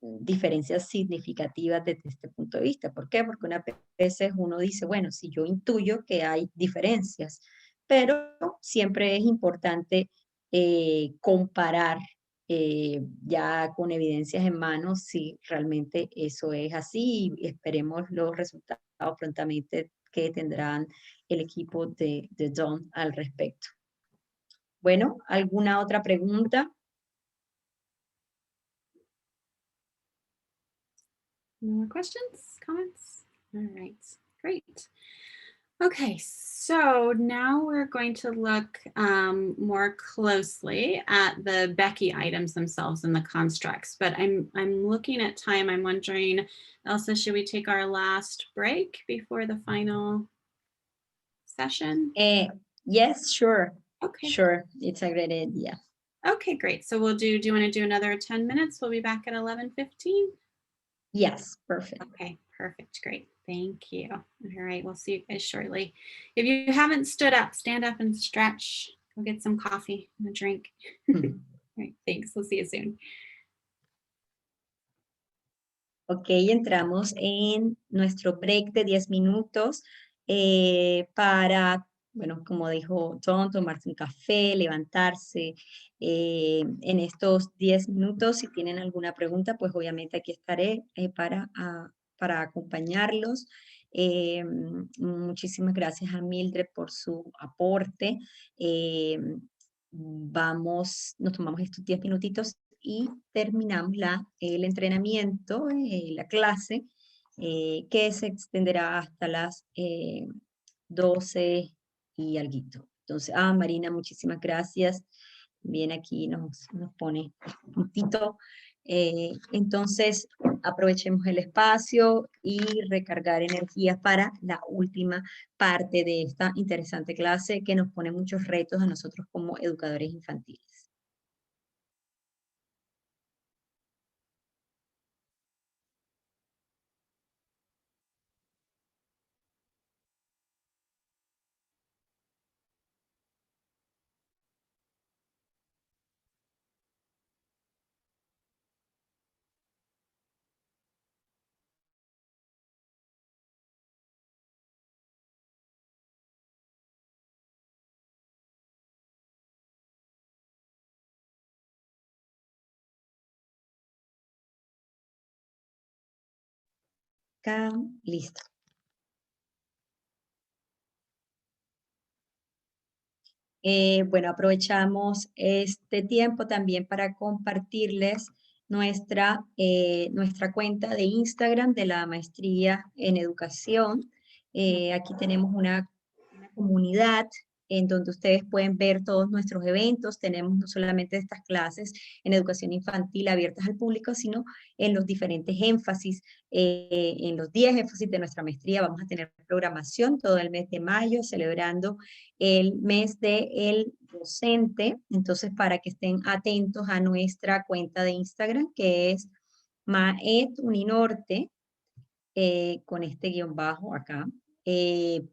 diferencias significativas desde este punto de vista. ¿Por qué? Porque una veces uno dice, bueno, si yo intuyo que hay diferencias, pero siempre es importante comparar ya con evidencias en mano si realmente eso es así, y esperemos los resultados prontamente que tendrán el equipo de Don al respecto. Bueno, ¿alguna otra pregunta? No more questions, comments? All right, great. Okay, so now we're going to look more closely at the Becky items themselves and the constructs, but I'm looking at time. I'm wondering, Elsa, should we take our last break before the final session? Yes, sure. Okay. Sure, it's a great idea. Okay, great. So we'll do you want to do another 10 minutes? We'll be back at 11:15. Yes, perfect. Okay, perfect. Great. Thank you. All right, we'll see you guys shortly. If you haven't stood up, stand up and stretch. Go get some coffee and a drink. All right, thanks. We'll see you soon. Ok, entramos en nuestro break de 10 minutos para, bueno, como dijo Tom, tomarse un café, levantarse. En estos 10 minutos, si tienen alguna pregunta, pues obviamente aquí estaré para acompañarlos. Muchísimas gracias a Mildred por su aporte. Nos tomamos estos 10 minutitos y terminamos el entrenamiento, la clase, que se extenderá hasta las 12 y alguito. Entonces, Marina, muchísimas gracias. Bien, aquí nos pone un puntito. Entonces, aprovechemos el espacio y recargar energías para la última parte de esta interesante clase que nos pone muchos retos a nosotros como educadores infantiles. Acá, listo. Bueno, aprovechamos este tiempo también para compartirles nuestra cuenta de Instagram de la Maestría en Educación. Aquí tenemos una comunidad en donde ustedes pueden ver todos nuestros eventos. Tenemos no solamente estas clases en educación infantil abiertas al público, sino en los diferentes énfasis. En los 10 énfasis de nuestra maestría vamos a tener programación todo el mes de mayo, celebrando el mes del docente. Entonces, para que estén atentos a nuestra cuenta de Instagram, que es maed_uninorte, con este guión bajo acá.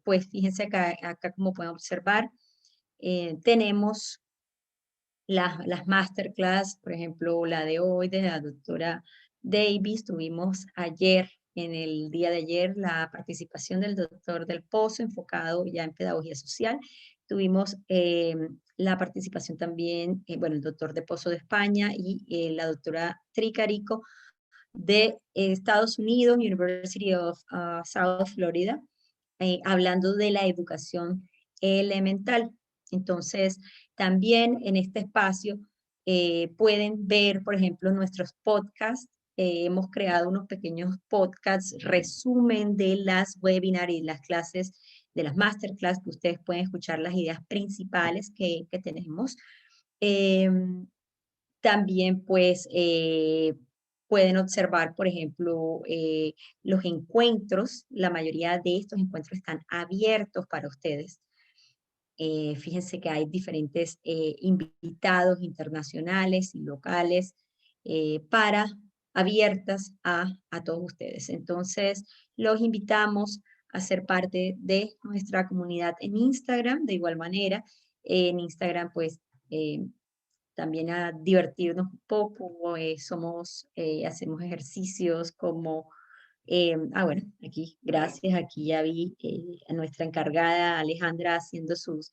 Pues fíjense acá como pueden observar, tenemos las masterclass, por ejemplo, la de hoy de la doctora Davis. Tuvimos ayer, en el día de ayer, la participación del doctor Del Pozo, enfocado ya en pedagogía social. Tuvimos la participación también, bueno, el doctor Del Pozo de España y la doctora Tricarico de Estados Unidos, University of South Florida, hablando de la educación elemental. Entonces, también en este espacio pueden ver, por ejemplo, nuestros podcasts. Hemos creado unos pequeños podcasts, resumen de las webinars y las clases, de las masterclass, que ustedes pueden escuchar las ideas principales que tenemos. También, pues, pueden observar, por ejemplo, los encuentros. La mayoría de estos encuentros están abiertos para ustedes. Fíjense que hay diferentes invitados internacionales y locales abiertas a todos ustedes. Entonces, los invitamos a ser parte de nuestra comunidad en Instagram. De igual manera, en Instagram, pues, también a divertirnos un poco. Hacemos ejercicios como, bueno, aquí, gracias, aquí ya vi a nuestra encargada Alejandra haciendo sus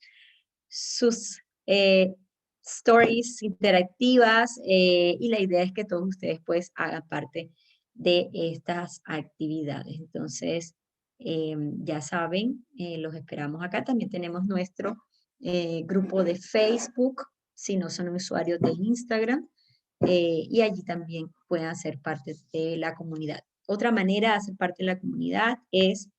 stories interactivas, y la idea es que todos ustedes pues hagan parte de estas actividades. Entonces, ya saben, los esperamos acá. También tenemos nuestro grupo de Facebook, si no son usuarios de Instagram, y allí también pueden ser parte de la comunidad. Otra manera de hacer parte de la comunidad es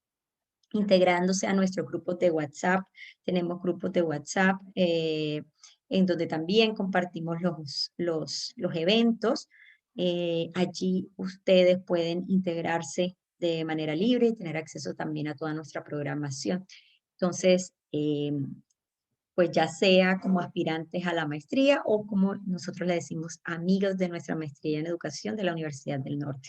integrándose a nuestros grupos de WhatsApp. Tenemos grupos de WhatsApp en donde también compartimos los eventos. Allí ustedes pueden integrarse de manera libre y tener acceso también a toda nuestra programación. Entonces, pues ya sea como aspirantes a la maestría o como nosotros le decimos, amigos de nuestra maestría en educación de la Universidad del Norte.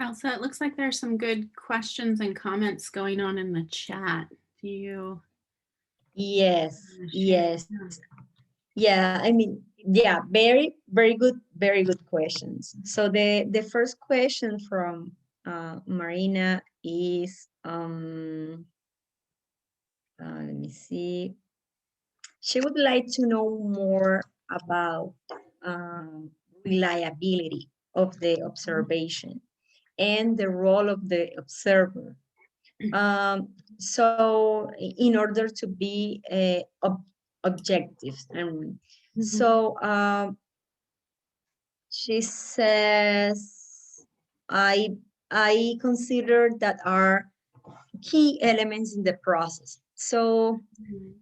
Elsa, it looks like there's some good questions and comments going on in the chat. Do you Yes, want to share? yes. Yeah, I mean, yeah, very good questions. So the first question from Marina is, let me see. She would like to know more about reliability of the observation and the role of the observer. So in order to be objective. And Mhm. so she says, I consider that are key elements in the process. So Mhm.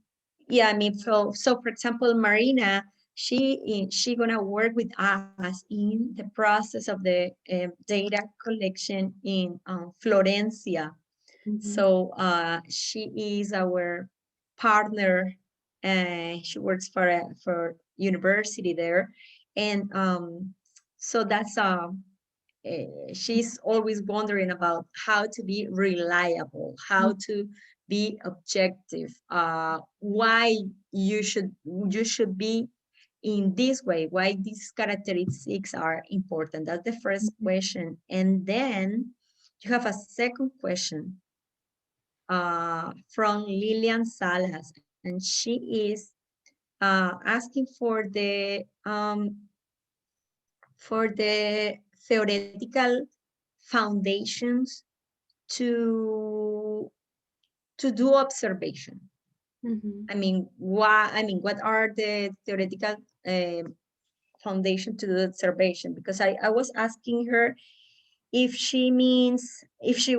yeah, I mean, so for example, Marina, she gonna work with us in the process of the data collection in Florencia. Mhm. So she is our partner. She works for university there, and so that's she's always wondering about how to be reliable, how to be objective, why you should be in this way, why these characteristics are important. That's the first Mhm. question, and then you have a second question from Lilian Salas, and she is asking for the theoretical foundations to to do observation. Mhm. I mean, why? I mean, what are the theoretical uh, foundation to do observation? Because I was asking her if she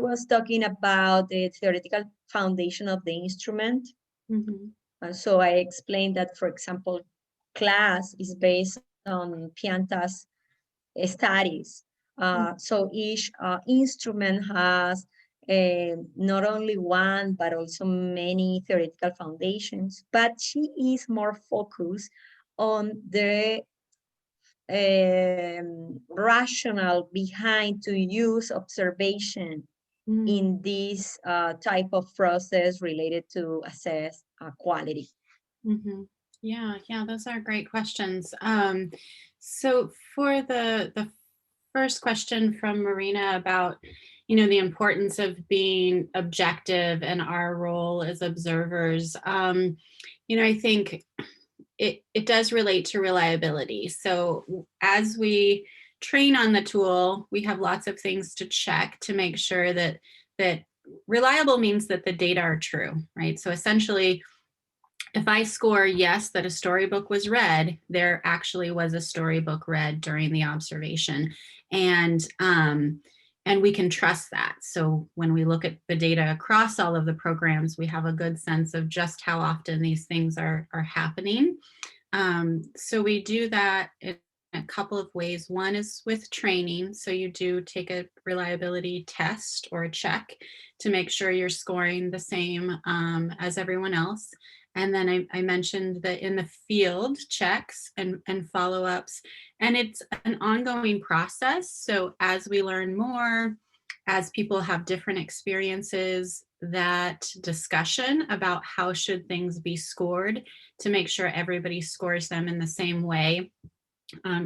was talking about the theoretical foundation of the instrument. Mhm. So I explained that, for example, class is based on Pianta's studies. So each instrument has not only one, but also many theoretical foundations. But she is more focused on the rationale behind to use observation Mhm. in this type of process related to assess quality. Mhm. Yeah, yeah, those are great questions. So for the first question from Marina about, the importance of being objective and our role as observers, I think it does relate to reliability. So as we train on the tool, we have lots of things to check to make sure that reliable means that the data are true, right? So essentially, if I score yes that a storybook was read, there actually was a storybook read during the observation, and we can trust that. So when we look at the data across all of the programs, we have a good sense of just how often these things are happening. So we do that in a couple of ways. One is with training. So you do take a reliability test or a check to make sure you're scoring the same as everyone else. And then I mentioned that in the field checks and follow-ups, and it's an ongoing process. So as we learn more, as people have different experiences, that discussion about how should things be scored to make sure everybody scores them in the same way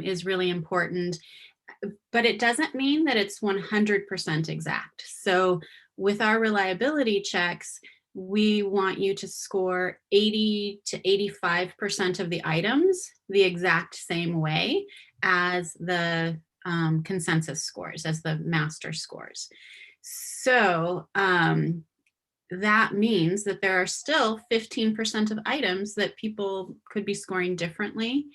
is really important. But it doesn't mean that it's 100% exact. So with our reliability checks, we want you to score 80 to 85% of the items the exact same way as the consensus scores, as the master scores. So that means that there are still 15% of items that people could be scoring differently.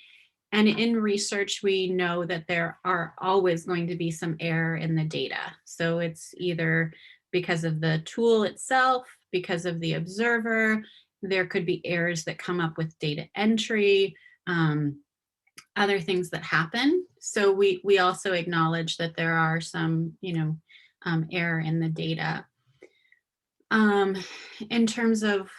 And in research, we know that there are always going to be some error in the data. So it's either because of the tool itself, because of the observer, there could be errors that come up with data entry, other things that happen. So we also acknowledge that there are some, error in the data. In terms of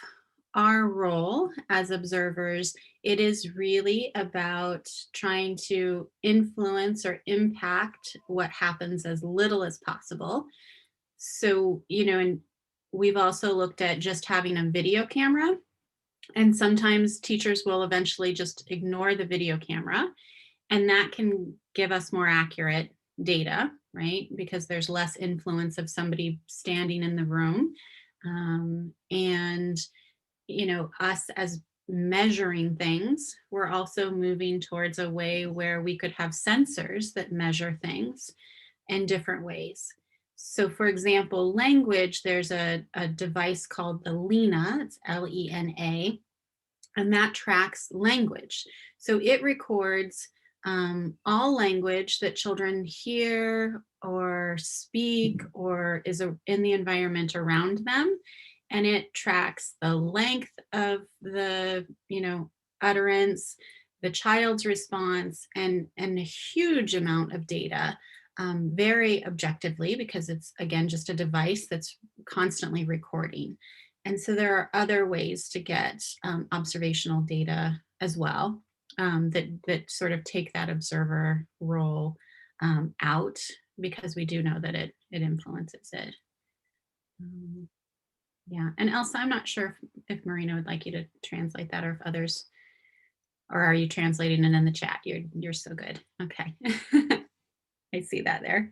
our role as observers, it is really about trying to influence or impact what happens as little as possible. So, and we've also looked at just having a video camera, and sometimes teachers will eventually just ignore the video camera, and that can give us more accurate data, right? Because there's less influence of somebody standing in the room. And us as measuring things, we're also moving towards a way where we could have sensors that measure things in different ways. So for example, language, there's a device called the Lena, it's Lena, and that tracks language. So it records all language that children hear or speak or is in the environment around them. And it tracks the length of the, utterance, the child's response, and a huge amount of data, very objectively, because it's, again, just a device that's constantly recording. And so there are other ways to get observational data as well, that sort of take that observer role out, because we do know that it influences it. Yeah, and Elsa, I'm not sure if Marina would like you to translate that, or if others, or are you translating it in the chat? You're so good. Okay. I see that there.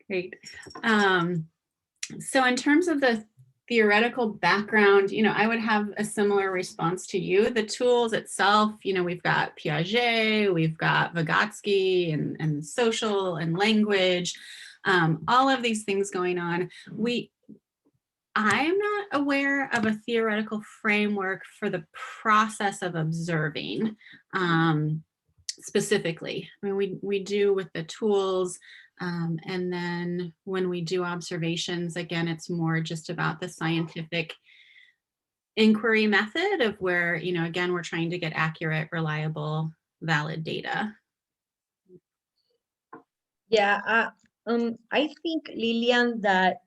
Great. So in terms of the theoretical background, I would have a similar response to you. The tools itself, we've got Piaget, we've got Vygotsky and social and language, all of these things going on. I'm not aware of a theoretical framework for the process of observing specifically. I mean, we do with the tools, and then when we do observations, again, it's more just about the scientific inquiry method of where, again, we're trying to get accurate, reliable, valid data. Yeah, I think, Lillian, that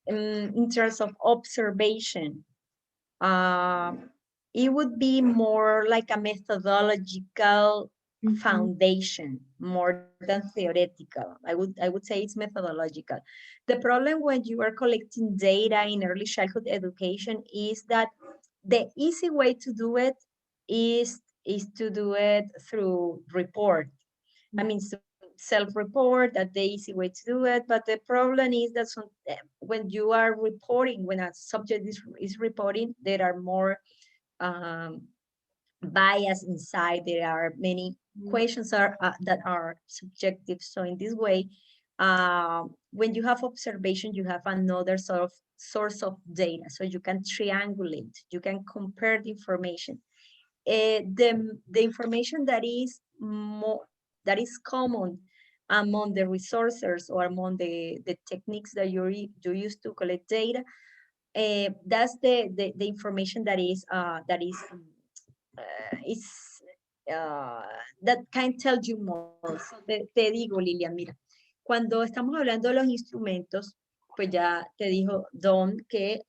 in terms of observation, it would be more like a methodological foundation more than theoretical. I would say it's methodological. The problem when you are collecting data in early childhood education is that the easy way to do it is to do it through report. I mean, self-report, that's the easy way to do it. But the problem is that when you are reporting, when a subject is reporting, there are more bias inside. There are many questions that are subjective. So in this way, when you have observation, you have another sort of source of data. So you can triangulate, you can compare the information. The information that is common among the resources or among the techniques that you use to collect data, that's the information that that can tell you more. So te digo, Lilian, mira, cuando estamos hablando de los instrumentos, pues ya te dijo Don que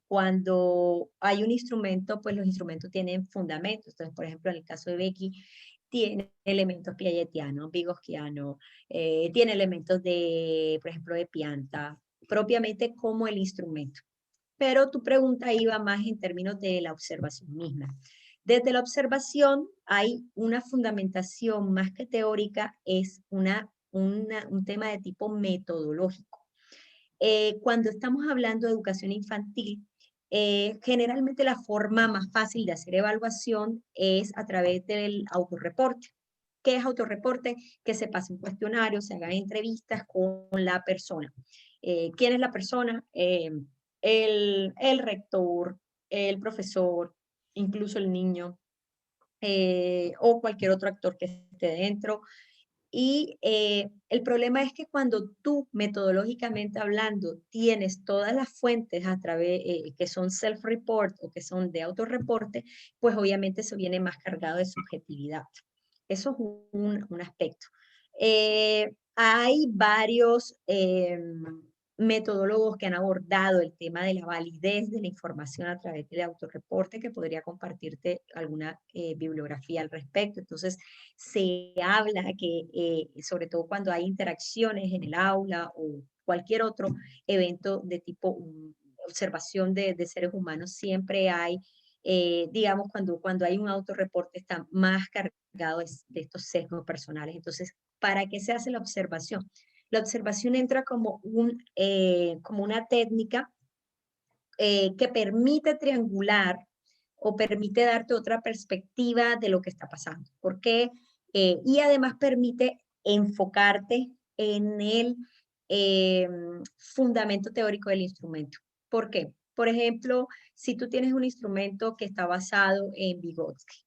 cuando hay un instrumento, pues los instrumentos tienen fundamentos. Entonces, por ejemplo, en el caso de Becky, tiene elementos piagetianos, vygotsquianos, tiene elementos de, por ejemplo, de Pianta, propiamente como el instrumento. Pero tu pregunta iba más en términos de la observación misma. Desde la observación hay una fundamentación más que teórica, es un tema de tipo metodológico. Cuando estamos hablando de educación infantil, generalmente la forma más fácil de hacer evaluación es a través del autorreporte. ¿Qué es autorreporte? Que se pase un cuestionario, se hagan entrevistas con la persona. ¿Quién es la persona? El rector, el profesor, incluso el niño, o cualquier otro actor que esté dentro. Y el problema es que cuando tú, metodológicamente hablando, tienes todas las fuentes a través, que son self-report o que son de autorreporte, pues obviamente eso viene más cargado de subjetividad. Eso es un aspecto. Hay varios metodólogos que han abordado el tema de la validez de la información a través del autorreporte, que podría compartirte alguna bibliografía al respecto. Entonces, se habla que, sobre todo cuando hay interacciones en el aula o cualquier otro evento de tipo observación de seres humanos, siempre hay, digamos, cuando hay un autorreporte está más cargado de estos sesgos personales. Entonces, ¿para qué se hace la observación? La observación entra como, como una técnica que permite triangular o permite darte otra perspectiva de lo que está pasando. Porque, y además permite enfocarte en el eh, fundamento teórico del instrumento. ¿Por qué? Por ejemplo, si tú tienes un instrumento que está basado en Vygotsky,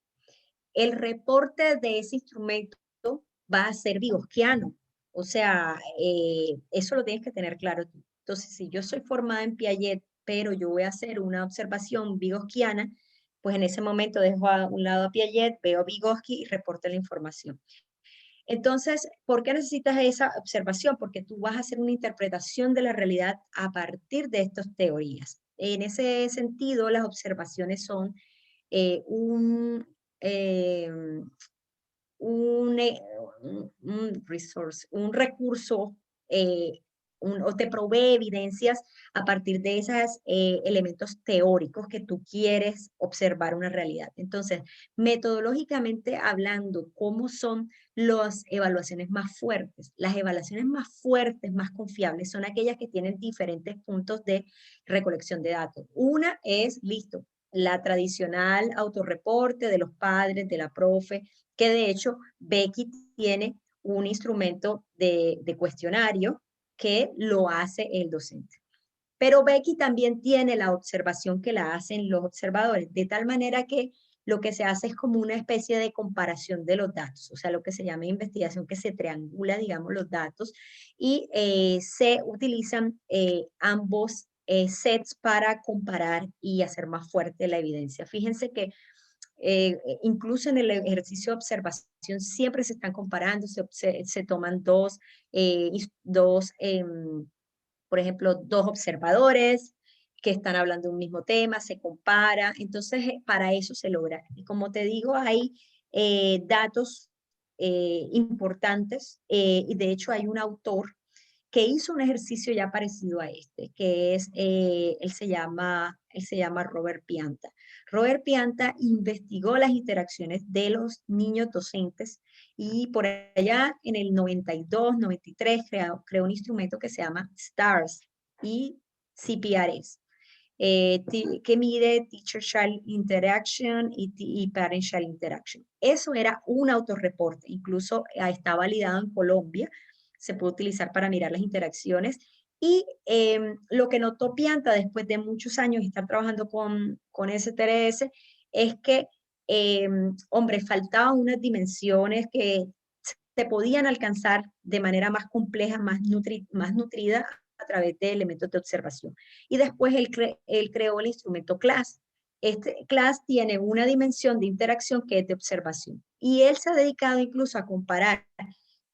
el reporte de ese instrumento va a ser vygotsquiano. O sea, eso lo tienes que tener claro tú. Entonces, si yo soy formada en Piaget, pero yo voy a hacer una observación vygotsquiana, pues en ese momento dejo a un lado a Piaget, veo a Vygotsky y reporto la información. Entonces, ¿por qué necesitas esa observación? Porque tú vas a hacer una interpretación de la realidad a partir de estas teorías. En ese sentido, las observaciones son un, eh, un resource, un recurso, o te provee evidencias a partir de esos elementos teóricos que tú quieres observar una realidad. Entonces, metodológicamente hablando, ¿cómo son las evaluaciones más fuertes? Las evaluaciones más fuertes, más confiables, son aquellas que tienen diferentes puntos de recolección de datos. Una es, listo, la tradicional autorreporte de los padres, de la profe, que de hecho Becky tiene un instrumento de cuestionario que lo hace el docente. Pero Becky también tiene la observación que la hacen los observadores, de tal manera que lo que se hace es como una especie de comparación de los datos, o sea, lo que se llama investigación, que se triangula, digamos, los datos y se utilizan ambos sets para comparar y hacer más fuerte la evidencia. Fíjense que incluso en el ejercicio de observación siempre se están comparando, se toman por ejemplo, dos observadores que están hablando de un mismo tema, se compara, entonces para eso se logra. Y como te digo, hay datos importantes y de hecho hay un autor que hizo un ejercicio ya parecido a este, que es, él se llama Robert Pianta. Robert Pianta investigó las interacciones de los niños docentes y por allá en el 92, 93 creó un instrumento que se llama STARS y CPRS. Que mide Teacher Child Interaction y Parent Child Interaction. Eso era un autorreporte, incluso está validado en Colombia, se puede utilizar para mirar las interacciones. Y lo que notó Pianta después de muchos años estar trabajando con STRS es que, hombre, faltaban unas dimensiones que se podían alcanzar de manera más compleja, más nutrida a través de elementos de observación. Y después él creó el instrumento CLASS. Este CLASS tiene una dimensión de interacción que es de observación. Y él se ha dedicado incluso a comparar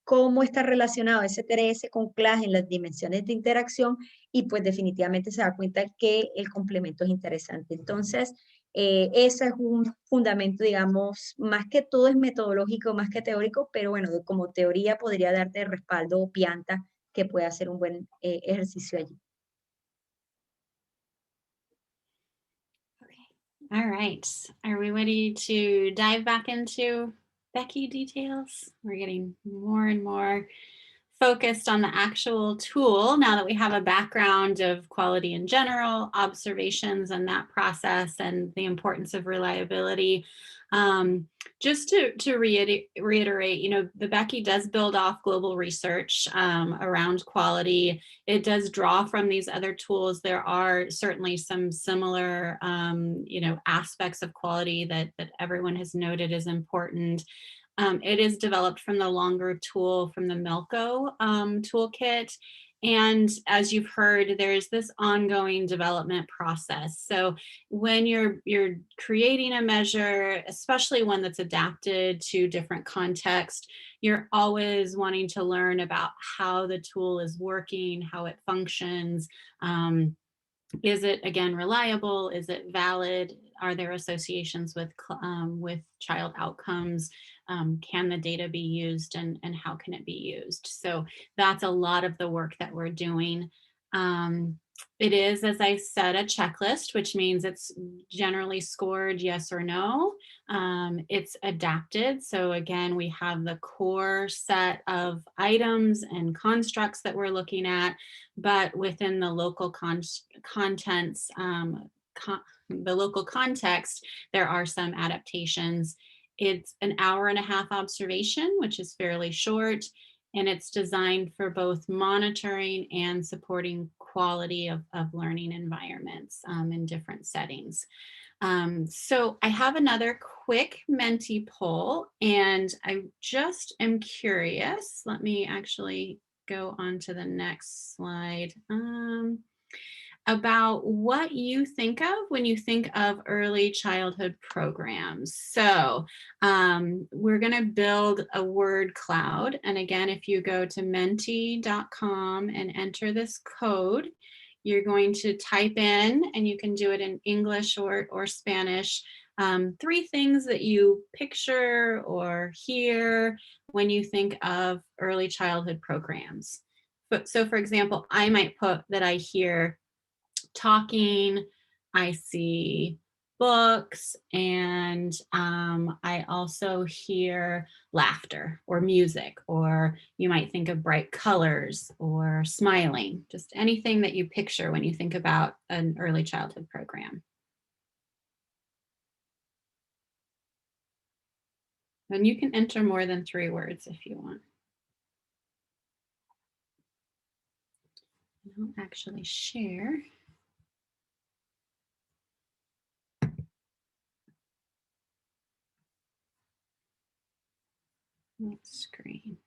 cómo está relacionado STRS con CLASS en las dimensiones de interacción y pues definitivamente se da cuenta que el complemento es interesante. Entonces, ese es un fundamento, digamos, más que todo es metodológico, más que teórico, pero bueno, como teoría podría darte respaldo o Pianta que puede hacer un buen ejercicio allí. All right. Are we ready to dive back into Becky details? We're getting more and more focused on the actual tool now that we have a background of quality in general, observations and that process, and the importance of reliability. Just to reiterate, you know, the Becky does build off global research around quality. It does draw from these other tools. There are certainly some similar, you know, aspects of quality that everyone has noted is important. It is developed from the longer tool from the Melco toolkit. And as you've heard, there's this ongoing development process. So when you're creating a measure, especially one that's adapted to different contexts, you're always wanting to learn about how the tool is working, how it functions. Is it, again, reliable? Is it valid? Are there associations with child outcomes? Can the data be used, and how can it be used? So that's a lot of the work that we're doing. It is, as I said, a checklist, which means it's generally scored yes or no. It's adapted. So again, we have the core set of items and constructs that we're looking at, but within the local contents, the local context, there are some adaptations. It's an hour-and-a-half observation, which is fairly short, and it's designed for both monitoring and supporting quality of learning environments in different settings. So I have another quick Menti poll, and I just am curious. Let me actually go on to the next slide. About what you think of when you think of early childhood programs. So we're going to build a word cloud. And again, if you go to menti.com and enter this code, you're going to type in, and you can do it in English or Spanish, 3 things that you picture or hear when you think of early childhood programs. So for example, I might put that I hear talking, I see books, and I also hear laughter or music, or you might think of bright colors or smiling, just anything that you picture when you think about an early childhood program. And you can enter more than 3 words if you want. I'll actually share. Screen.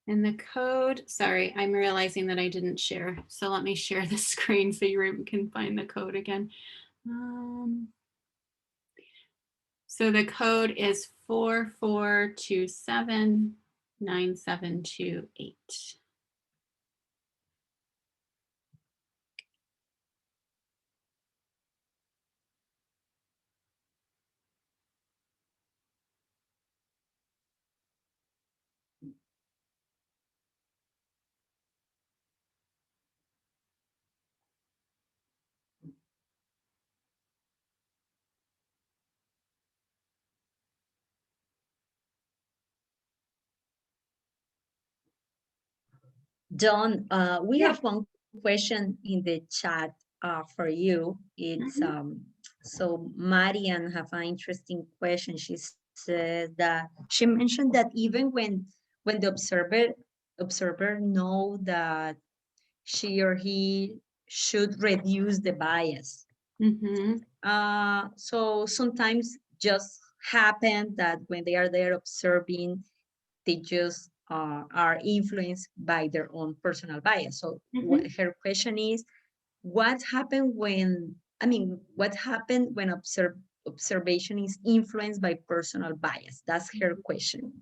And the code, sorry, I'm realizing that I didn't share. So let me share the screen so you can find the code again. So the code is 44279728. Dawn, we Yeah. have one question in the chat for you. It's so Marian have an interesting question. She says that she mentioned that even when the observer know that she or he should reduce the bias. So sometimes just happen that when they are there observing, they just are influenced by their own personal bias. So her question is, what happened when, what happened when observation is influenced by personal bias? That's her question.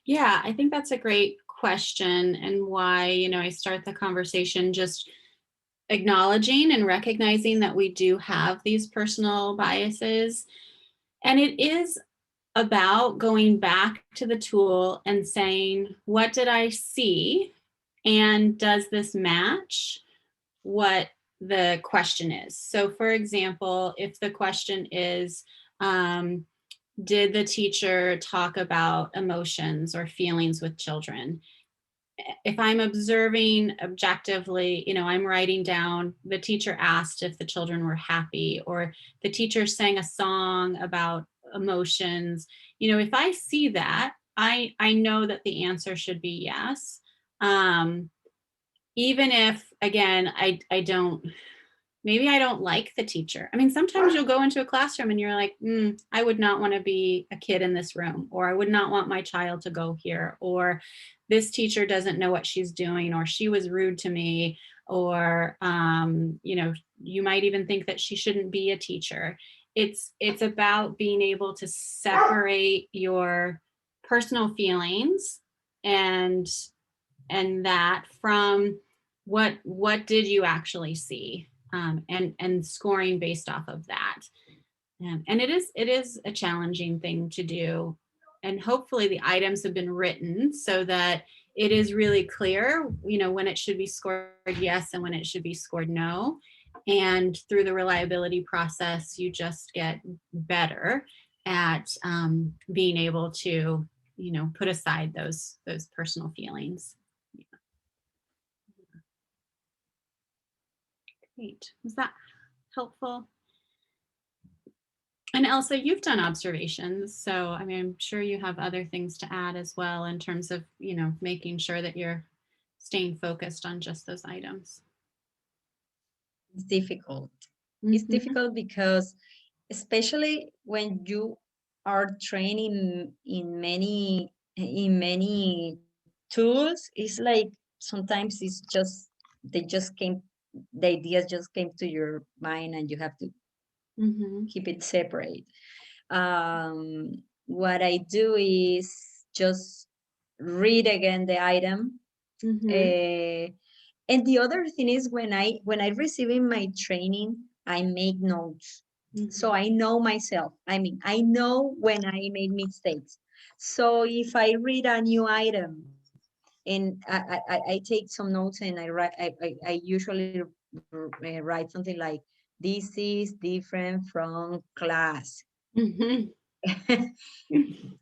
Yeah, I think that's a great question, and why, I start the conversation just acknowledging and recognizing that we do have these personal biases. And it is about going back to the tool and saying, what did I see? And does this match what the question is? So for example, if the question is, did the teacher talk about emotions or feelings with children? If I'm observing objectively, I'm writing down, the teacher asked if the children were happy, or the teacher sang a song about emotions. If I see that, I know that the answer should be yes. Even if, again, I don't, maybe I don't like the teacher. Sometimes you'll go into a classroom and you're like, I would not want to be a kid in this room, or I would not want my child to go here, or this teacher doesn't know what she's doing, or she was rude to me, or, you might even think that she shouldn't be a teacher. It's about being able to separate your personal feelings and that from what did you actually see, and scoring based off of that. And it is a challenging thing to do. And hopefully the items have been written so that it is really clear, when it should be scored yes and when it should be scored no. And through the reliability process, you just get better at being able to, put aside those personal feelings. Yeah. Great. Was that helpful? And Elsa, you've done observations, so I mean, I'm sure you have other things to add as well in terms of, making sure that you're staying focused on just those items. It's difficult. It's difficult because especially when you are training in many tools, it's like sometimes it's just the ideas just came to your mind and you have to keep it separate. What I do is just read again the item. And the other thing is when I receive in my training, I make notes. So I know myself. I mean, I know when I made mistakes. So if I read a new item and I take some notes and I usually write something like, this is different from class.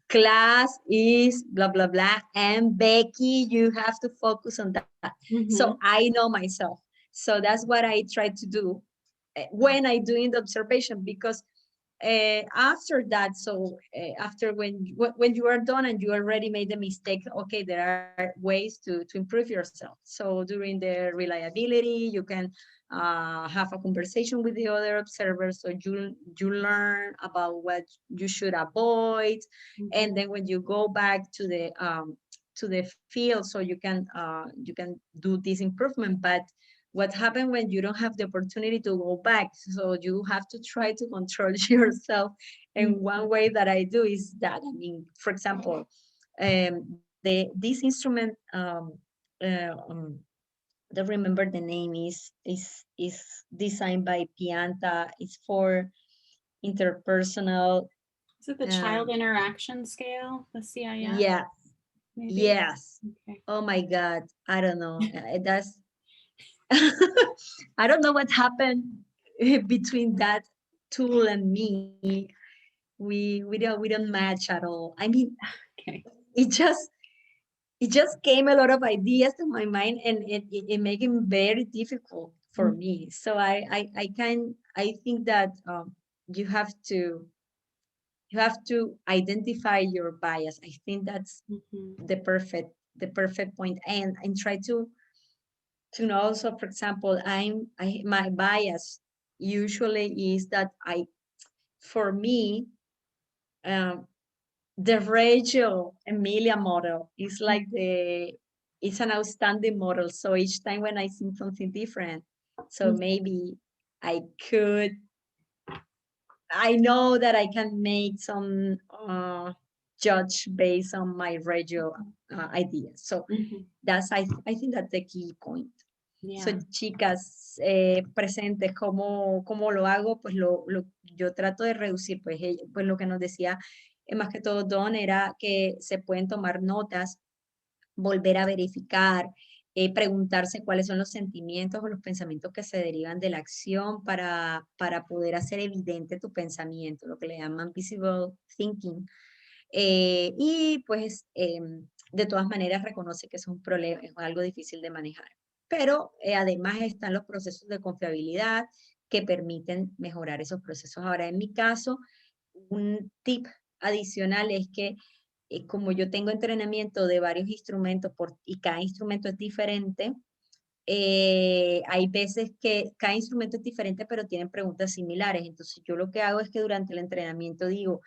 Class is blah, blah, blah. And Becky, you have to focus on that. So I know myself. So that's what I try to do when I do in the observation, because after that, so after when you are done and you already made the mistake, okay, there are ways to improve yourself. So during the reliability, you can have a conversation with the other observers, so you learn about what you should avoid, and then when you go back to the field, so you can do this improvement. But what happens when you don't have the opportunity to go back? So you have to try to control yourself. And one way that I do is that, I mean, for example, this instrument, I don't remember the name, is designed by Pianta. It's for interpersonal. Is it the child interaction scale, the CIS? Yeah. Maybe? Yes. Okay. Oh my God. I don't know. That's I don't know what happened between that tool and me. We don't match at all. I mean, Okay. it just came a lot of ideas to my mind, and it made it very difficult for me. So I think that you have to identify your bias. I think that's the perfect point, and try to know. So for example, my bias usually is that for me, um, the Reggio Emilia model is like it's an outstanding model. So each time when I see something different, so maybe I know that I can make some judge based on my Reggio ideas. So that's I think that's the key point. Yeah. So, chicas presentes, ¿cómo lo hago? Pues yo trato de reducir, pues lo que nos decía más que todo Don era que se pueden tomar notas, volver a verificar, preguntarse cuáles son los sentimientos o los pensamientos que se derivan de la acción para poder hacer evidente tu pensamiento, lo que le llaman visible thinking. Y pues de todas maneras reconoce que es un problema, es algo difícil de manejar. Pero además están los procesos de confiabilidad que permiten mejorar esos procesos. Ahora, en mi caso, un tip adicional es que como yo tengo entrenamiento de varios instrumentos y cada instrumento es diferente, hay veces que cada instrumento es diferente, pero tienen preguntas similares. Entonces, yo lo que hago es que durante el entrenamiento digo,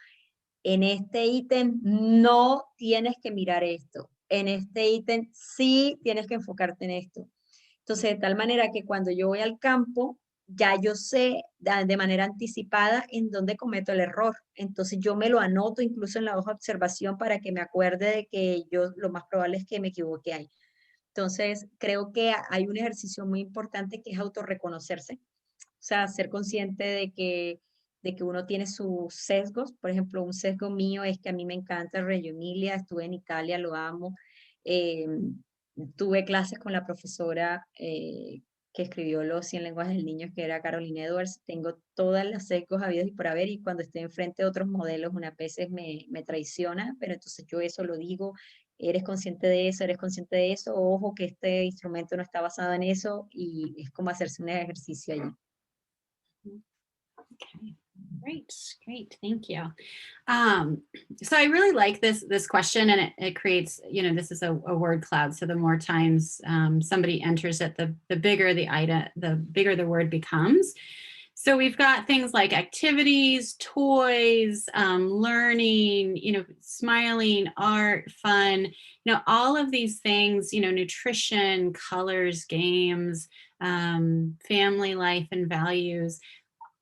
en este ítem no tienes que mirar esto. En este ítem sí tienes que enfocarte en esto. Entonces, de tal manera que cuando yo voy al campo, ya yo sé de manera anticipada en dónde cometo el error. Entonces yo me lo anoto incluso en la hoja de observación para que me acuerde de que yo lo más probable es que me equivoqué ahí. Entonces creo que hay un ejercicio muy importante que es autorreconocerse, o sea, ser consciente de que uno tiene sus sesgos. Por ejemplo, un sesgo mío es que a mí me encanta el Reggio Emilia, estuve en Italia, lo amo. Eh, Tuve clases con la profesora que escribió Los 100 lenguajes del niño, que era Caroline Edwards. Tengo todas las sesgos habidos y por haber, y cuando estoy enfrente de otros modelos, unas veces me traiciona, pero entonces yo eso lo digo. Eres consciente de eso, eres consciente de eso, ojo que este instrumento no está basado en eso, y es como hacerse un ejercicio allí. Okay, great, thank you. So I really like this question, and it creates, this is a word cloud. So the more times somebody enters it, the bigger the item, the bigger the word becomes. So we've got things like activities, toys, learning, smiling, art, fun, all of these things, nutrition, colors, games, family life and values.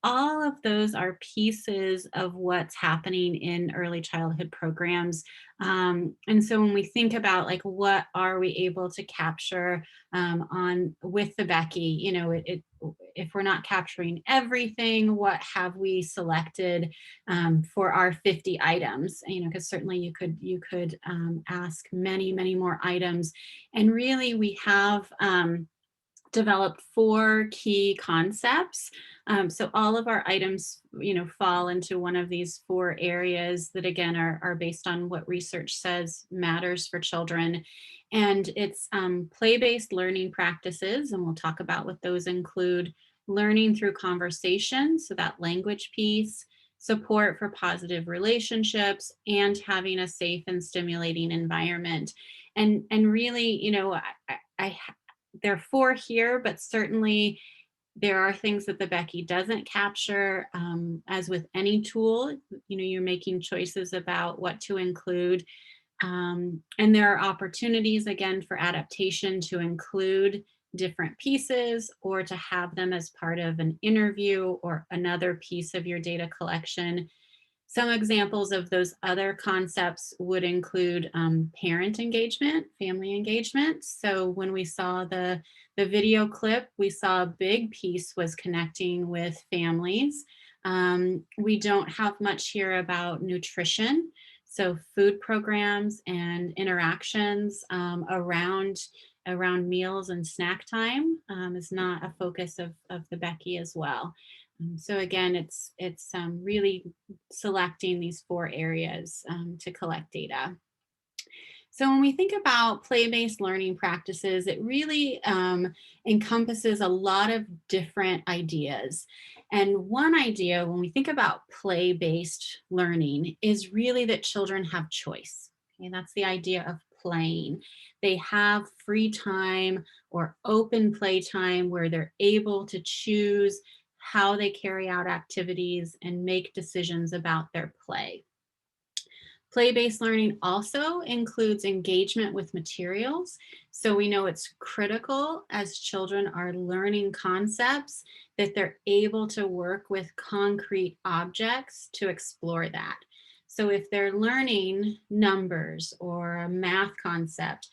All of those are pieces of what's happening in early childhood programs. And so when we think about like what are we able to capture on with the Becky, if we're not capturing everything, what have we selected for our 50 items? Because certainly you could ask many more items, and really we have developed 4 key concepts. So all of our items, fall into one of these 4 areas that again are based on what research says matters for children. And it's play-based learning practices, and we'll talk about what those include: learning through conversation, so that language piece, support for positive relationships, and having a safe and stimulating environment. And really, I there are 4 here, but certainly there are things that the Becky doesn't capture. As with any tool, you're making choices about what to include. And there are opportunities, again, for adaptation to include different pieces or to have them as part of an interview or another piece of your data collection. Some examples of those other concepts would include parent engagement, family engagement. So when we saw the video clip, we saw a big piece was connecting with families. We don't have much here about nutrition. So food programs and interactions around meals and snack time is not a focus of the Becky as well. So again, it's really selecting these 4 areas to collect data. So when we think about play-based learning practices, it really encompasses a lot of different ideas. And one idea when we think about play-based learning is really that children have choice. Okay, that's the idea of playing. They have free time or open play time where they're able to choose how they carry out activities and make decisions about their play. Play-based learning also includes engagement with materials. So we know it's critical as children are learning concepts that they're able to work with concrete objects to explore that. So if they're learning numbers or a math concept,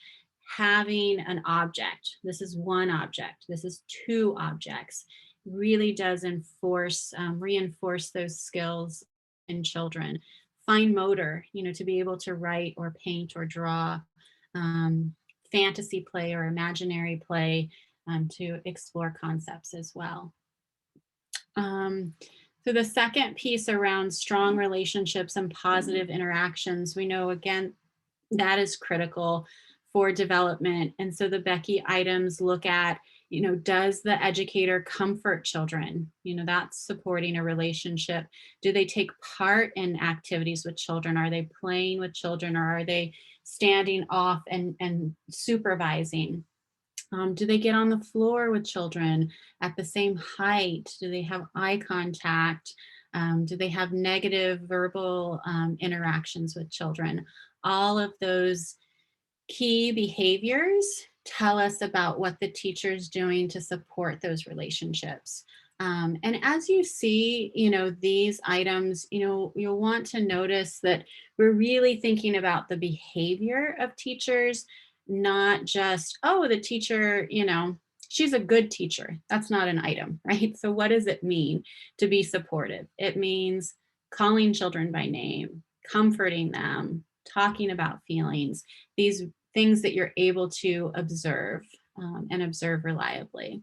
having an object, this is one object, this is 2 objects, really does reinforce those skills in children. Fine motor, to be able to write or paint or draw, fantasy play or imaginary play to explore concepts as well. So the second piece around strong relationships and positive interactions, we know again that is critical for development. And so the Becky items look at, does the educator comfort children? That's supporting a relationship. Do they take part in activities with children? Are they playing with children, or are they standing off and supervising? Do they get on the floor with children at the same height? Do they have eye contact? Do they have negative verbal interactions with children? All of those key behaviors tell us about what the teacher's doing to support those relationships. And as you see, these items, you'll want to notice that we're really thinking about the behavior of teachers, not just, oh, the teacher, she's a good teacher. That's not an item, right? So what does it mean to be supportive? It means calling children by name, comforting them, talking about feelings, these things that you're able to observe and observe reliably.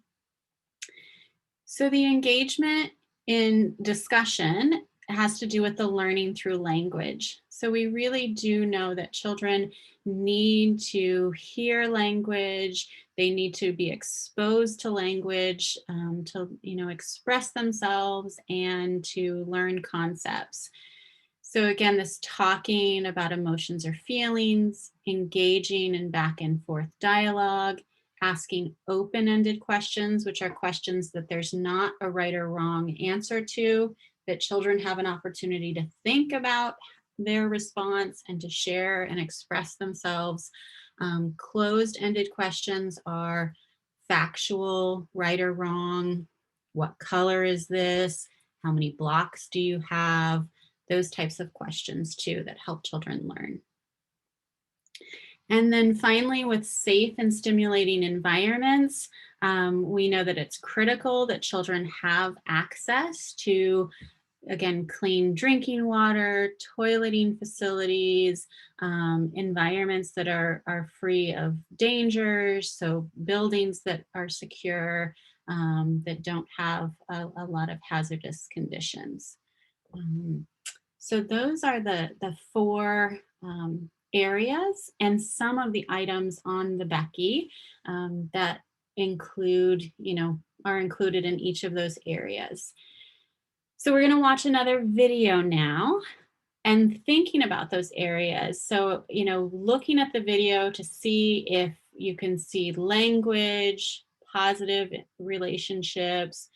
So the engagement in discussion has to do with the learning through language. So we really do know that children need to hear language. They need to be exposed to language to, express themselves and to learn concepts. So again, this talking about emotions or feelings, engaging in back and forth dialogue, asking open-ended questions, which are questions that there's not a right or wrong answer to, that children have an opportunity to think about their response and to share and express themselves. Closed-ended questions are factual, right or wrong, what color is this, how many blocks do you have, those types of questions too that help children learn. And then finally, with safe and stimulating environments, we know that it's critical that children have access to, again, clean drinking water, toileting facilities, environments that are free of dangers, so buildings that are secure, that don't have a lot of hazardous conditions. So those are the four areas and some of the items on the Becky that include, are included in each of those areas. So we're going to watch another video now and thinking about those areas. So, looking at the video to see if you can see language, positive relationships,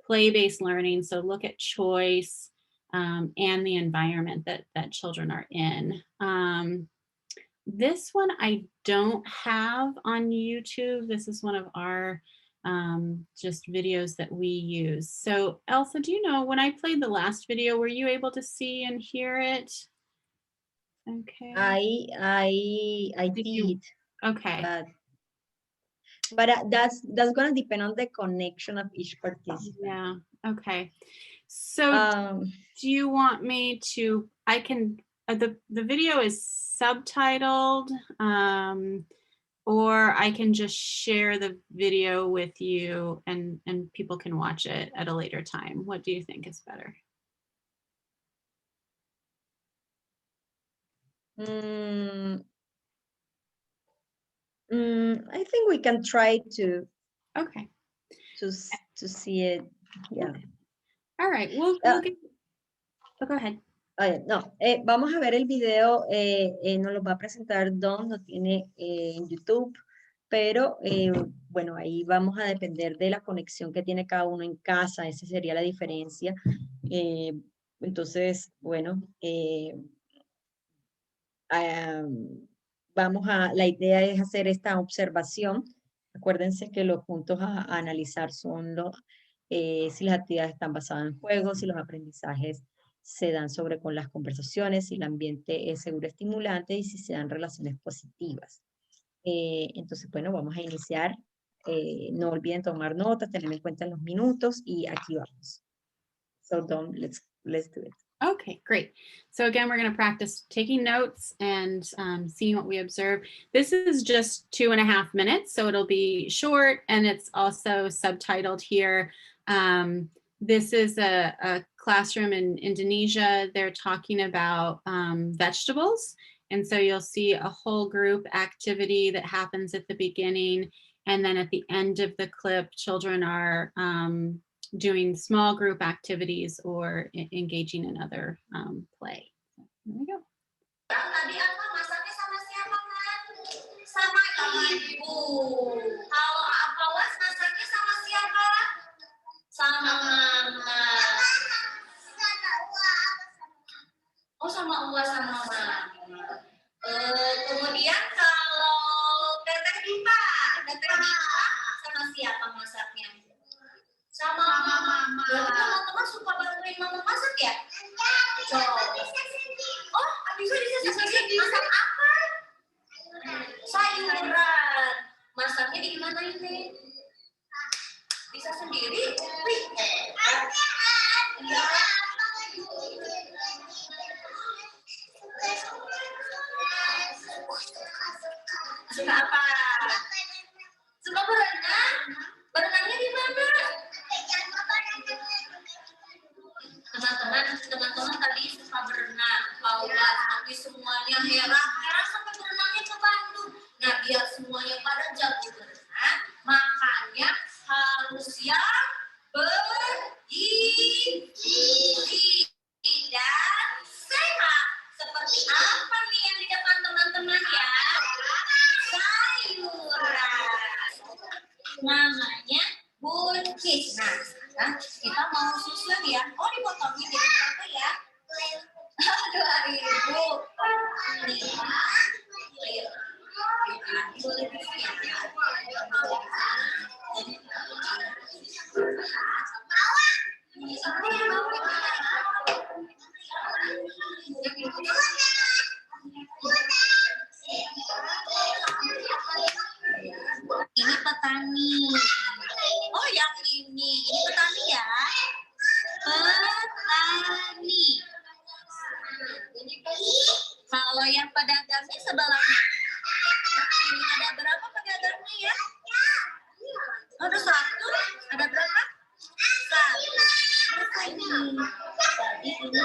play-based learning. So look at choice and the environment that children are in. This one I don't have on YouTube. This is one of our just videos that we use. So Elsa, do you know, when I played the last video, were you able to see and hear it? Okay. I did. Okay. But that's gonna depend on the connection of each participant. Yeah. Okay. So do you want me to, I can, the video is subtitled, or I can just share the video with you and people can watch it at a later time. What do you think is better? I think we can try to Okay. to see it. Yeah. Okay. All right. We'll get, oh, go ahead. No, vamos a ver el video, nos lo va a presentar Don, lo tiene en YouTube, pero bueno, ahí vamos a depender de la conexión que tiene cada uno en casa, esa sería la diferencia. Entonces, bueno, la idea es hacer esta observación. Acuérdense que los puntos a analizar son si las actividades están basadas en juegos, si los aprendizajes se dan con las conversaciones, si el ambiente es seguro, estimulante y si se dan relaciones positivas. Entonces, bueno, vamos a iniciar. No olviden tomar notas, tener en cuenta los minutos y aquí vamos. So, let's do it. Okay, great. So again, we're going to practice taking notes and seeing what we observe. This is just 2.5 minutes, so it'll be short and it's also subtitled here. This is a classroom in Indonesia. They're talking about vegetables. And so you'll see a whole group activity that happens at the beginning. And then at the end of the clip, children are doing small group activities or engaging in other play. So, here we go. Tadi apa masaknya sama siapa, Man? Sama ibu. Kalau Apawas masaknya sama siapa? Sama mama. Oh, sama Uwa sama mama. Kemudian kalau Teteh Dipa sama siapa masaknya? Sama mama. Berarti teman-teman suka bantuin mama masak ya? Coba. Oh, bisa sendiri. Masak apa? Sayuran. Masaknya di mana ini? Bisa sendiri? Wih, hebat. Ya. Suka apa? Suka berenang? Berenangnya di mana? Teman-teman tadi suka berenang, Paula, tapi semuanya heran sampai berenangnya ke Bandung. Nah, biar semuanya pada jago berenang, makanya harus yang bergizi dan sehat. Seperti apa nih yang di depan teman-teman ya? Sayuran. Namanya buncis. Nah, sekarang kita mau susun ya. Oh, dipotongin jadi berapa ya? 2.000. Ini petani. Oh, yang ini petani ya. Petani. Kalau yang pedagangnya sebelahnya. Ada berapa pedagangnya ya? Ada 1. Ada berapa? 1. Ini. Tadi ini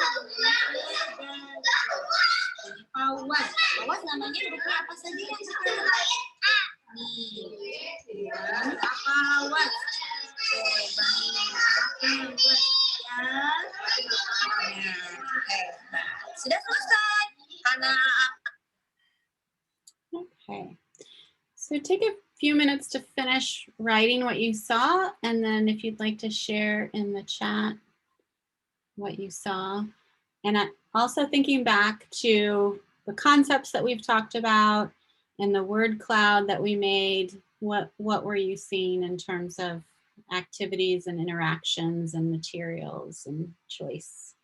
pawas. Pawas namanya berupa apa saja yang sekarang? Nih. Pawas. Coba nih. Pawas. Ya. Sudah selesai. Karena Okay. So take a few minutes to finish writing what you saw, and then if you'd like to share in the chat what you saw. And also thinking back to the concepts that we've talked about and the word cloud that we made, what were you seeing in terms of activities and interactions and materials and choice?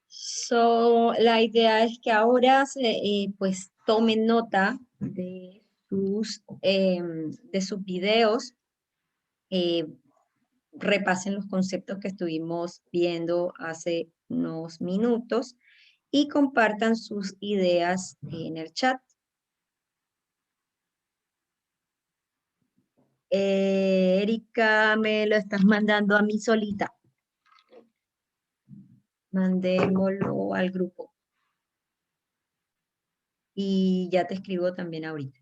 So, la idea es que ahora pues tomen nota de sus videos, repasen los conceptos que estuvimos viendo hace unos minutos y compartan sus ideas en el chat. Erika, me lo estás mandando a mí solita. Mandémoslo al grupo. Y ya te escribo también ahorita.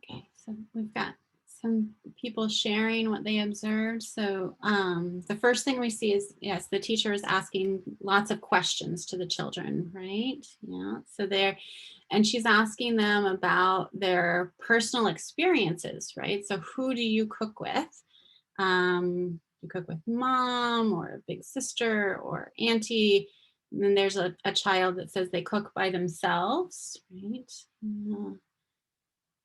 Okay, so we've got some people sharing what they observed. So the first thing we see is, yes, the teacher is asking lots of questions to the children, right? Yeah, so and she's asking them about their personal experiences, right? So who do you cook with? You cook with mom or a big sister or auntie. And then there's a child that says they cook by themselves, right?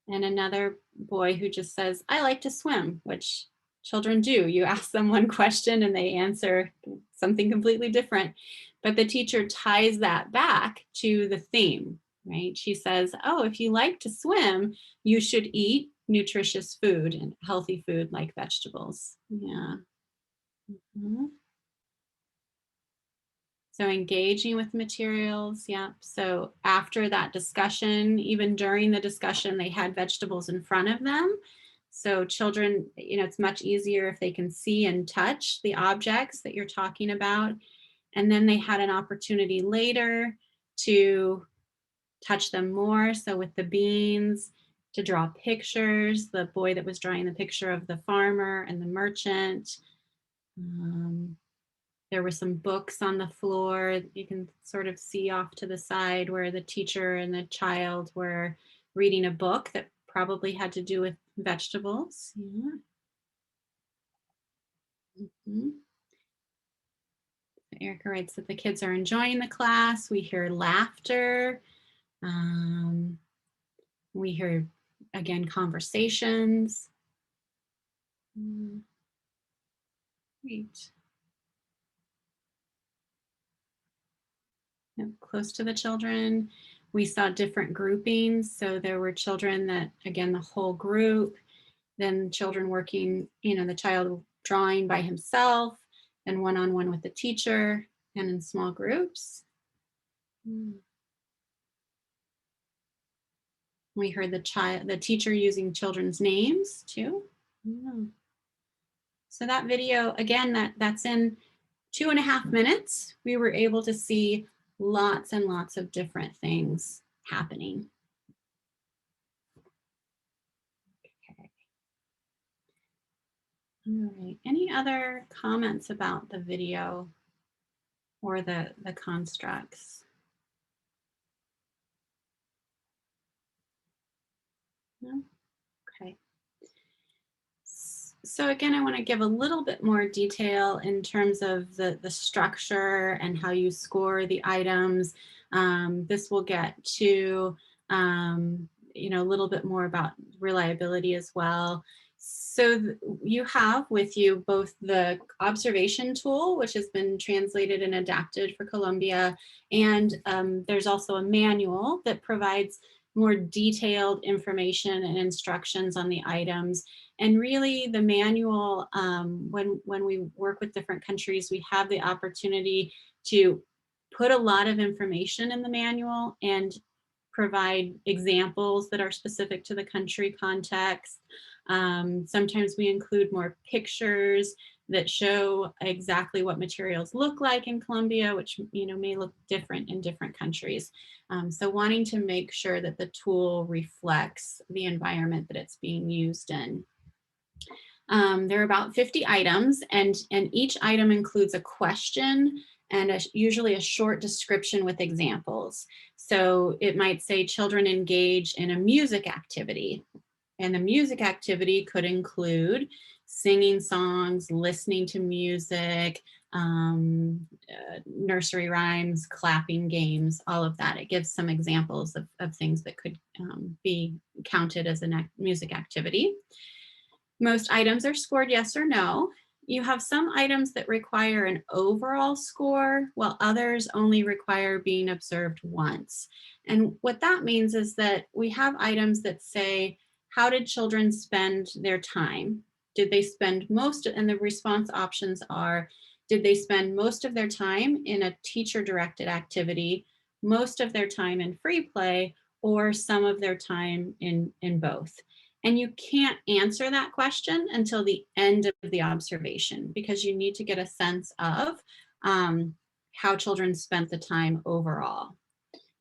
And another boy who just says, I like to swim, which children do. You ask them one question and they answer something completely different, but the teacher ties that back to the theme, right? She says, oh, if you like to swim, you should eat nutritious food and healthy food like vegetables. Yeah. Mhm. So engaging with materials, yeah. So after that discussion, even during the discussion, they had vegetables in front of them. So children, it's much easier if they can see and touch the objects that you're talking about. And then they had an opportunity later to touch them more. So with the beans, to draw pictures, the boy that was drawing the picture of the farmer and the merchant. There were some books on the floor. You can sort of see off to the side where the teacher and the child were reading a book that probably had to do with vegetables. Yeah. Mhm. Erica writes that the kids are enjoying the class. We hear laughter. We hear, again, conversations. Great. Yep, close to the children. We saw different groupings. So there were children that, again, the whole group, then children working, the child drawing by himself, and one-on-one with the teacher, and in small groups. We heard the teacher using children's names too. Yeah. So that video, again, that's in 2.5 minutes. We were able to see lots and lots of different things happening. Okay. All right. Any other comments about the video or the constructs? No? Okay. So again, I want to give a little bit more detail in terms of the structure and how you score the items. This will get to a little bit more about reliability as well. So you have with you both the observation tool, which has been translated and adapted for Colombia, and there's also a manual that provides more detailed information and instructions on the items. And really the manual, when we work with different countries, we have the opportunity to put a lot of information in the manual and provide examples that are specific to the country context. Sometimes we include more pictures that show exactly what materials look like in Colombia, which may look different in different countries. So wanting to make sure that the tool reflects the environment that it's being used in. There are about 50 items, and each item includes a question and usually a short description with examples. So it might say children engage in a music activity, and the music activity could include singing songs, listening to music, nursery rhymes, clapping games, all of that. It gives some examples of things that could be counted as a music activity. Most items are scored yes or no. You have some items that require an overall score, while others only require being observed once. And what that means is that we have items that say, how did children spend their time? Did they spend most, and the response options are, did they spend most of their time in a teacher-directed activity, most of their time in free play, or some of their time in both? And you can't answer that question until the end of the observation, because you need to get a sense of how children spent the time overall.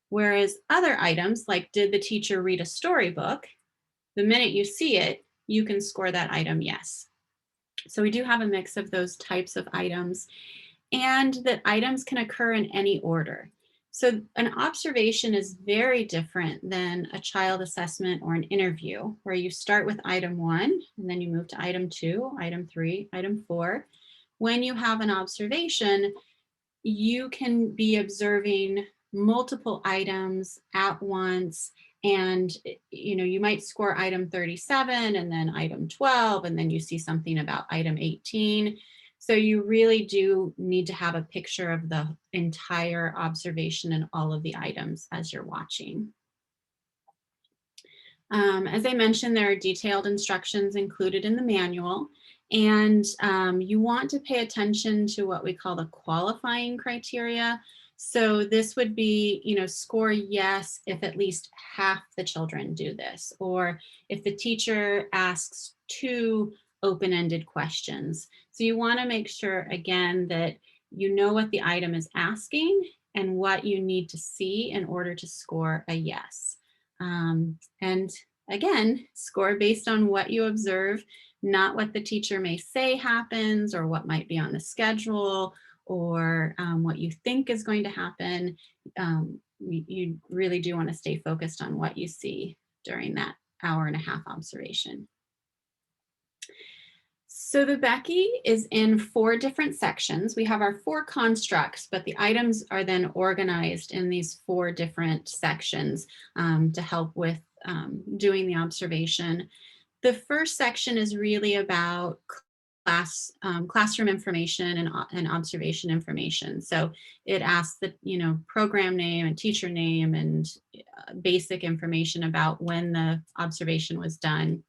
Whereas other items, like did the teacher read a storybook, the minute you see it, you can score that item yes. So we do have a mix of those types of items, and that items can occur in any order. So an observation is very different than a child assessment or an interview, where you start with item 1 and then you move to item 2, item 3, item 4. When you have an observation, you can be observing multiple items at once And, you know, you might score item 37 and then item 12, and then you see something about item 18. So you really do need to have a picture of the entire observation and all of the items as you're watching. As I mentioned, there are detailed instructions included in the manual, and you want to pay attention to what we call the qualifying criteria. So this would be, you know, score yes if at least half the children do this, or if the teacher asks 2 open-ended questions. So you want to make sure, again, that you know what the item is asking and what you need to see in order to score a yes. And again, score based on what you observe, not what the teacher may say happens or what might be on the schedule or what you think is going to happen. You really do want to stay focused on what you see during that hour-and-a-half observation. So the Becky is in 4 different sections. We have our 4 constructs, but the items are then organized in these 4 different sections to help with doing the observation. The first section is really about classroom information and observation information. So it asks the, you know, program name and teacher name and basic information about when the observation was done.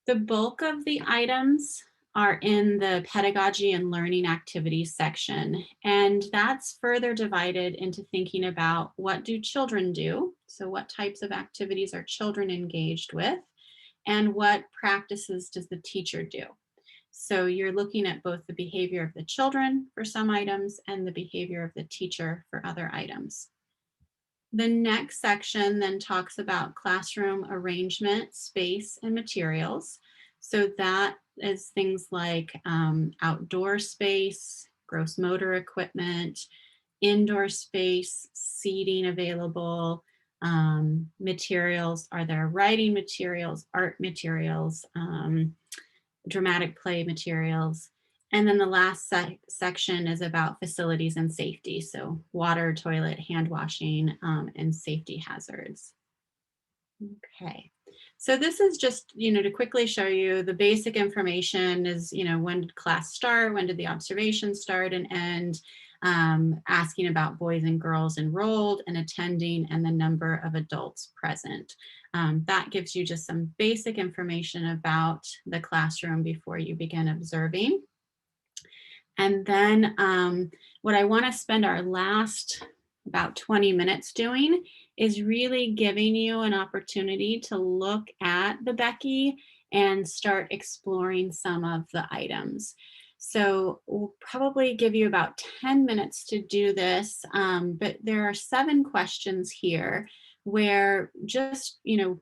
The bulk of the items are in the pedagogy and learning activities section, and that's further divided into thinking about what do children do, so what types of activities are children engaged with, and what practices does the teacher do. So you're looking at both the behavior of the children for some items and the behavior of the teacher for other items. The next section then talks about classroom arrangement, space, and materials. So that is things like outdoor space, gross motor equipment, indoor space, seating available, materials. Are there writing materials, art materials, dramatic play materials? And then the last section is about facilities and safety. So water, toilet, hand washing, and safety hazards. Okay. So this is just, you know, to quickly show you the basic information is, you know, when did class start? When did the observation start and end? Asking about boys and girls enrolled and attending and the number of adults present. That gives you just some basic information about the classroom before you begin observing. And then what I want to spend our last about 20 minutes doing is really giving you an opportunity to look at the Becky and start exploring some of the items. So we'll probably give you about 10 minutes to do this, but there are 7 questions here where just, you know,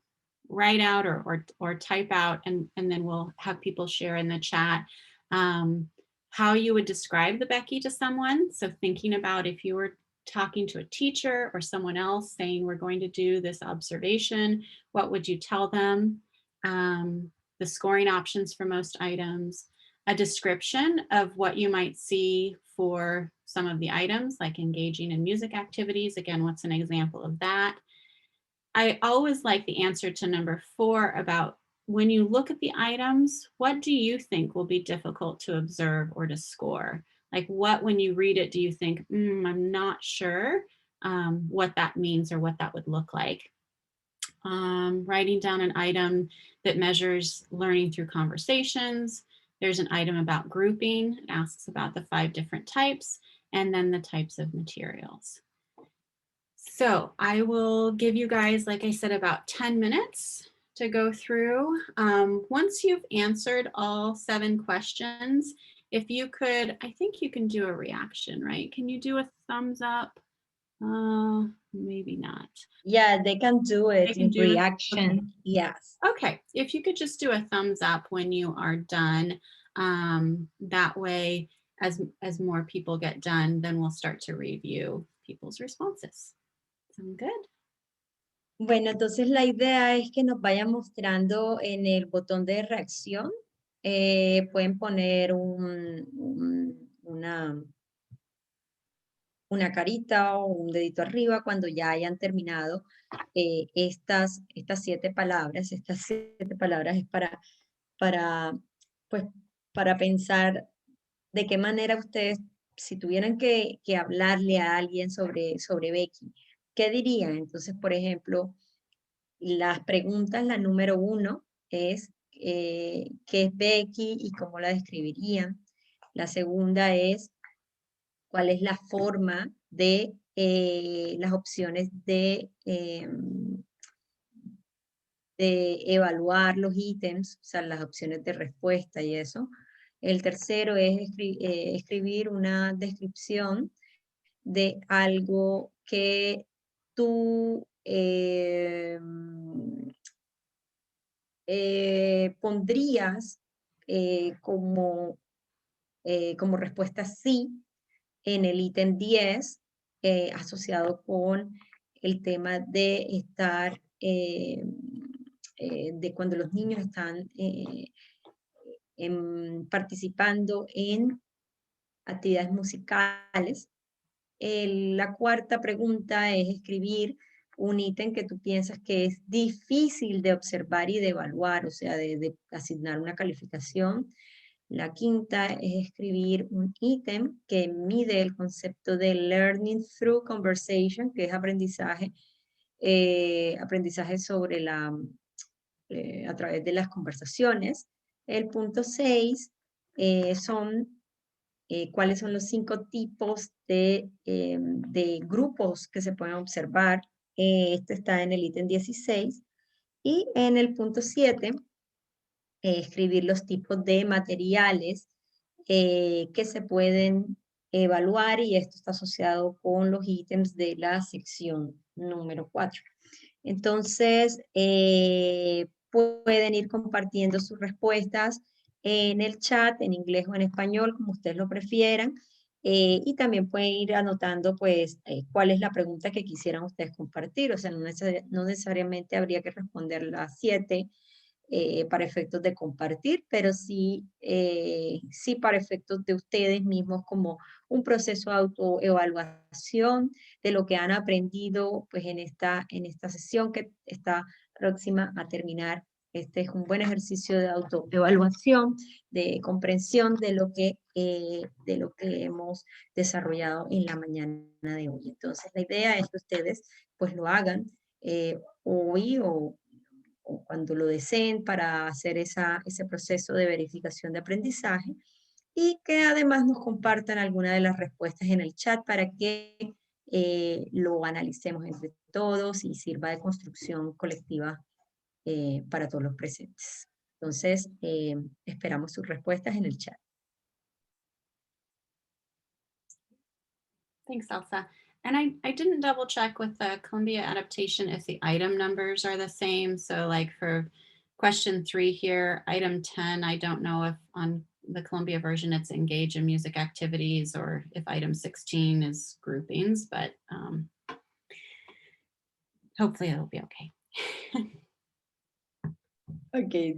write out or type out, and then we'll have people share in the chat how you would describe the Becky to someone. So thinking about if you were talking to a teacher or someone else saying we're going to do this observation, what would you tell them? The scoring options for most items, a description of what you might see for some of the items, like engaging in music activities. Again, what's an example of that? I always like the answer to number 4 about when you look at the items, what do you think will be difficult to observe or to score? Like what, when you read it, do you think, I'm not sure what that means or what that would look like? Writing down an item that measures learning through conversations. There's an item about grouping. It asks about the 5 different types and then the types of materials. So I will give you guys, like I said, about 10 minutes to go through. Once you've answered all 7 questions, if you could, I think you can do a reaction, right? Can you do a thumbs up? Maybe not. Yeah, they can do it in reaction. Okay. Yes. Okay, if you could just do a thumbs up when you are done, that way, as more people get done, then we'll start to review people's responses. Sound good? Bueno, entonces la idea es que nos vaya mostrando en el botón de reacción. Pueden poner una una carita o un dedito arriba cuando ya hayan terminado estas 7 palabras. Estas 7 palabras es para, pues, para pensar de qué manera ustedes, si tuvieran que hablarle a alguien sobre Becky, ¿qué dirían? Entonces, por ejemplo, las preguntas, la número 1 es ¿qué es Becky y cómo la describirían? La segunda es cuál es la forma de las opciones de evaluar los ítems, o sea, las opciones de respuesta y eso. El tercero es escribir una descripción de algo que tú pondrías como respuesta sí en el ítem 10, asociado con el tema de estar, de cuando los niños están participando en actividades musicales. La cuarta pregunta es escribir un ítem que tú piensas que es difícil de observar y de evaluar, o sea, de asignar una calificación. La quinta es escribir un ítem que mide el concepto de learning through conversation, que es aprendizaje a través de las conversaciones. El punto 6 son cuáles son los 5 tipos de grupos que se pueden observar. Este está en el ítem 16. Y en el punto 7, escribir los tipos de materiales que se pueden evaluar, y esto está asociado con los ítems de la sección número 4. Entonces, pueden ir compartiendo sus respuestas en el chat, en inglés o en español, como ustedes lo prefieran. Y también pueden ir anotando, pues, cuál es la pregunta que quisieran ustedes compartir. O sea, no necesariamente habría que responder las 7 para efectos de compartir, pero sí, sí para efectos de ustedes mismos, como un proceso de autoevaluación de lo que han aprendido pues en esta sesión que está próxima a terminar. Este es un buen ejercicio de autoevaluación, de comprensión de lo que hemos desarrollado en la mañana de hoy. Entonces, la idea es que ustedes pues lo hagan hoy o cuando lo deseen para hacer ese proceso de verificación de aprendizaje, y que además nos compartan alguna de las respuestas en el chat para que lo analicemos entre todos y sirva de construcción colectiva para todos los presentes. Entonces, esperamos sus respuestas en el chat. Thanks, Elsa. And I didn't double check with the Columbia adaptation if the item numbers are the same. So like for question 3 here, item 10, I don't know if on the Columbia version it's engage in music activities or if item 16 is groupings, but hopefully it'll be okay. Ok,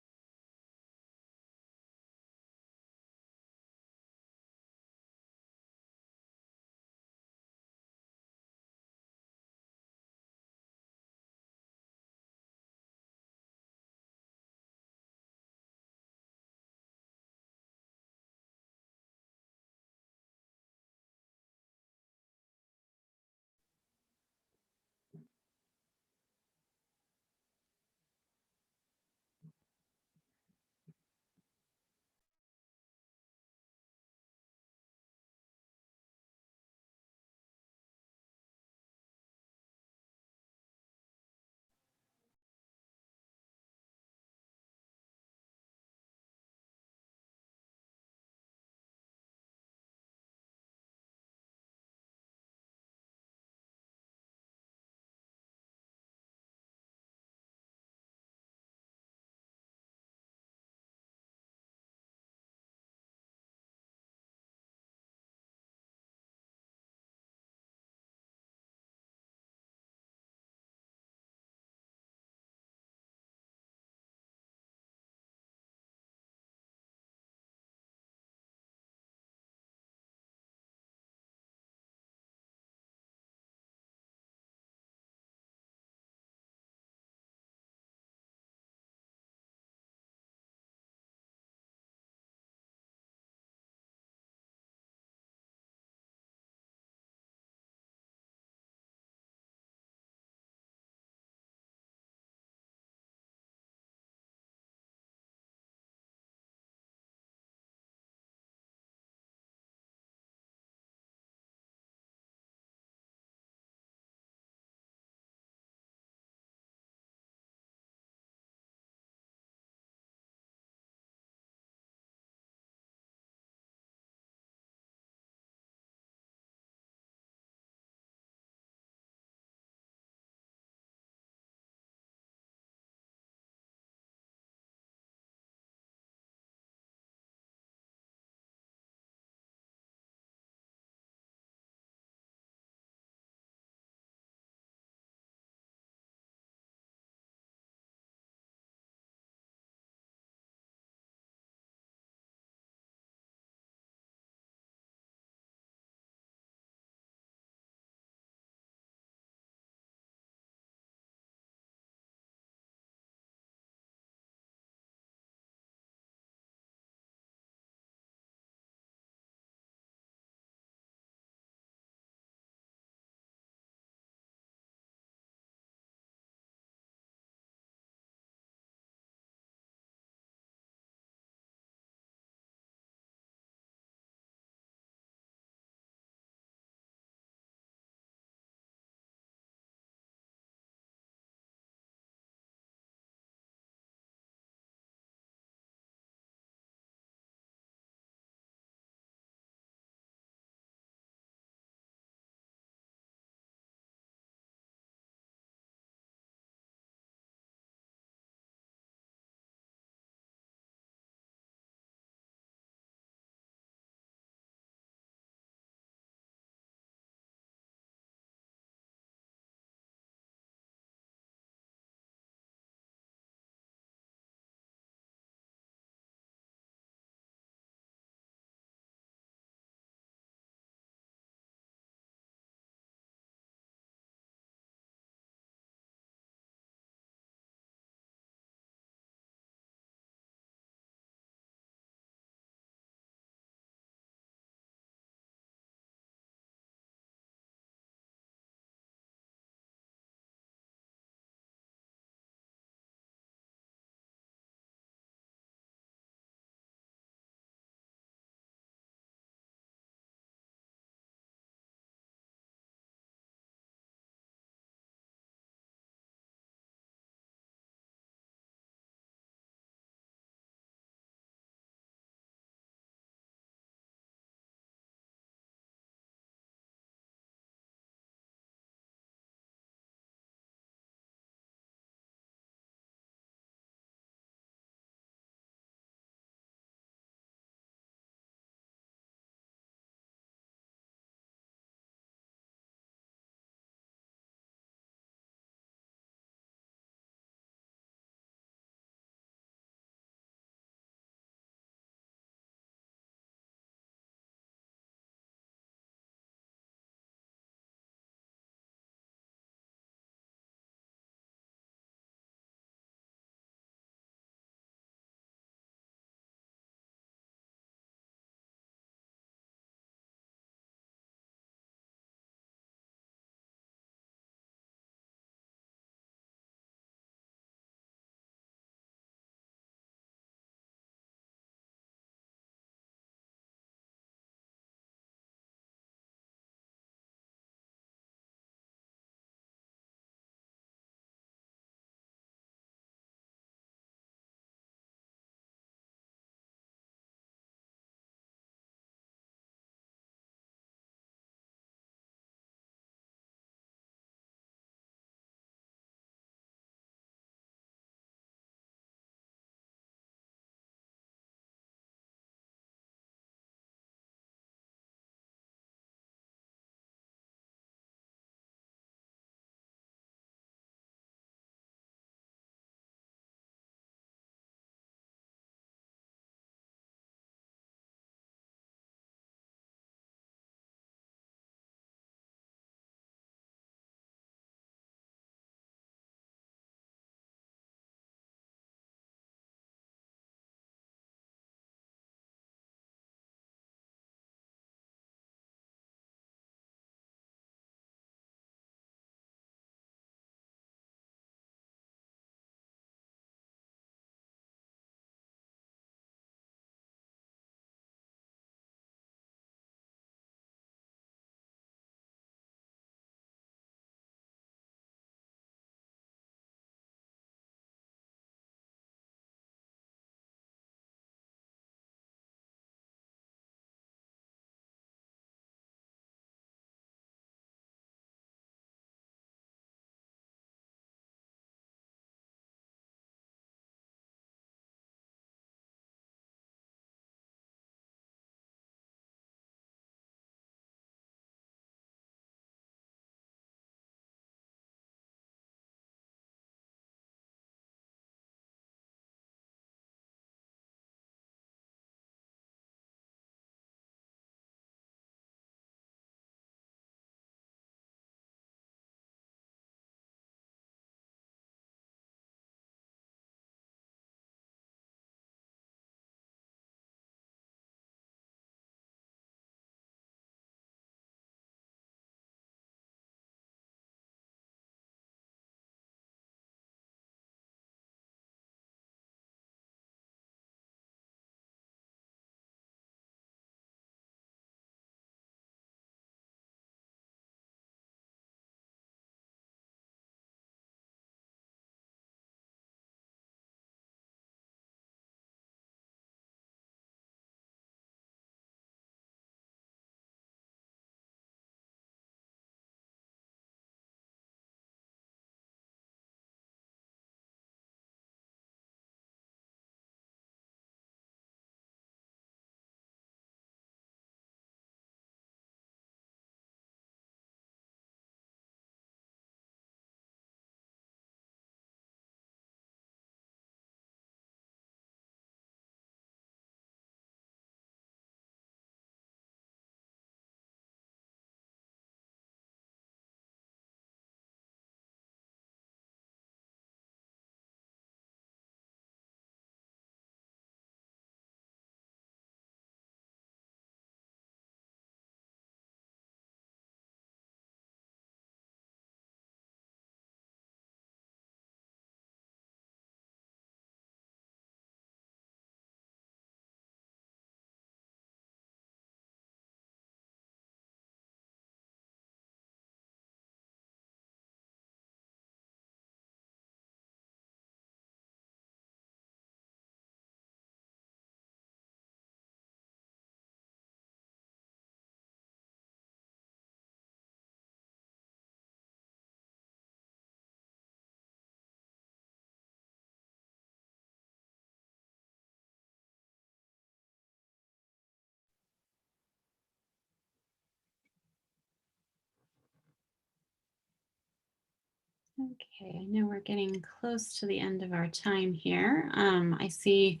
Okay, I know we're getting close to the end of our time here. I see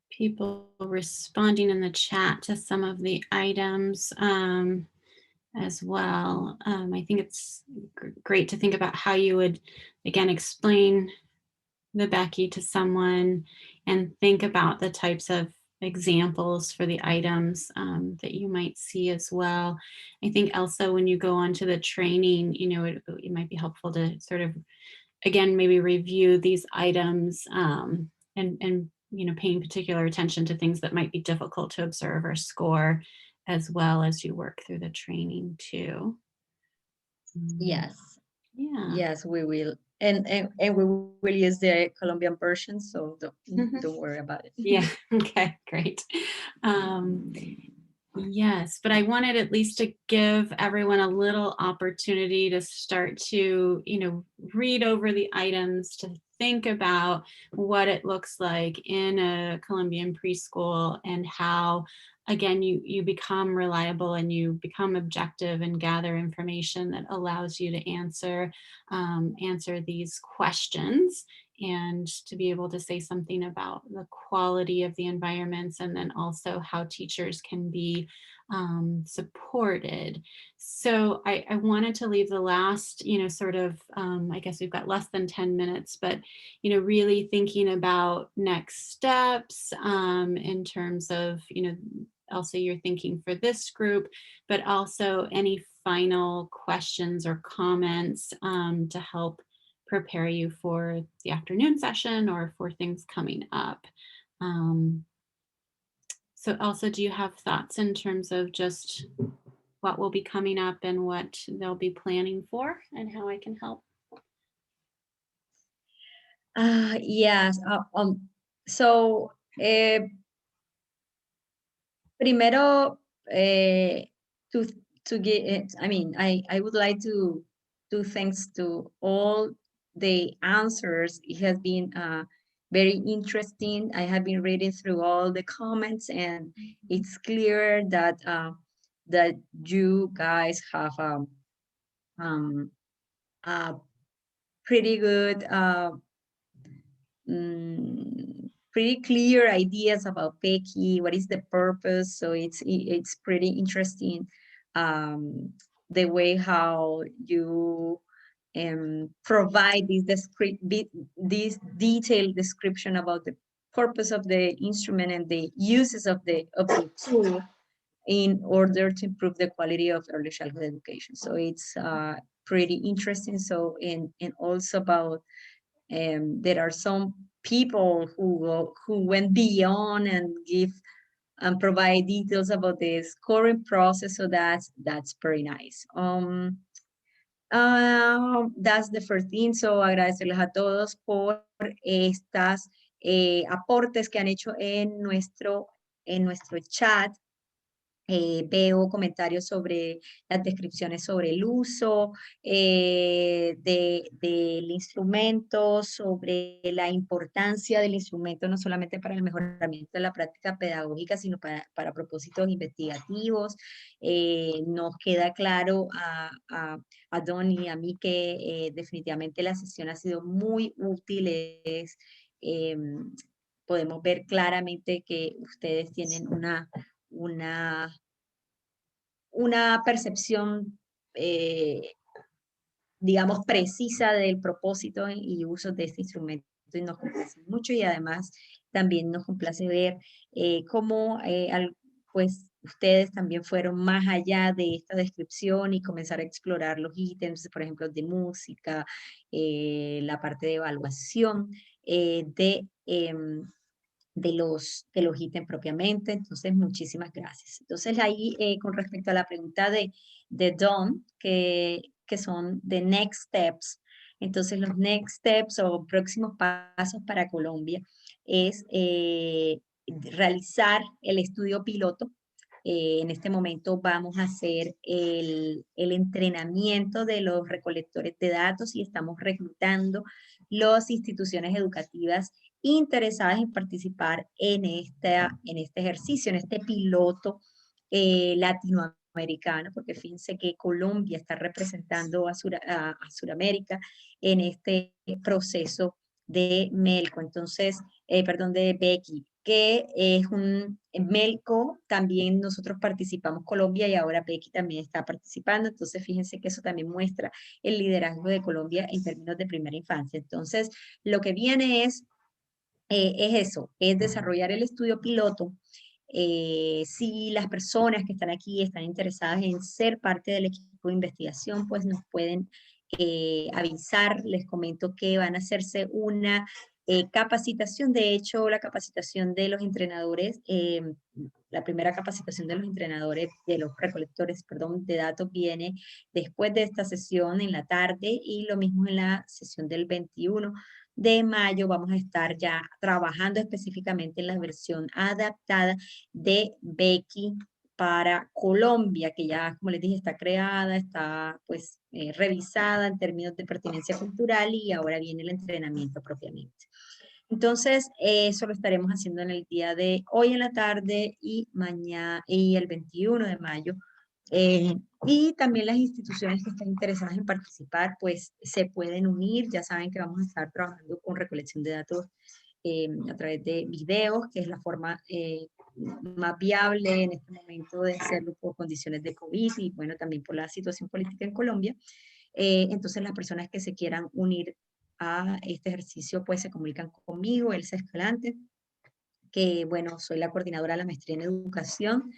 people responding in the chat to some of the items as well. I think it's great to think about how you would, again, explain the Becky to someone and think about the types of examples for the items that you might see as well. I think also when you go on to the training, it might be helpful to sort of, again, maybe review these items and paying particular attention to things that might be difficult to observe or score as well as you work through the training too. Yes. Yeah. Yes, we will. And we will use the Colombian version, so don't worry about it. Yeah. Okay, great. Yes, but I wanted at least to give everyone a little opportunity to start to, read over the items, to think about what it looks like in a Colombian preschool and how, again, you become reliable and you become objective and gather information that allows you to answer these questions, and to be able to say something about the quality of the environments, and then also how teachers can be supported. So I wanted to leave the last, I guess we've got less than 10 minutes, but, really thinking about next steps in terms of, Elsa, you're thinking for this group, but also any final questions or comments to help prepare you for the afternoon session or for things coming up. So Elsa, do you have thoughts in terms of just what will be coming up and what they'll be planning for and how I can help? Yes. So, primero, to get, I would like to do thanks to all the answers. It has been very interesting. I have been reading through all the comments, and it's clear that that you guys have a pretty good pretty clear ideas about Pecky, what is the purpose. So it's pretty interesting, the way how you provide this detailed description about the purpose of the instrument and the uses of the tool in order to improve the quality of early childhood education. So it's pretty interesting. So and also about there are some people who went beyond and give and provide details about the scoring process. So that's very nice. That's the first thing. So agradecerles a todos por estas aportes que han hecho en nuestro chat. Veo comentarios sobre las descripciones sobre el uso del instrumento, sobre la importancia del instrumento, no solamente para el mejoramiento de la práctica pedagógica, sino para propósitos investigativos. Nos queda claro a Don y a mí que definitivamente la sesión ha sido muy útil. Podemos ver claramente que ustedes tienen una percepción, digamos, precisa del propósito y uso de este instrumento, y nos complace mucho. Y además también nos complace ver cómo pues ustedes también fueron más allá de esta descripción y comenzar a explorar los ítems, por ejemplo, de música, la parte de evaluación, de los ítems propiamente. Entonces, muchísimas gracias. Entonces, ahí con respecto a la pregunta de Don, que son the next steps. Entonces, los next steps o próximos pasos para Colombia es realizar el estudio piloto. En este momento vamos a hacer el entrenamiento de los recolectores de datos y estamos reclutando las instituciones educativas interesadas en participar en este ejercicio, en este piloto latinoamericano latinoamericano, porque fíjense que Colombia está representando a Sudamérica en este proceso de Melco, entonces, perdón, de Becky, que es un Melco, también nosotros participamos Colombia y ahora Becky también está participando, entonces fíjense que eso también muestra el liderazgo de Colombia en términos de primera infancia. Entonces, lo que viene es eso, es desarrollar el estudio piloto. Si las personas que están aquí están interesadas en ser parte del equipo de investigación, pues nos pueden avisar. Les comento que van a hacerse una capacitación. De hecho, la capacitación de los entrenadores, la primera capacitación de los entrenadores, de los recolectores, perdón, de datos viene después de esta sesión en la tarde y lo mismo en la sesión del 21 de mayo vamos a estar ya trabajando específicamente en la versión adaptada de Becky para Colombia, que ya, como les dije, está creada, está pues revisada en términos de pertinencia cultural y ahora viene el entrenamiento propiamente. Entonces, eso lo estaremos haciendo en el día de hoy en la tarde y mañana y el 21 de mayo. Y también las instituciones que estén interesadas en participar, pues se pueden unir. Ya saben que vamos a estar trabajando con recolección de datos a través de videos, que es la forma más viable en este momento de hacerlo por condiciones de COVID y bueno, también por la situación política en Colombia. Entonces, las personas que se quieran unir a este ejercicio, pues se comunican conmigo, Elsa Escalante, que bueno, soy la coordinadora de la Maestría en Educación,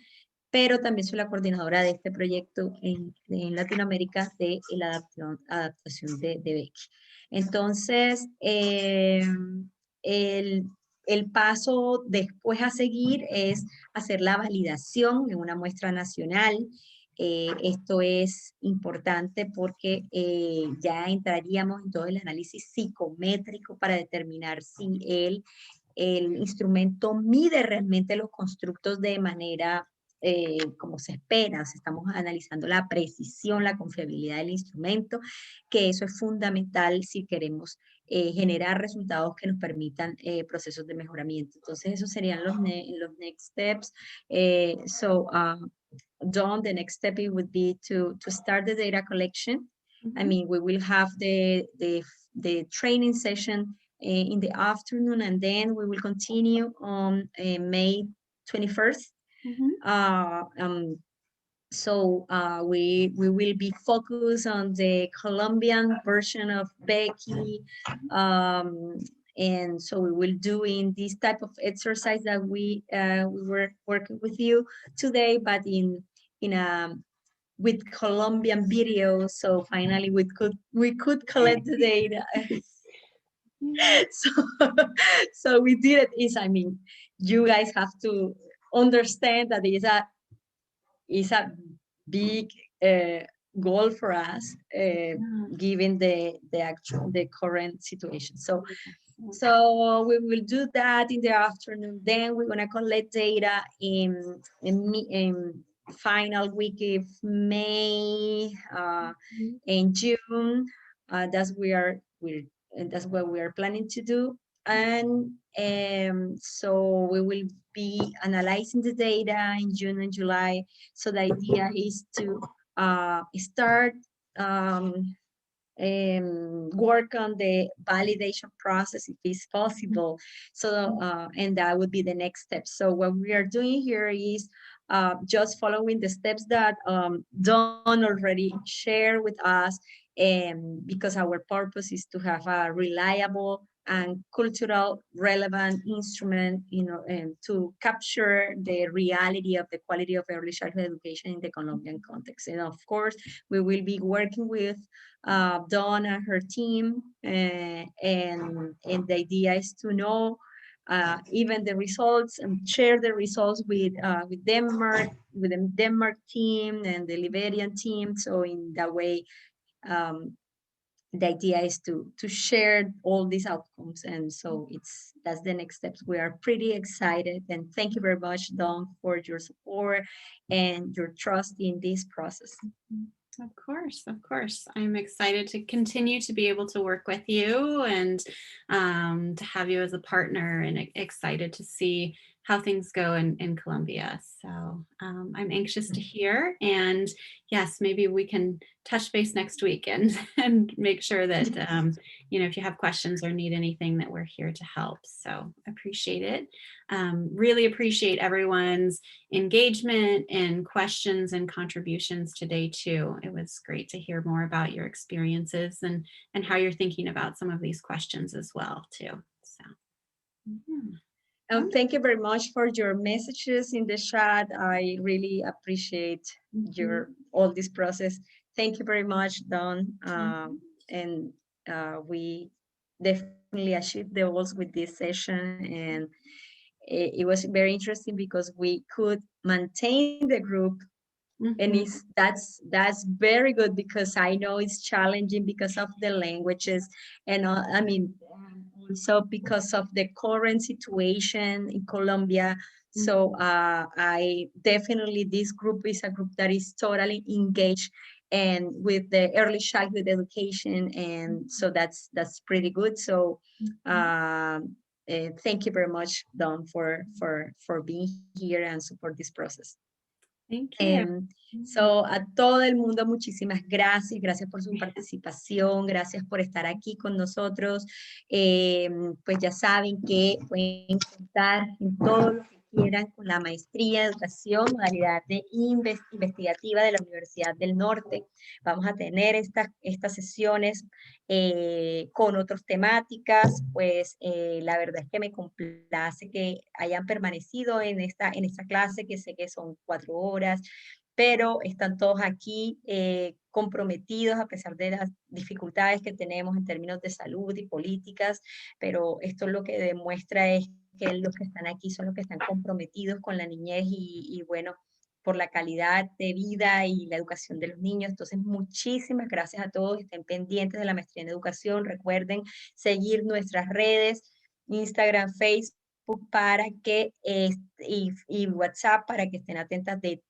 pero también soy la coordinadora de este proyecto en Latinoamérica de la adaptación de Becky. Entonces, el, el paso después a seguir es hacer la validación en una muestra nacional. Esto es importante porque ya entraríamos en todo el análisis psicométrico para determinar si el instrumento mide realmente los constructos de manera como se espera. Estamos analizando la precisión, la confiabilidad del instrumento, que eso es fundamental si queremos generar resultados que nos permitan procesos de mejoramiento. Entonces, esos serían los next steps. John, the next step it would be to start the data collection. I mean, we will have the training session in the afternoon, and then we will continue on May 21st. We will be focused on the Colombian version of Becky, and so we will do in this type of exercise that we were working with you today, but with Colombian videos. So finally, we could collect the data. So we did it. I mean, you guys have to understand that it's a big goal for us, given the current situation. So we will do that in the afternoon. Then we're gonna collect data in final week of May and June. That's what we are planning to do. And so we will be analyzing the data in June and July. So the idea is to start work on the validation process if it's possible. So, and that would be the next step. So what we are doing here is just following the steps that Dawn already shared with us, because our purpose is to have a reliable and cultural relevant instrument, to capture the reality of the quality of early childhood education in the Colombian context. And of course, we will be working with Dawn and her team, and the idea is to know even the results and share the results with Denmark, with the Denmark team and the Liberian team. So in that way, the idea is to share all these outcomes, and so that's the next steps. We are pretty excited, and thank you very much, Dawn, for your support and your trust in this process. Of course. I'm excited to continue to be able to work with you and to have you as a partner, and excited to see how things go in Colombia. So I'm anxious to hear, and yes, maybe we can touch base next week and and make sure that you know, if you have questions or need anything, that we're here to help. So appreciate it. Really appreciate everyone's engagement and questions and contributions today too. It was great to hear more about your experiences and how you're thinking about some of these questions as well too. So yeah. Thank you very much for your messages in the chat. I really appreciate your all this process. Thank you very much, Dawn. And we definitely achieved the goals with this session, and it was very interesting because we could maintain the group, and that's very good, because I know it's challenging because of the languages, and I mean, also because of the current situation in Colombia. So I definitely, this group is a group that is totally engaged and with the early childhood education, and so that's pretty good. So thank you very much, Dawn, for being here and support this process. Thank you. So a todo el mundo, muchísimas gracias. Gracias por su participación. Gracias por estar aquí con nosotros. Pues ya saben que pueden contar en todo lo que quieran con la maestría de educación, modalidad de investigativa de la Universidad del Norte. Vamos a tener estas sesiones con otras temáticas. Pues la verdad es que me complace que hayan permanecido en esta clase, que sé que son 4 horas, pero están todos aquí comprometidos a pesar de las dificultades que tenemos en términos de salud y políticas, pero esto lo que demuestra es que los que están aquí son los que están comprometidos con la niñez y bueno, por la calidad de vida y la educación de los niños. Entonces, muchísimas gracias a todos. Estén pendientes de la maestría en educación. Recuerden seguir nuestras redes, Instagram, Facebook, para que y WhatsApp, para que estén atentos de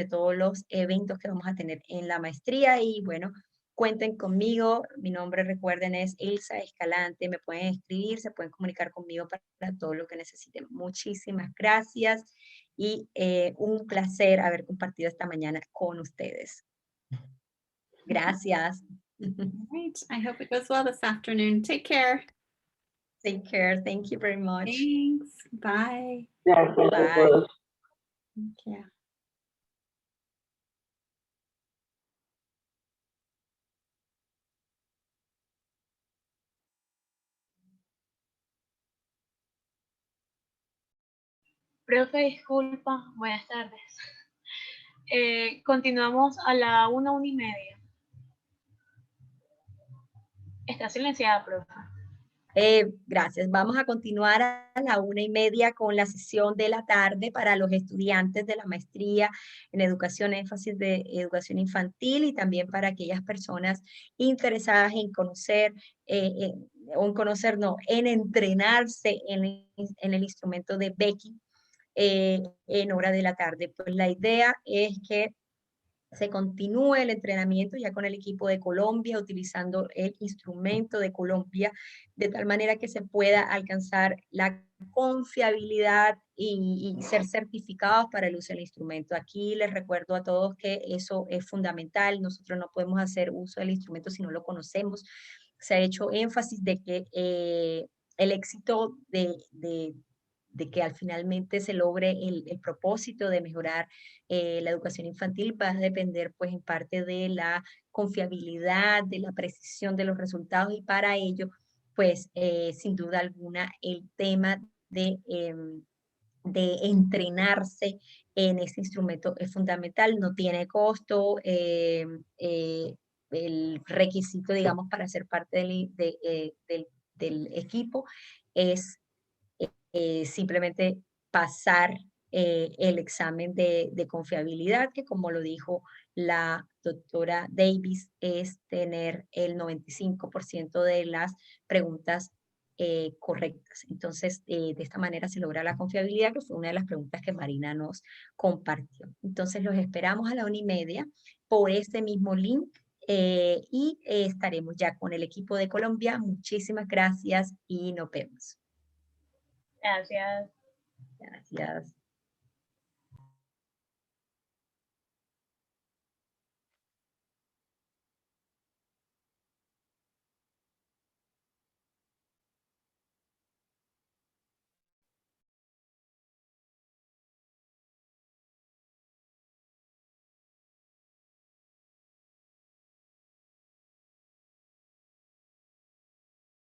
todos los eventos que vamos a tener en la maestría. Y bueno, cuenten conmigo. Mi nombre, recuerden, es Elsa Escalante. Me pueden escribir, se pueden comunicar conmigo para todo lo que necesiten. Muchísimas gracias y un placer haber compartido esta mañana con ustedes. Gracias. Right. I hope it goes well this afternoon. Take care. Take care. Thank you very much. Thanks. Bye. Gracias a Bye. todos. Thank you. Profe, disculpa, buenas tardes. Continuamos a la 1:30. Está silenciada, profe. Gracias. Vamos a continuar a la 1:30 con la sesión de la tarde para los estudiantes de la maestría en educación, énfasis de educación infantil, y también para aquellas personas interesadas en conocer, en entrenarse en el instrumento de Becky en hora de la tarde. Pues la idea es que se continúe el entrenamiento ya con el equipo de Colombia, utilizando el instrumento de Colombia, de tal manera que se pueda alcanzar la confiabilidad y ser certificados para el uso del instrumento. Aquí les recuerdo a todos que eso es fundamental. Nosotros no podemos hacer uso del instrumento si no lo conocemos. Se ha hecho énfasis de que el éxito de que al finalmente se logre el propósito de mejorar la educación infantil va a depender pues en parte de la confiabilidad, de la precisión de los resultados, y para ello pues sin duda alguna el tema de entrenarse en este instrumento es fundamental. No tiene costo. El requisito, digamos, para ser parte del equipo es simplemente pasar el examen de confiabilidad, que como lo dijo la doctora Davis, es tener el 95% de las preguntas correctas. Entonces, de esta manera se logra la confiabilidad, que fue una de las preguntas que Marina nos compartió. Entonces, los esperamos a la 1:30 por este mismo link. Y estaremos ya con el equipo de Colombia. Muchísimas gracias y nos vemos. Gracias. Gracias.